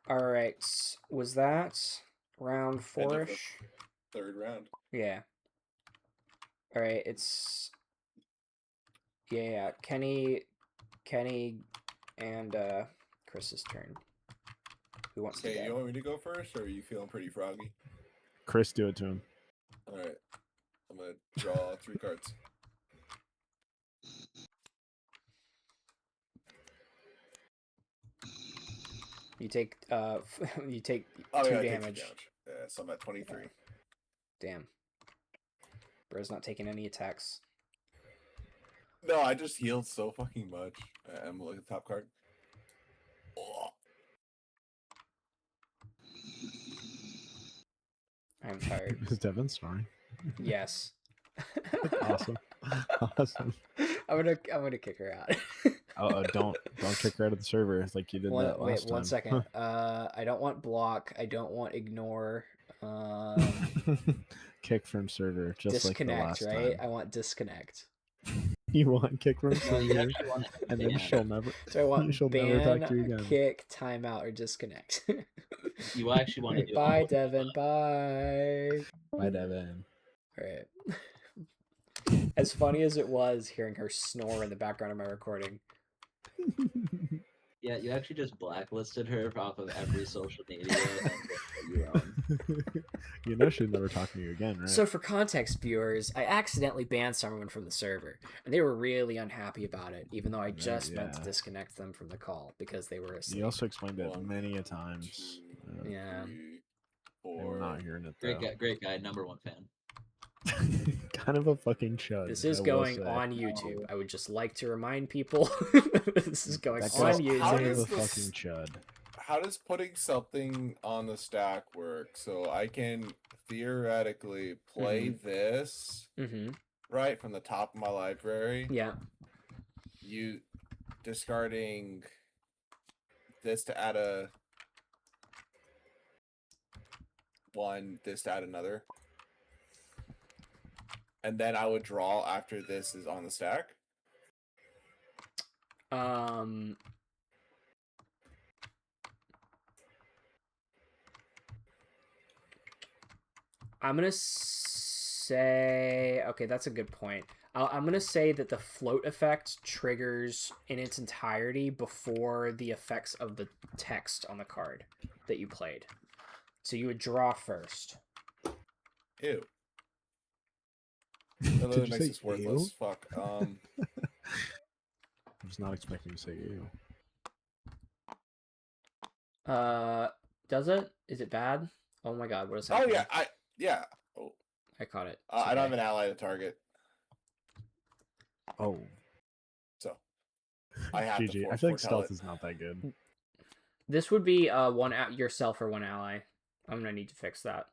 All right. Was that round End of 4-ish? the third round. Yeah. All right. It's yeah. Kenny, and Chris's turn. Who wants to Okay, you go? want me to go first, or are you feeling pretty froggy? Chris, do it to him. All right, I'm gonna draw 3 cards. You take you take Oh 2 yeah, I take 2 damage. damage. Yeah, so I'm at 23. Damn. Bro's not taking any attacks. No, I just healed so fucking much. I'm looking at the top card. Oh. I'm tired. Is Devin snoring? Yes. Awesome. Awesome. I'm gonna kick her out. Don't kick her out of the server like you did that last time. 1 second. I don't want block. I don't want ignore. Kick from server, just Disconnect, like the last right? time. I want disconnect. You want kick from No, you server, actually want to and then ban. she'll never. So I want she'll never ban, talk to you again. kick, timeout, or disconnect. You actually want to do Bye, all of them. Devin. Bye. Bye, Devin. All right. As funny as it was hearing her snore in the background of my recording. Yeah, you actually just blacklisted her off of every social media that you own. You know she'd never talk to you again, right? So for context, viewers, I accidentally banned someone from the server, and they were really unhappy about it, even though I just meant to yeah. disconnect them from the call because they were asleep. You also explained it 1, many a times. 2, Yeah. 3, I'm 4. not hearing it though. Great guy, #1 fan. Kind of a fucking chud. This is I will going say. on YouTube. I would just like to remind people this is going That on guy's YouTube. How kind of does a this- fucking chud. How does putting something on the stack work? So I can theoretically play this Mm-hmm. right from the top of my library. Yeah. You discarding this to add a 1, this to add another. And then I would draw after this is on the stack. I'm gonna say okay, that's a good point. I'm gonna say that the float effect triggers in its entirety before the effects of the text on the card that you played. So you would draw first. Ew. Did That really you makes say this worthless. ew? Fuck. I was not expecting to say ew. Does it? Is it bad? Oh my god, what is Oh happening? yeah. Oh, I caught it. I don't have an ally to target, Oh, so I have to GG. I foretell feel like stealth it. is not that good. This would be yourself or 1 ally. I'm gonna need to fix that.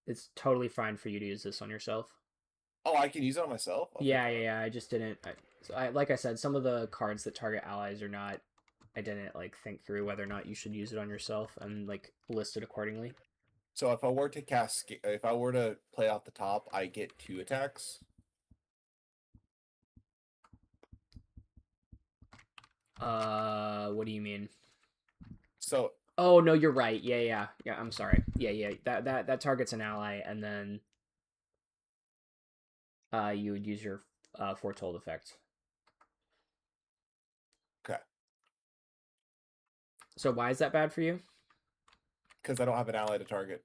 It's totally fine for you to use this on yourself. Oh, I can use it on myself? Okay. Yeah. I just didn't. Like I said, some of the cards that target allies are not. I didn't like think through whether or not you should use it on yourself and like list it accordingly. So if I were to if I were to play off the top, I get 2 attacks. What do you mean? So Oh no, you're right. Yeah. I'm sorry. Yeah. That targets an ally, and then you would use your foretold effect. okay, So why is that bad for you? because I don't have an ally to target.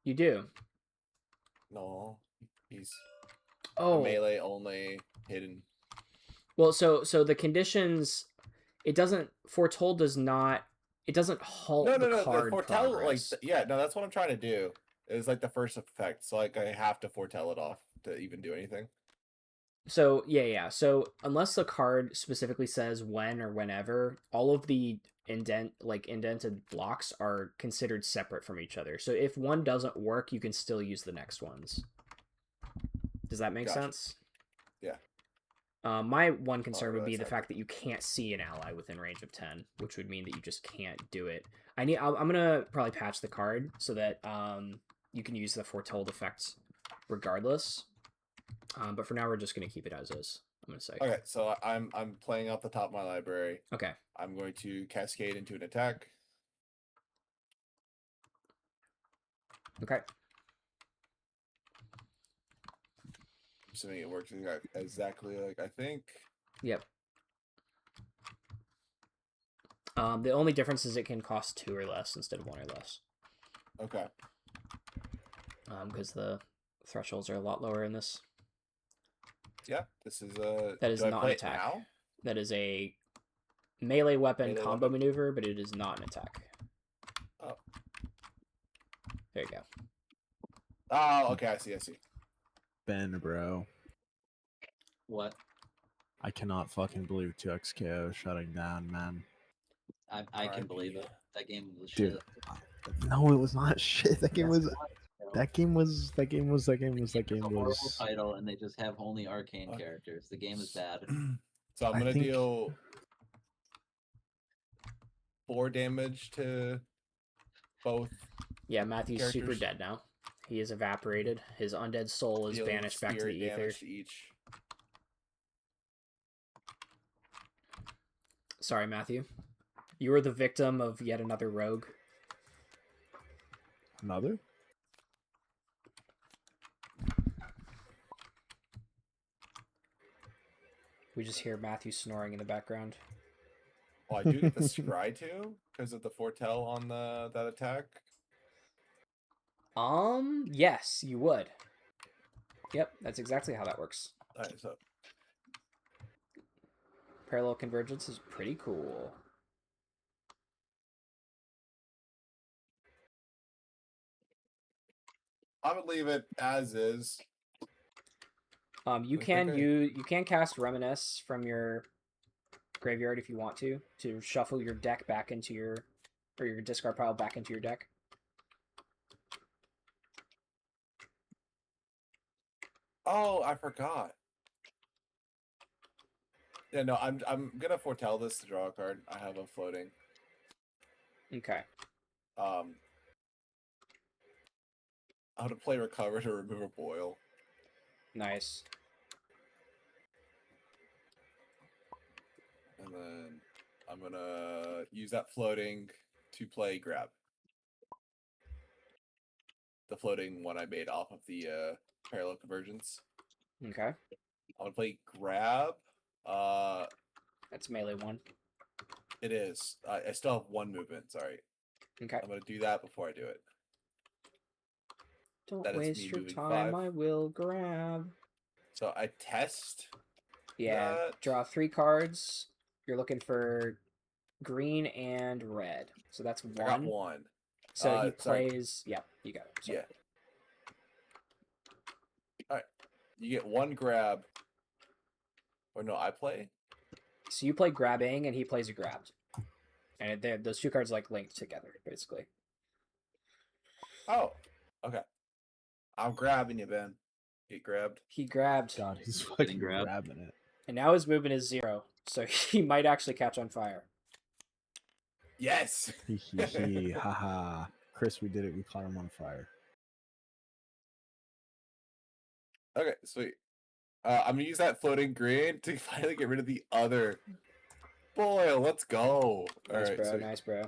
You do. No, he's Oh. melee only, hidden. Well, so the conditions, it doesn't foretold does not. It doesn't halt No, the card the foretell progress. no, that's what I'm trying to do. It's like the first effect, so like I have to foretell it off to even do anything. So yeah. So unless the card specifically says when or whenever, all of the indented blocks are considered separate from each other. So if one doesn't work, you can still use the next ones. Does that make Gotcha. sense? Yeah. My one concern would be realize the that. fact that you can't see an ally within range of 10, which would mean that you just can't do it. I'm gonna probably patch the card so that you can use the foretold effects regardless. But for now, we're just gonna keep it as is. I'm gonna say. Okay, so I'm playing off the top of my library. Okay. I'm going to cascade into an attack. Okay. Assuming it works exactly like I think. Yep. The only difference is it can cost 2 or less instead of 1 or less. Okay. Because the thresholds are a lot lower in this. Yeah, this is a. That is do I not play an it attack. now? That is a melee weapon Melee combo weapon? maneuver, but it is not an attack. Oh. There you go. Oh, okay. I see. Ben, bro. What? I cannot fucking believe 2XKO shutting down, man. I can RIP. believe it. That game was Dude. shit. No, it was not shit. That game Yes, was. it was, bro. That game was. That game was. It's a horrible title, and they just have only arcane Okay. characters. The game is bad. So I'm I gonna think- deal 4 damage to both. Yeah, Matthew's super Characters. dead now. He is evaporated. His undead soul is deal banished back to the spirit ether. damage to each. Sorry, Matthew. You were the victim of yet another rogue. Another? We just hear Matthew snoring in the background. Oh, I do get the scry too because of the foretell on that attack. Yes, you would. Yep, that's exactly how that works. Alright, so Parallel convergence is pretty cool. I would leave it as is. You I can think I- you can cast Reminisce from your graveyard if you want to shuffle your deck back into your discard pile back into your deck. Oh, I forgot. Yeah, no, I'm gonna foretell this to draw a card. I have a floating. Okay. I'm gonna play recover to remove a boil. Nice. And then I'm gonna use that floating to play grab. The floating one I made off of the parallel convergence. Okay. I'm gonna play grab. That's melee one. It is. I still have 1 movement. Sorry. Okay. I'm gonna do that before I do it. Don't That is waste me your moving time. 5. I will grab. So I test. Yeah. that. Draw 3 cards. You're looking for green and red. So that's 1. I got 1. So he sorry. plays. Yeah, you got it. Sorry. Yeah. All right. You get 1 grab. Or no, I play. So you play grabbing and he plays a grabbed. And those 2 cards like linked together, basically. Oh. Okay. I'm grabbing you, Ben. Get grabbed. He grabbed, God, he's fucking grabbed. grabbing it. and now his movement is 0. So he might actually catch on fire. Yes. Hee hee hee. Haha. Chris, we did it. We caught him on fire. Okay, sweet. I'm gonna use that floating green to finally get rid of the other boil. Let's go. Nice, All right, bro. sweet. Nice, bro.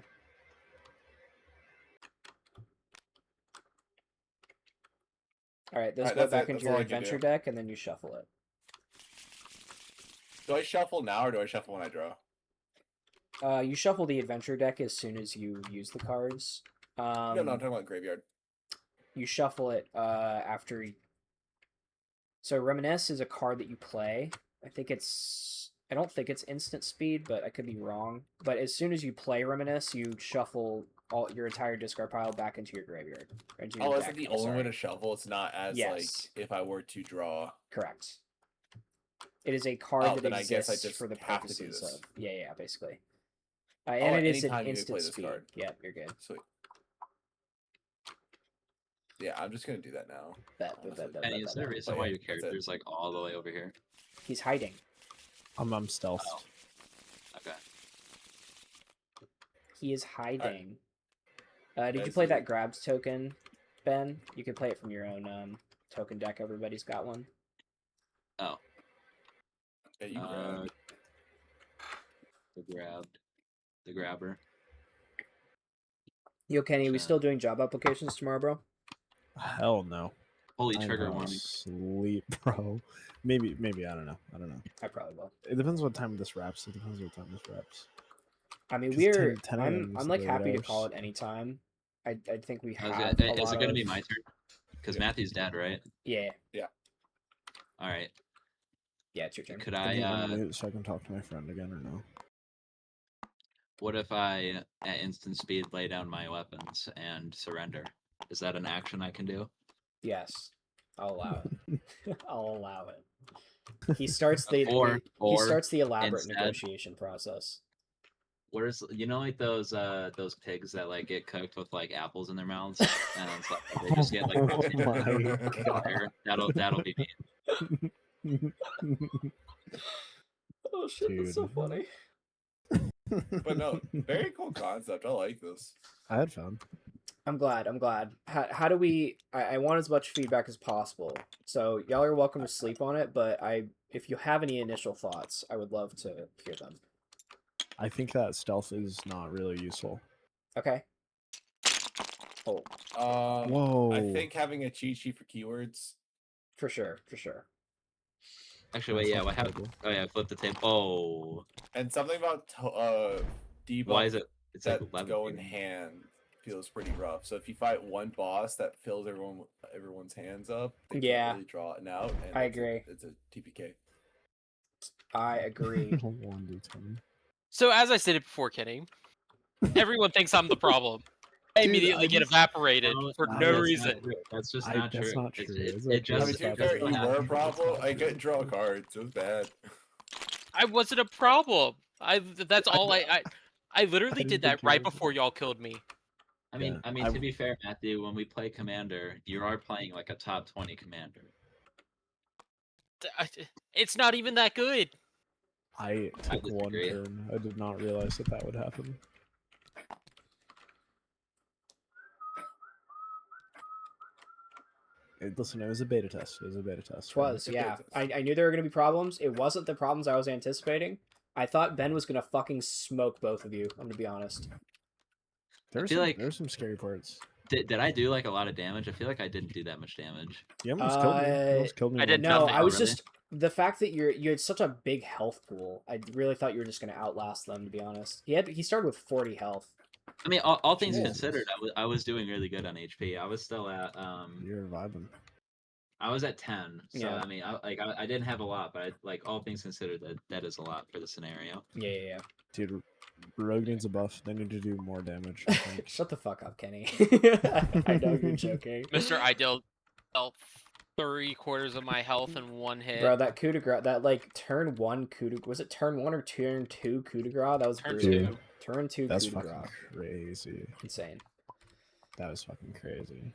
All right, those Alright, go that's back it. into That's your all I can adventure do. deck, and then you shuffle it. Do I shuffle now or do I shuffle when I draw? You shuffle the adventure deck as soon as you use the cards. No, I'm talking about graveyard. You shuffle it after. So Reminisce is a card that you play. I don't think it's instant speed, but I could be wrong. But as soon as you play Reminisce, you shuffle your entire discard pile back into your graveyard. Into your Oh, is deck, it the I'm only way sorry. to shuffle? It's not as Yes. like if I were to draw. Correct. It is a card Oh, that then I guess I exists just for the have to do purposes this. of yeah, basically. Oh, And it is an anytime you instant play this speed. card. Yep, you're good. Sweet. Yeah, I'm just gonna do that now. honestly. Penny, is there a reason But why yeah, your that's it. character's like all the way over here? He's hiding. I'm stealth. Oh. Okay. He is hiding. Did you As play you- that grabs token, Ben? You can play it from your own token deck. Everybody's got one. Oh. Yeah, you grab. The grabber. Yo, Kenny, are we Chat. still doing job applications tomorrow, bro? Hell no. Holy I'm trigger gonna warning. Sleep, bro. Maybe. I don't know. I probably will. It depends what time this wraps. I mean, 'Cause we're. 10 I'm. a.m. I'm is like the happy to late call hours. it any time. I think we I was have. gonna- a is lot it gonna of... be my turn? Because Yeah. Matthew's dead, right? Yeah. All right. Yeah, it's your turn. Could Can you I? unmute so I can talk to my friend again or no? What if I, at instant speed, lay down my weapons and surrender? Is that an action I can do? Yes, I'll allow it. I'll allow it. He starts the Or- he or starts the elaborate instead- negotiation process. Where's like those pigs that like get cooked with like apples in their mouths and it's like they just get like Oh my fire? That'll be me. Oh shit, that's so Dude. funny. But no, very cool concept. I like this. I had fun. I'm glad. How do we? I want as much feedback as possible. So y'all are welcome to sleep on it, but if you have any initial thoughts, I would love to hear them. I think that stealth is not really useful. Okay. Oh, Whoa. I think having a cheat sheet for keywords. for sure. Actually, wait, That's yeah, not what happened? terrible. Oh yeah, flip the table. Oh, And something about debuff why is it? It's like that 11. go in hand feels pretty rough. So if you fight one boss that fills everyone's hands up, they Yeah. can't really draw it out. And I it's agree. It's a TPK. I agree. 1d10. So as I stated before, Kenny, everyone thinks I'm the problem. I Dude, immediately I get just- evaporated for I- no that's reason. That's just I- not that's true. not true. It It's it okay. I mean, just to be That's fair, doesn't you were a happen. problem. I couldn't draw cards. It was bad. I wasn't a problem. That's all I literally I did didn't that think you right were. before y'all killed me. I mean, Yeah, to be fair, Matthew, when we play Commander, you are playing like a top 20 Commander. It's not even that good. I took one disagree. turn. I did not realize that would happen. Listen, it was a beta test. It was, It's a yeah. business. I knew there were gonna be problems. It wasn't the problems I was anticipating. I thought Ben was gonna fucking smoke both of you. I'm gonna be honest. feel like- there's some scary parts. Did I do like a lot of damage? I feel like I didn't do that much damage. You almost killed me. You almost killed me. I did once. No, nothing. I was really? just the fact that you had such a big health pool. I really thought you were just gonna outlast them. To be honest, he started with 40 health. I mean, all things Jesus. considered, I was doing really good on HP. I was still at You're vibing. I was at 10. So Yeah. I mean, I didn't have a lot, but like all things considered, that is a lot for the scenario. Yeah. Dude, Rogue needs a buff. They need to do more damage. I think. Shut the fuck up, Kenny. I know you're joking. Mr. I dealt 3/4 of my health in one hit. Bro, that coup de grace, that like turn 1 coup de, was it turn 1 or turn 2 coup de grace? That was Turn brutal. 2. Turn 2 That's coup de fucking grace. crazy. Insane. That was fucking crazy.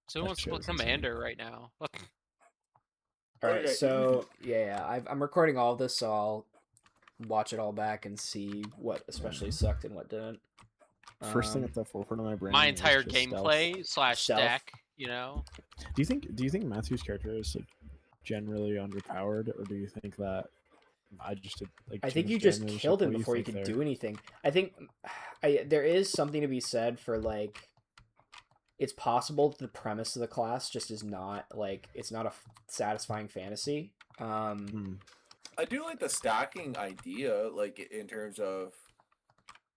So who wants to play shit was insane. Commander right now? Alright, Okay. so yeah, I'm recording all this, so I'll watch it all back and see what especially sucked and what didn't. First thing Um, at the forefront of my brain. My was entire just stealth. gameplay / Stealth. deck, you know? Do you think Matthew's character is like generally underpowered, or do you think that I just did like? I too think much you just damage? killed Like, him what do before you think could there? do anything. I think there is something to be said for like it's possible that the premise of the class just is not like it's not a satisfying fantasy. Hmm. I do like the stacking idea, like in terms of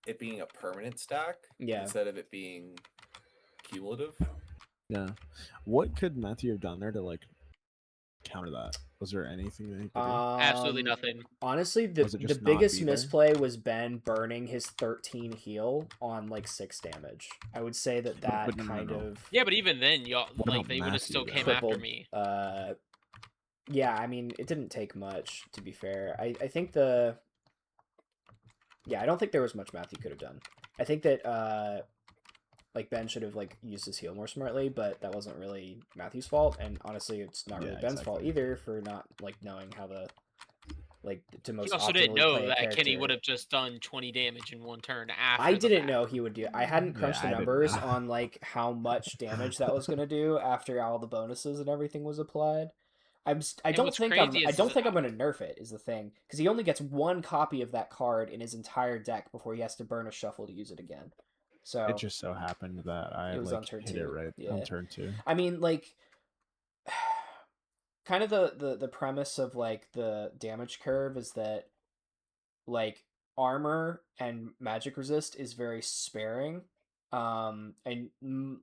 it being a permanent stack Yeah. instead of it being cumulative. Yeah. What could Matthew have done there to like counter that? Was there anything that he could do? Absolutely nothing. Was Honestly, it the just not biggest be there? misplay was Ben burning his 13 heal on like 6 damage. I would say that But no, kind no. of Yeah, but even then, y'all What like about they would have Matthew, still though? came crippled. after me. Yeah, I mean, it didn't take much, to be fair. I think Yeah, I don't think there was much math you could have done. I think that, like, Ben should have, like, used his heal more smartly, but that wasn't really Matthew's fault, and honestly, it's not really Ben's fault either for not, like, knowing how to, like, to He most also didn't optimally know play a that character. Kenny would have just done 20 damage in one turn after I the didn't fact. know he would do. I hadn't crunched the I didn't numbers know. on like how much damage that was gonna do after all the bonuses and everything was applied. I And don't what's think crazy I is don't think I'm gonna nerf it. Is the thing because he only gets one copy of that card in his entire deck before he has to burn a shuffle to use it again. So It just so happened that I it was like on turn hit 2. it right Yeah. on turn 2. I mean, like, kind of the premise of like the damage curve is that like armor and magic resist is very sparing, and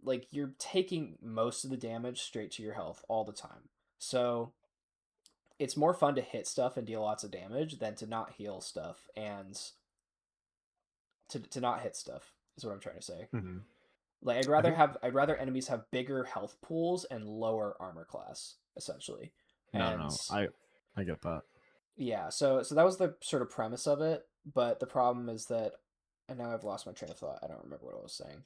like you're taking most of the damage straight to your health all the time, so it's more fun to hit stuff and deal lots of damage than to not heal stuff and to not hit stuff is what I'm trying to say. Mm-hmm. Like I'd rather enemies have bigger health pools and lower armor class essentially. No, I get that. Yeah, so that was the sort of premise of it, but the problem is that, and now I've lost my train of thought. I don't remember what I was saying.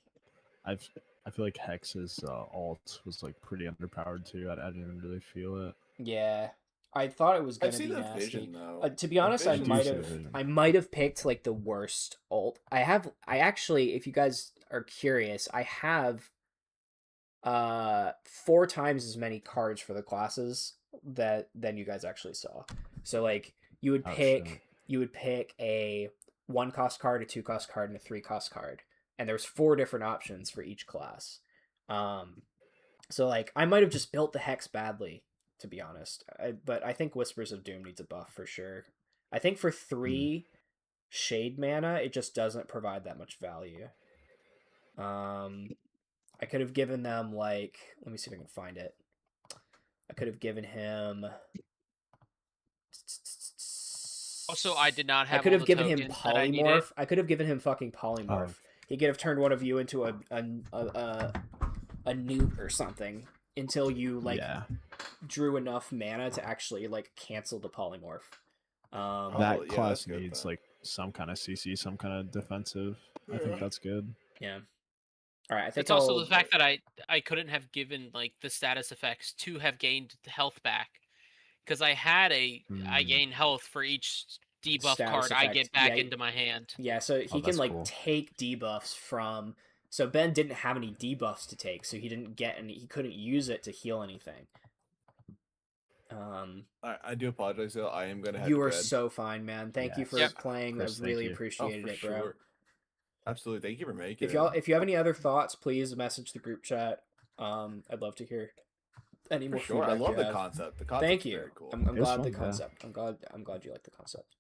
I feel like Hex's alt was like pretty underpowered too. I didn't even really feel it. Yeah, I thought it was I've gonna seen be the nasty. vision though. To be honest, I vision's might have picked like the worst alt. I actually, if you guys are curious, I have 4 times as many cards for the classes than you guys actually saw. So like you would pick a 1 cost card, a 2 cost card, and a 3 cost card, and there's 4 different options for each class. So like I might have just built the hex badly, to be honest. But I think Whispers of Doom needs a buff for sure. I think for 3 shade mana, it just doesn't provide that much value. I could have given them like, let me see if I can find it. I could have given him. Also, I did not have. I could all have the given him tokens that I needed. polymorph. I could have given him fucking polymorph. He could have turned one of you into a newt or something until you like drew enough mana to actually like cancel the polymorph. That class needs like some kind of CC, some kind of defensive. I think that's good. Yeah. All right. I think it's also the fact that I couldn't have given like the status effects to have gained health back, because I had I gain health for each debuff status card effect. I get back into my hand. Yeah, so he can like take debuffs from. So Ben didn't have any debuffs to take, so he didn't get any. He couldn't use it to heal anything. I do apologize, though. I am gonna head You to are bed. so fine, man. Thank you for playing. Chris, I really appreciated it, bro. Sure. Absolutely, thank you for making If you have any other thoughts, please message the group chat. I'd love to hear any more feedback. I love the concept. The concept. Thank you. Very cool. I'm glad the concept. I'm glad you like the concept.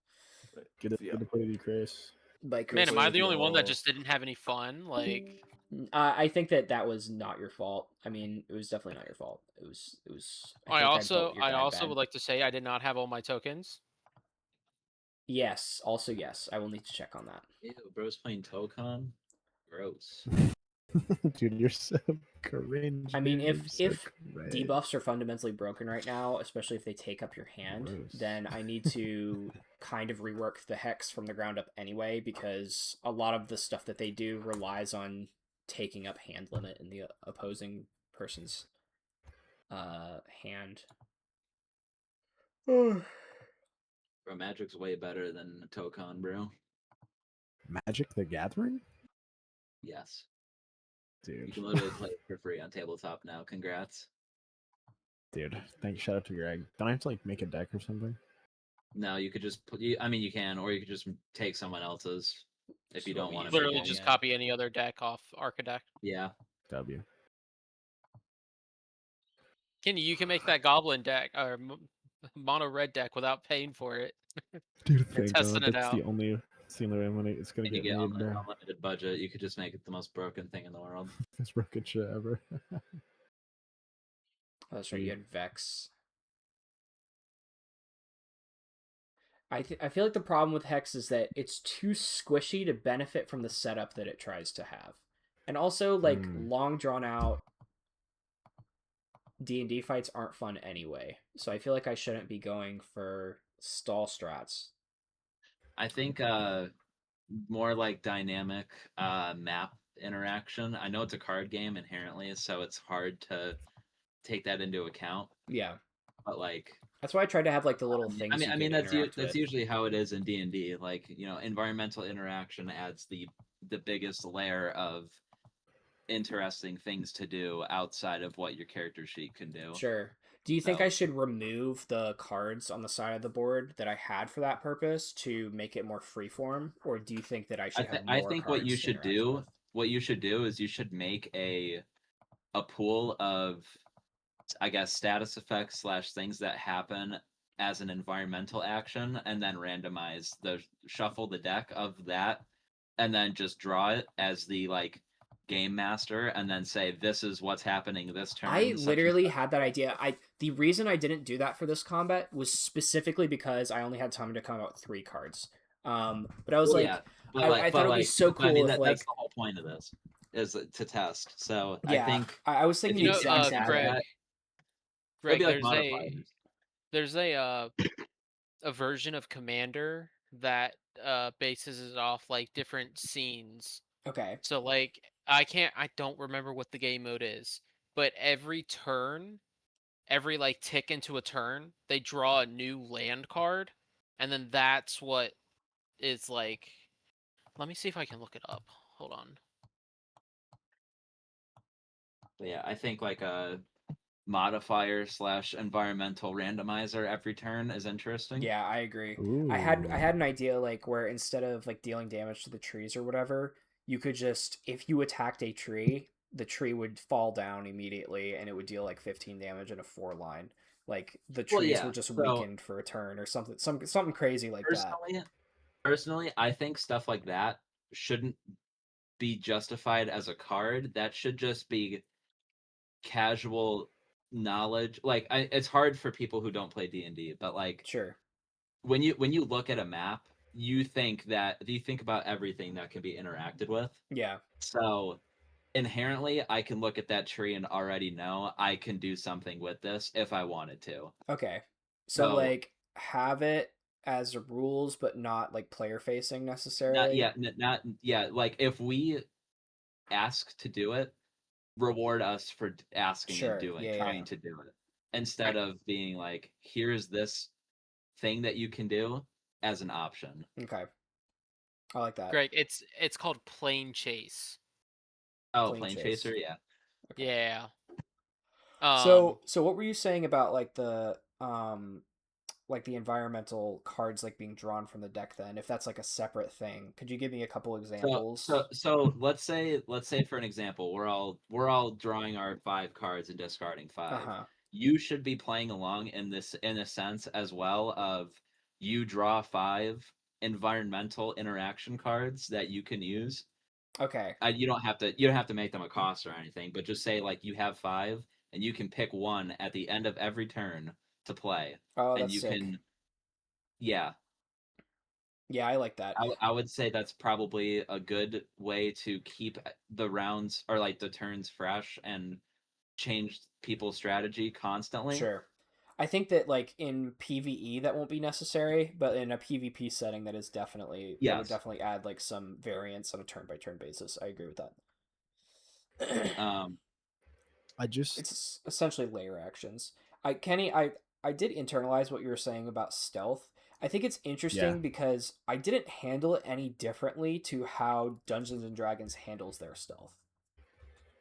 Good to play with you, Chris. Man, am I the only one that just didn't have any fun? Like, I think that was not your fault. I mean, it was definitely not your fault. It was. I also would like to say I did not have all my tokens. Yes. Also, yes. I will need to check on that. Ew, bro's playing Tokon. Gross. Dude, you're so cringe. I mean, if debuffs are fundamentally broken right now, especially if they take up your hand, then I need to kind of rework the hex from the ground up anyway, because a lot of the stuff that they do relies on taking up hand limit in the opposing person's hand. Bro, Magic's way better than Tokon, bro. Magic the Gathering? Yes. Dude. You can literally play it for free on tabletop now. Congrats. Dude, thank you. Shout out to Greg. Don't I have to like make a deck or something? No, you could just I mean, you can, or you could just take someone else's if you don't want to. Literally just copy any other deck off Arcadeck. Yeah. W. Kenny, you can make that Goblin deck or mono red deck without paying for it. Dude, thank testing God. it out. It's the only way it's gonna get made, bro. Unlimited budget. You could just make it the most broken thing in the world. Most broken shit ever. Oh, that's right. You had Vex. I feel like the problem with Hex is that it's too squishy to benefit from the setup that it tries to have, and also like long drawn out D&D fights aren't fun anyway. so I feel like I shouldn't be going for stall strats. I think more like dynamic map interaction. I know it's a card game inherently, so it's hard to take that into account. Yeah, But like, that's why I tried to have like the little things you could interact that's with. usually how it is in D&D. Like, environmental interaction adds the biggest layer of interesting things to do outside of what your character sheet can do. Sure. Do you think So- I should remove the cards on the side of the board that I had for that purpose to make it more freeform, or do you think that I should have more I think what cards you to should interact do, with? is you should make a pool of, I guess, status effects / things that happen as an environmental action, and then shuffle the deck of that, and then just draw it as the like game master, and then say this is what's happening this turn. I such and literally such. had that idea. The reason I didn't do that for this combat was specifically because I only had time to come out with 3 cards. But I was Well, like, yeah, but I thought it would be so but I mean cool if that's like, the whole point of this, is to test. So I yeah, think I was if thinking you the exact same Greg, thing. it'll Greg, be like modifiers. there's a version of Commander that bases it off like different scenes. Okay. So like I don't remember what the game mode is, but every turn, every like tick into a turn, they draw a new land card, and then that's what is like. Let me see if I can look it up. Hold on. But yeah, I think like a modifier / environmental randomizer every turn is interesting. Yeah, I agree. Ooh. I had an idea like where instead of like dealing damage to the trees or whatever, you could just, if you attacked a tree, the tree would fall down immediately and it would deal like 15 damage in a 4 line. Like the trees Well, yeah, were just so- weakened for a turn or something crazy like that. Personally, I think stuff like that shouldn't be justified as a card. That should just be casual knowledge. Like, it's hard for people who don't play D&D, but like Sure. when you look at a map, you think about everything that can be interacted with. Yeah. So inherently, I can look at that tree and already know I can do something with this if I wanted to. Okay. So So- like have it as rules but not like player facing necessarily. Like if we ask to do it, reward us for asking Sure, and doing, yeah, trying yeah. to do it, instead of being like, here's this thing that you can do as an option. Okay. I like that. Greg, it's called Plane Chase. Oh, Plane Plane Chase. Chaser, yeah. Okay. Yeah. So what were you saying about like the environmental cards like being drawn from the deck then, if that's like a separate thing? Could you give me a couple examples? So let's say for an example, we're all drawing our 5 cards and discarding 5. Uh-huh. You should be playing along in a sense as well, of you draw 5 environmental interaction cards that you can use. Okay. You don't have to make them a cost or anything, but just say like you have 5 and you can pick one at the end of every turn to play. Oh, and that's you sick. can Yeah. Yeah, I like that. I would say that's probably a good way to keep the rounds or like the turns fresh and change people's strategy constantly. Sure. I think that like in PvE that won't be necessary, but in a PvP setting that would Yes. definitely add like some variance on a turn by turn basis. I agree with that. It's essentially layer actions. Kenny, I did internalize what you were saying about stealth. I think it's interesting because I didn't handle it any differently to how Dungeons and Dragons handles their stealth.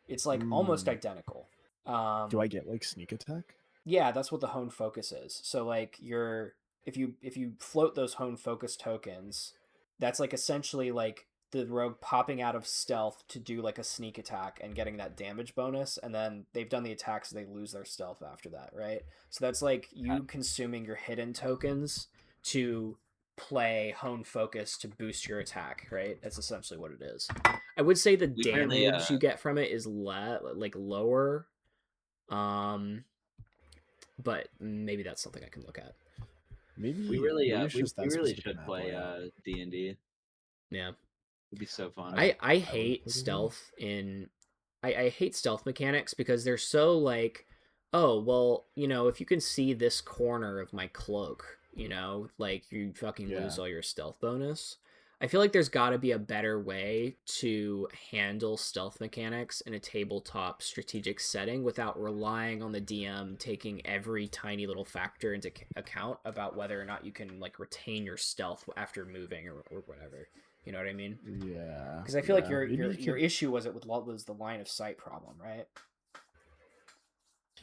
It's like almost identical. Do I get like sneak attack? Yeah, that's what the hone focus is. So like if you float those hone focus tokens, that's like essentially like the rogue popping out of stealth to do like a sneak attack and getting that damage bonus, and then they've done the attack so they lose their stealth after that, right? So that's like you consuming your hidden tokens to play hone focus to boost your attack, right? That's essentially what it is. I would say the damage you get from it is lower. But maybe that's something I can look at. Maybe we really specific should map play layout. D&D. Yeah. It'd be so fun. I hate stealth I hate stealth mechanics because they're so like oh, well, if you can see this corner of my cloak, like you fucking lose Yeah. all your stealth bonus. I feel like there's got to be a better way to handle stealth mechanics in a tabletop strategic setting without relying on the DM taking every tiny little factor into account about whether or not you can like retain your stealth after moving or whatever. You know what I mean? Yeah. Because I feel like Maybe you your could- issue was the line of sight problem, right?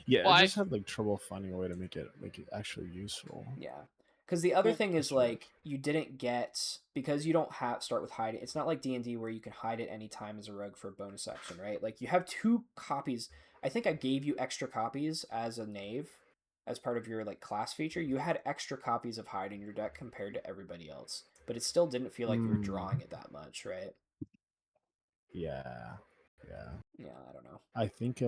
Yeah, Well, I I just had like trouble finding a way to make it actually useful. Yeah. Because the other Well, thing is that's right. like you didn't get because you don't have start with hiding. It's not like D&D where you can hide at any time as a rogue for a bonus action, right? Like you have 2 copies. I think I gave you extra copies as a knave as part of your like class feature. You had extra copies of hide in your deck compared to everybody else, but it still didn't feel like you were drawing it that much, right? Yeah. Yeah. Yeah, I don't know. I think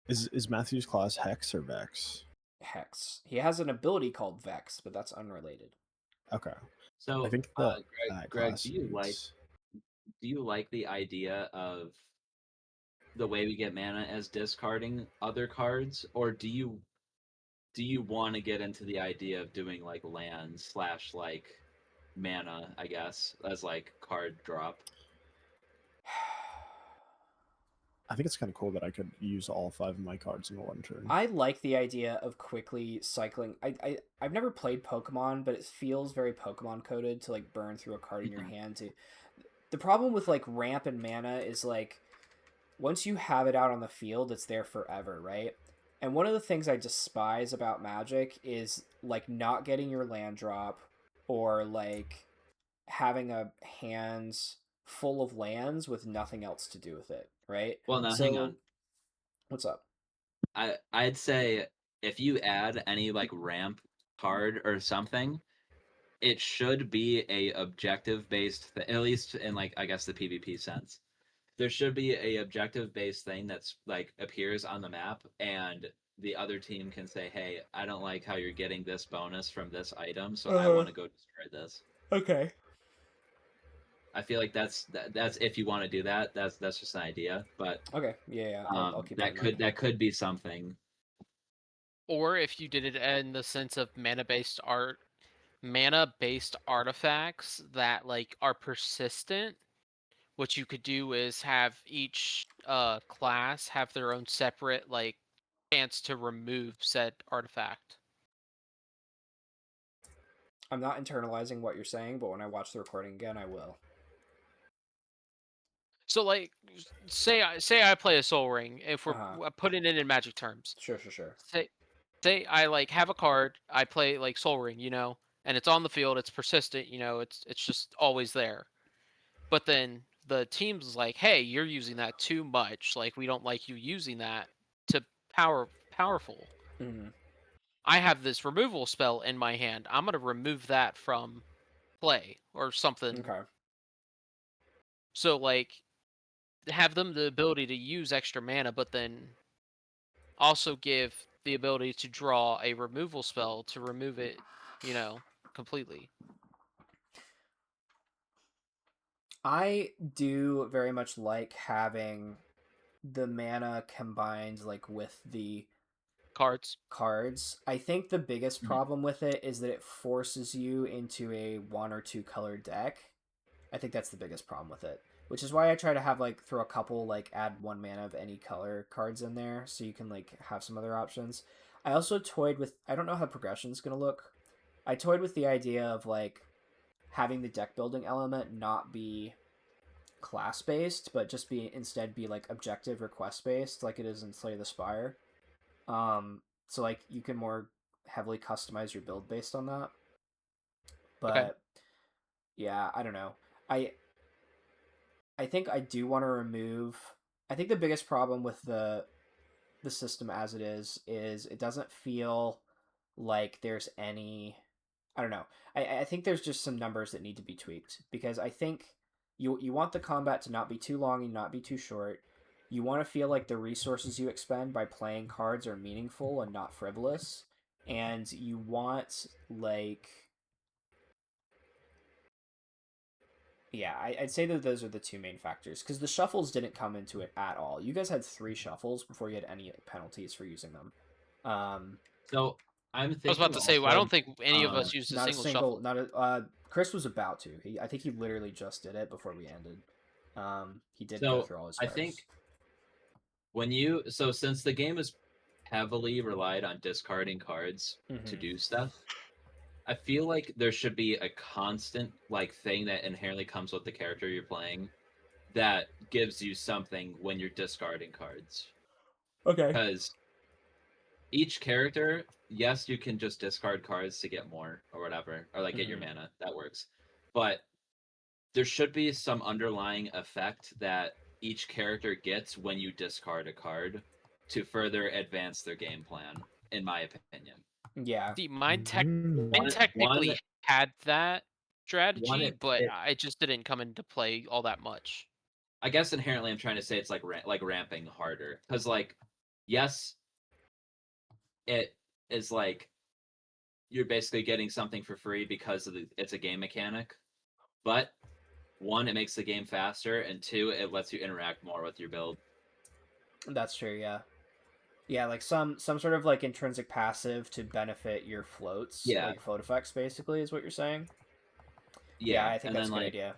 is Matthew's class Hex or Vex? Hex. He has an ability called Vex, but that's unrelated. Okay. So, I think that Greg, class do you like the idea of the way we get mana as discarding other cards, or do you want to get into the idea of doing like land / like mana, I guess, as like card drop? I think it's kind of cool that I could use all 5 of my cards in one turn. I like the idea of quickly cycling. I've never played Pokemon, but it feels very Pokemon coded to like burn through a card in your hand. The problem with like ramp and mana is like once you have it out on the field, it's there forever, right? And one of the things I despise about Magic is like not getting your land drop or like having a hands full of lands with nothing else to do with it, right? Well, now hang So on. what's up? I'd say if you add any like ramp card or something, it should be a objective based at least in like I guess the PvP sense. There should be a objective based thing that's like appears on the map and the other team can say, "Hey, I don't like how you're getting this bonus from this item, so I want to go destroy this." Okay. I feel like that's if you want to do that, that's just an idea, but Okay. Yeah. I'll keep that in mind. that could be something. or if you did it in the sense of mana-based artifacts that like are persistent, what you could do is have each class have their own separate like chance to remove said artifact. I'm not internalizing what you're saying, but when I watch the recording again, I will. So like say I play a soul ring, if we're Uh-huh. putting it in magic terms. Sure. Say I like have a card, I play like soul ring, and it's on the field, it's persistent, it's just always there. But then the team's like, "Hey, you're using that too much. Like we don't like you using that to powerful." Mm-hmm. I have this removal spell in my hand. I'm going to remove that from play or something. Okay. So like have them the ability to use extra mana, but then also give the ability to draw a removal spell to remove it, completely. I do very much like having the mana combined like with the Cards. I think the biggest problem with it is that it forces you into a 1 or 2 color deck. I think that's the biggest problem with it, which is why I try to have like throw a couple like add 1 mana of any color cards in there so you can like have some other options. I also toyed with I don't know how progression's going to look. I toyed with the idea of like having the deck building element not be class based, but just instead be like objective or quest based, like it is in Slay the Spire. So like you can more heavily customize your build based on that. But Okay. yeah, I don't know. I think I do want to remove. I think the biggest problem with the system as it is it doesn't feel like there's any. I don't know. I think there's just some numbers that need to be tweaked because I think you want the combat to not be too long and not be too short. You want to feel like the resources you expend by playing cards are meaningful and not frivolous, and you want like Yeah, I'd say that those are the two main factors because the shuffles didn't come into it at all. You guys had 3 shuffles before you had any penalties for using them. So I'm I was thinking about to say, I also, don't think any of yeah, us used a not single shuffle. not a. Chris was about to. I think he literally just did it before we ended. He did go so through all his I cards. think since the game is heavily relied on discarding cards to Mhm. do stuff, I feel like there should be a constant like thing that inherently comes with the character you're playing that gives you something when you're discarding cards. Okay. Because each character, yes, you can just discard cards to get more or whatever, or like get your Mhm. mana. That works. But there should be some underlying effect that each character gets when you discard a card to further advance their game plan, in my opinion. Yeah. See, mine Mm. technically had that One, strategy, but it just didn't come into play all that much. I guess inherently I'm trying to say it's like ramping harder because like yes, it is like you're basically getting something for free because it's a game mechanic, but one, it makes the game faster, and two, it lets you interact more with your build. That's true. Yeah. Yeah, like some sort of like intrinsic passive to benefit your floats, Yeah. like float effects, basically, is what you're saying. Yeah, I think and that's then a good like idea.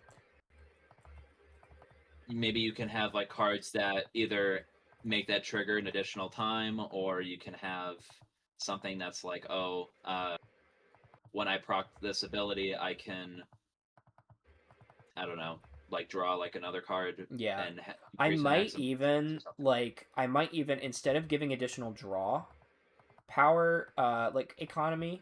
maybe you can have like cards that either make that trigger an additional time, or you can have something that's like, oh, when I proc this ability, I can, I don't know, like draw like another card Yeah. and I increase the might maximum even or something. like I might even instead of giving additional draw power like economy,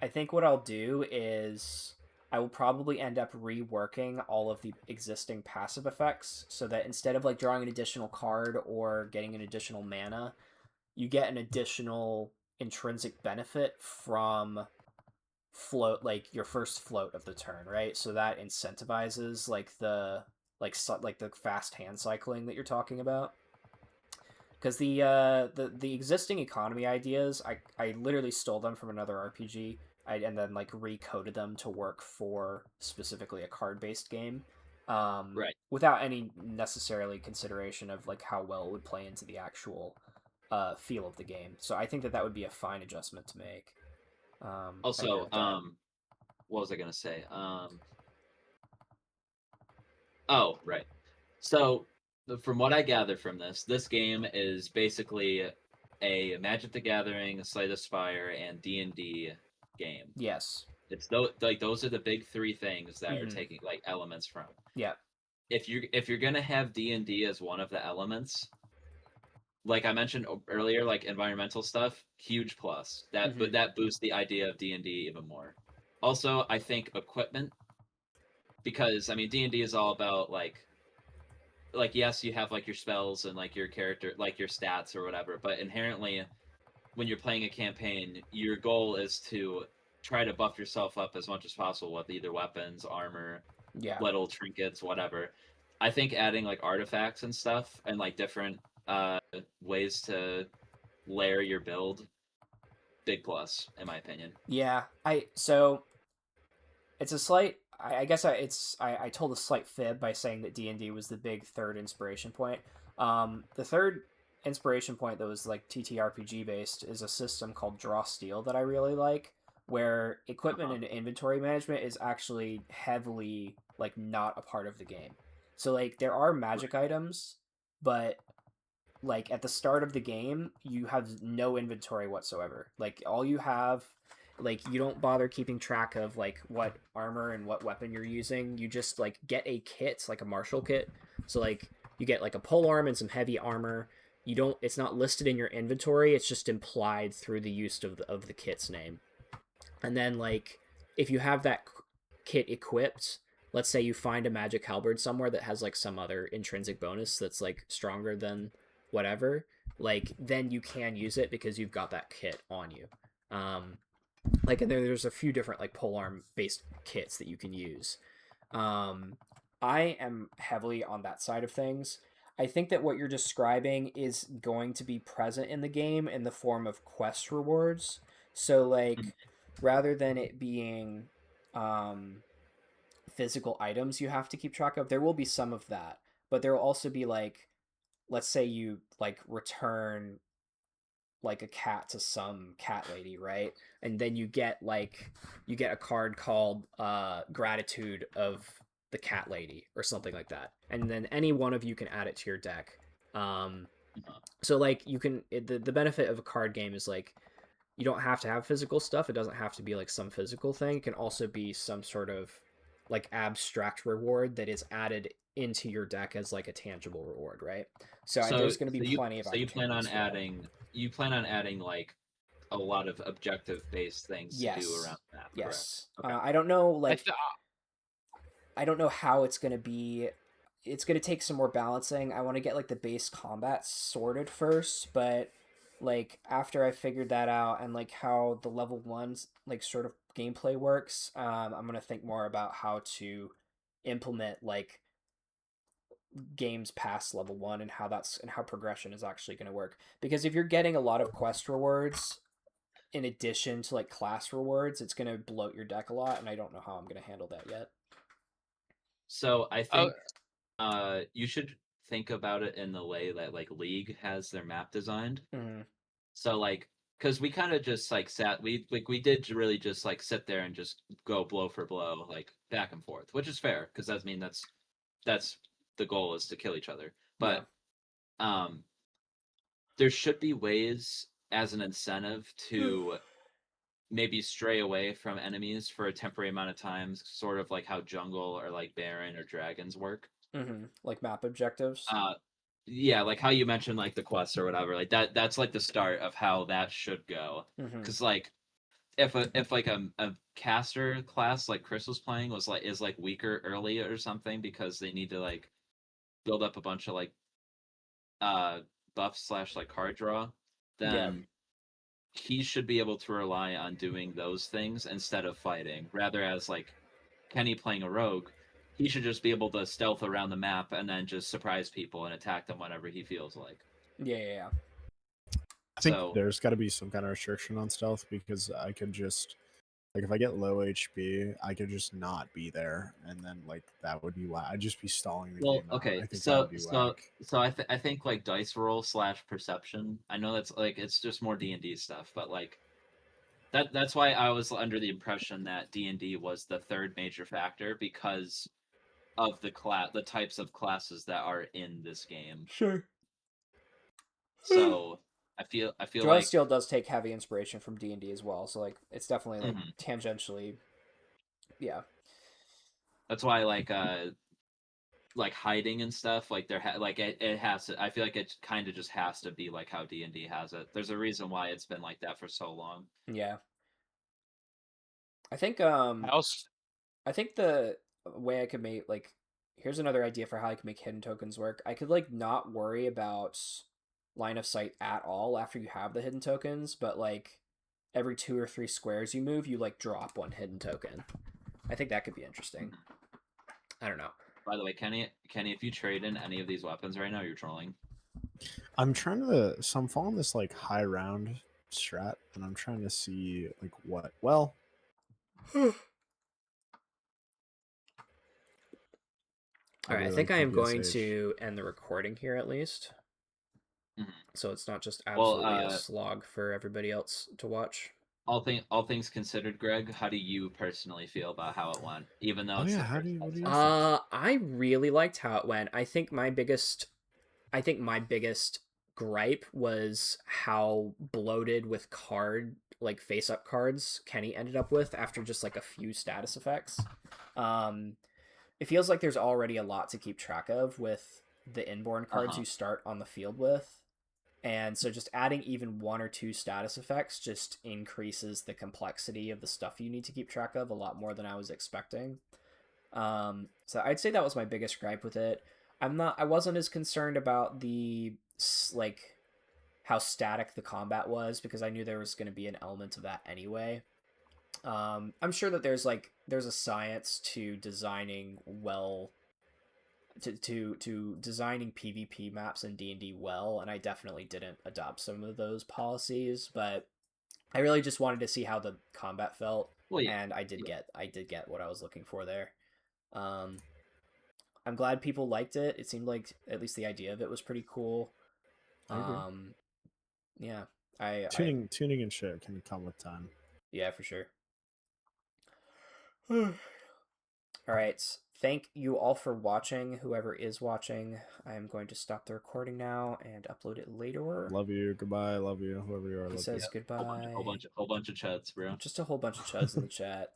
I think what I'll do is I will probably end up reworking all of the existing passive effects so that instead of like drawing an additional card or getting an additional mana, you get an additional intrinsic benefit from float, like your first float of the turn, right? So that incentivizes like like the fast hand cycling that you're talking about. Because the existing economy ideas, I literally stole them from another RPG, and then like recoded them to work for specifically a card based game, Right. without any necessarily consideration of like how well it would play into the actual feel of the game. So I think that that would be a fine adjustment to make. I agree Also, with that. what was I gonna say? Oh, right. So, from what I gather from this game is basically a Magic the Gathering, Slay the Spire, and D&D game. Yes. It's like those are the big 3 things that are Mhm. taking like elements from. Yeah. If you're gonna have D&D as one of the elements, like I mentioned earlier, like environmental stuff, huge plus. But Mhm. that boosts the idea of D&D even more. Also, I think equipment, because I mean D&D is all about like yes, you have like your spells and like your character, like your stats or whatever, but inherently when you're playing a campaign, your goal is to try to buff yourself up as much as possible with either weapons, armor, Yeah. little trinkets, whatever. I think adding like artifacts and stuff and like different ways to layer your build, big plus in my opinion. Yeah. So it's a slight. I guess I told a slight fib by saying that D&D was the big third inspiration point. The third inspiration point that was like TTRPG based is a system called Draw Steel that I really like, where equipment Uh-huh. and inventory management is actually heavily like not a part of the game. So like there are magic items, but like at the start of the game you have no inventory whatsoever. Like all you have, like you don't bother keeping track of like what armor and what weapon you're using. You just like get a kit, like a martial kit. So like you get like a pole arm and some heavy armor. You don't, it's not listed in your inventory, it's just implied through the use of the kit's name. And then like if you have that kit equipped, let's say you find a magic halberd somewhere that has like some other intrinsic bonus that's like stronger than whatever, like then you can use it because you've got that kit on you. Like and there's a few different like polearm based kits that you can use. um I am heavily on that side of things. I think that what you're describing is going to be present in the game in the form of quest rewards. So Mhm. like rather than it being um physical items you have to keep track of. There will be some of that, but there will also be like, let's say you like return like a cat to some cat lady, right? And then you get a card called gratitude of the cat lady or something like that. And then any one of you can add it to your deck. So like you can the benefit of a card game is like you don't have to have physical stuff. It doesn't have to be like some physical thing. It can also be some sort of like abstract reward that is added into your deck as like a tangible reward, right? So, there's going to be plenty of so you plan on opportunities for that. adding like a lot of objective based things to do Yes. around that. Yes. Correct. Okay. I don't know I like th- I don't know how it's going to be. It's going to take some more balancing. I want to get like the base combat sorted first, but like after I figured that out and like how the level ones like sort of gameplay works, I'm going to think more about how to implement like games past level 1 and how progression is actually going to work, because if you're getting a lot of quest rewards in addition to like class rewards, it's going to bloat your deck a lot, and I don't know how I'm going to handle that yet. So I Oh. think you should think about it in the way that like League has their map designed. Mm-hmm. So like, because we kind of just like we did really just like sit there and just go blow for blow, like back and forth, which is fair because that's the goal, is to kill each other. But there should be ways as an incentive to maybe stray away from enemies for a temporary amount of time, sort of like how jungle or like Baron or dragons work. Mm-hmm. Like map objectives. Yeah, like how you mentioned like the quests or whatever, like that's like the start of how that should go. Mm-hmm. Because like if like a caster class like Chris was playing is like weaker early or something because they need to like build up a bunch of like buffs slash like card draw, then he should be able to rely on doing those things instead of fighting. Rather, as like Kenny playing a rogue, he should just be able to stealth around the map and then just surprise people and attack them whenever he feels like. Yeah. I think there's got to be some kind of restriction on stealth, because I could just like if I get low HP, I could just not be there, and then like that would be whack. I'd just be stalling the game out. Okay, I think that would be whack. So I think like dice roll / perception. I know that's like it's just more D&D stuff, but like that's why I was under the impression that D&D was the third major factor because of the types of classes that are in this game. Sure. So I feel Draw like Steel does take heavy inspiration from D&D as well, so like it's definitely like tangentially, yeah. That's why like hiding and stuff, like like it has to. I feel like it kind of just has to be like how D&D has it. There's a reason why it's been like that for so long. Yeah. I think I think the way I could make like, here's another idea for how I can make hidden tokens work. I could like not worry about line of sight at all after you have the hidden tokens, but like every 2 or 3 squares you move, you like drop 1 hidden token. I think that could be interesting. I don't know. By the way, Kenny, if you trade in any of these weapons right now, you're trolling. I'm following this like high round strat, and I'm trying to see like what. Well, all right, I think I am going to end the recording here at least, so it's not just absolutely a slog for everybody else to watch. All things considered, Greg, how do you personally feel about how it went? Even though it's what do you think? I really liked how it went. I think my biggest gripe was how bloated with like face up cards Kenny ended up with after just like a few status effects. It feels like there's already a lot to keep track of with the inborn cards you start on the field with. And so just adding even 1 or 2 status effects just increases the complexity of the stuff you need to keep track of a lot more than I was expecting. So I'd say that was my biggest gripe with it. I wasn't as concerned about the like how static the combat was, because I knew there was going to be an element of that anyway. I'm sure that there's a science to designing to designing PvP maps in D&D well, and I definitely didn't adopt some of those policies, but I really just wanted to see how the combat felt, and I did get what I was looking for there. I'm glad people liked it. It seemed like at least the idea of it was pretty cool. I agree. Yeah, I Tuning and shit can come with time. yeah, for sure. All right. Thank you all for watching. Whoever is watching, I am going to stop the recording now and upload it later. Love you. Goodbye. Love you. Whoever you are. He Love says you. goodbye. Whole bunch of chuds, bro. Just a whole bunch of chuds in the chat.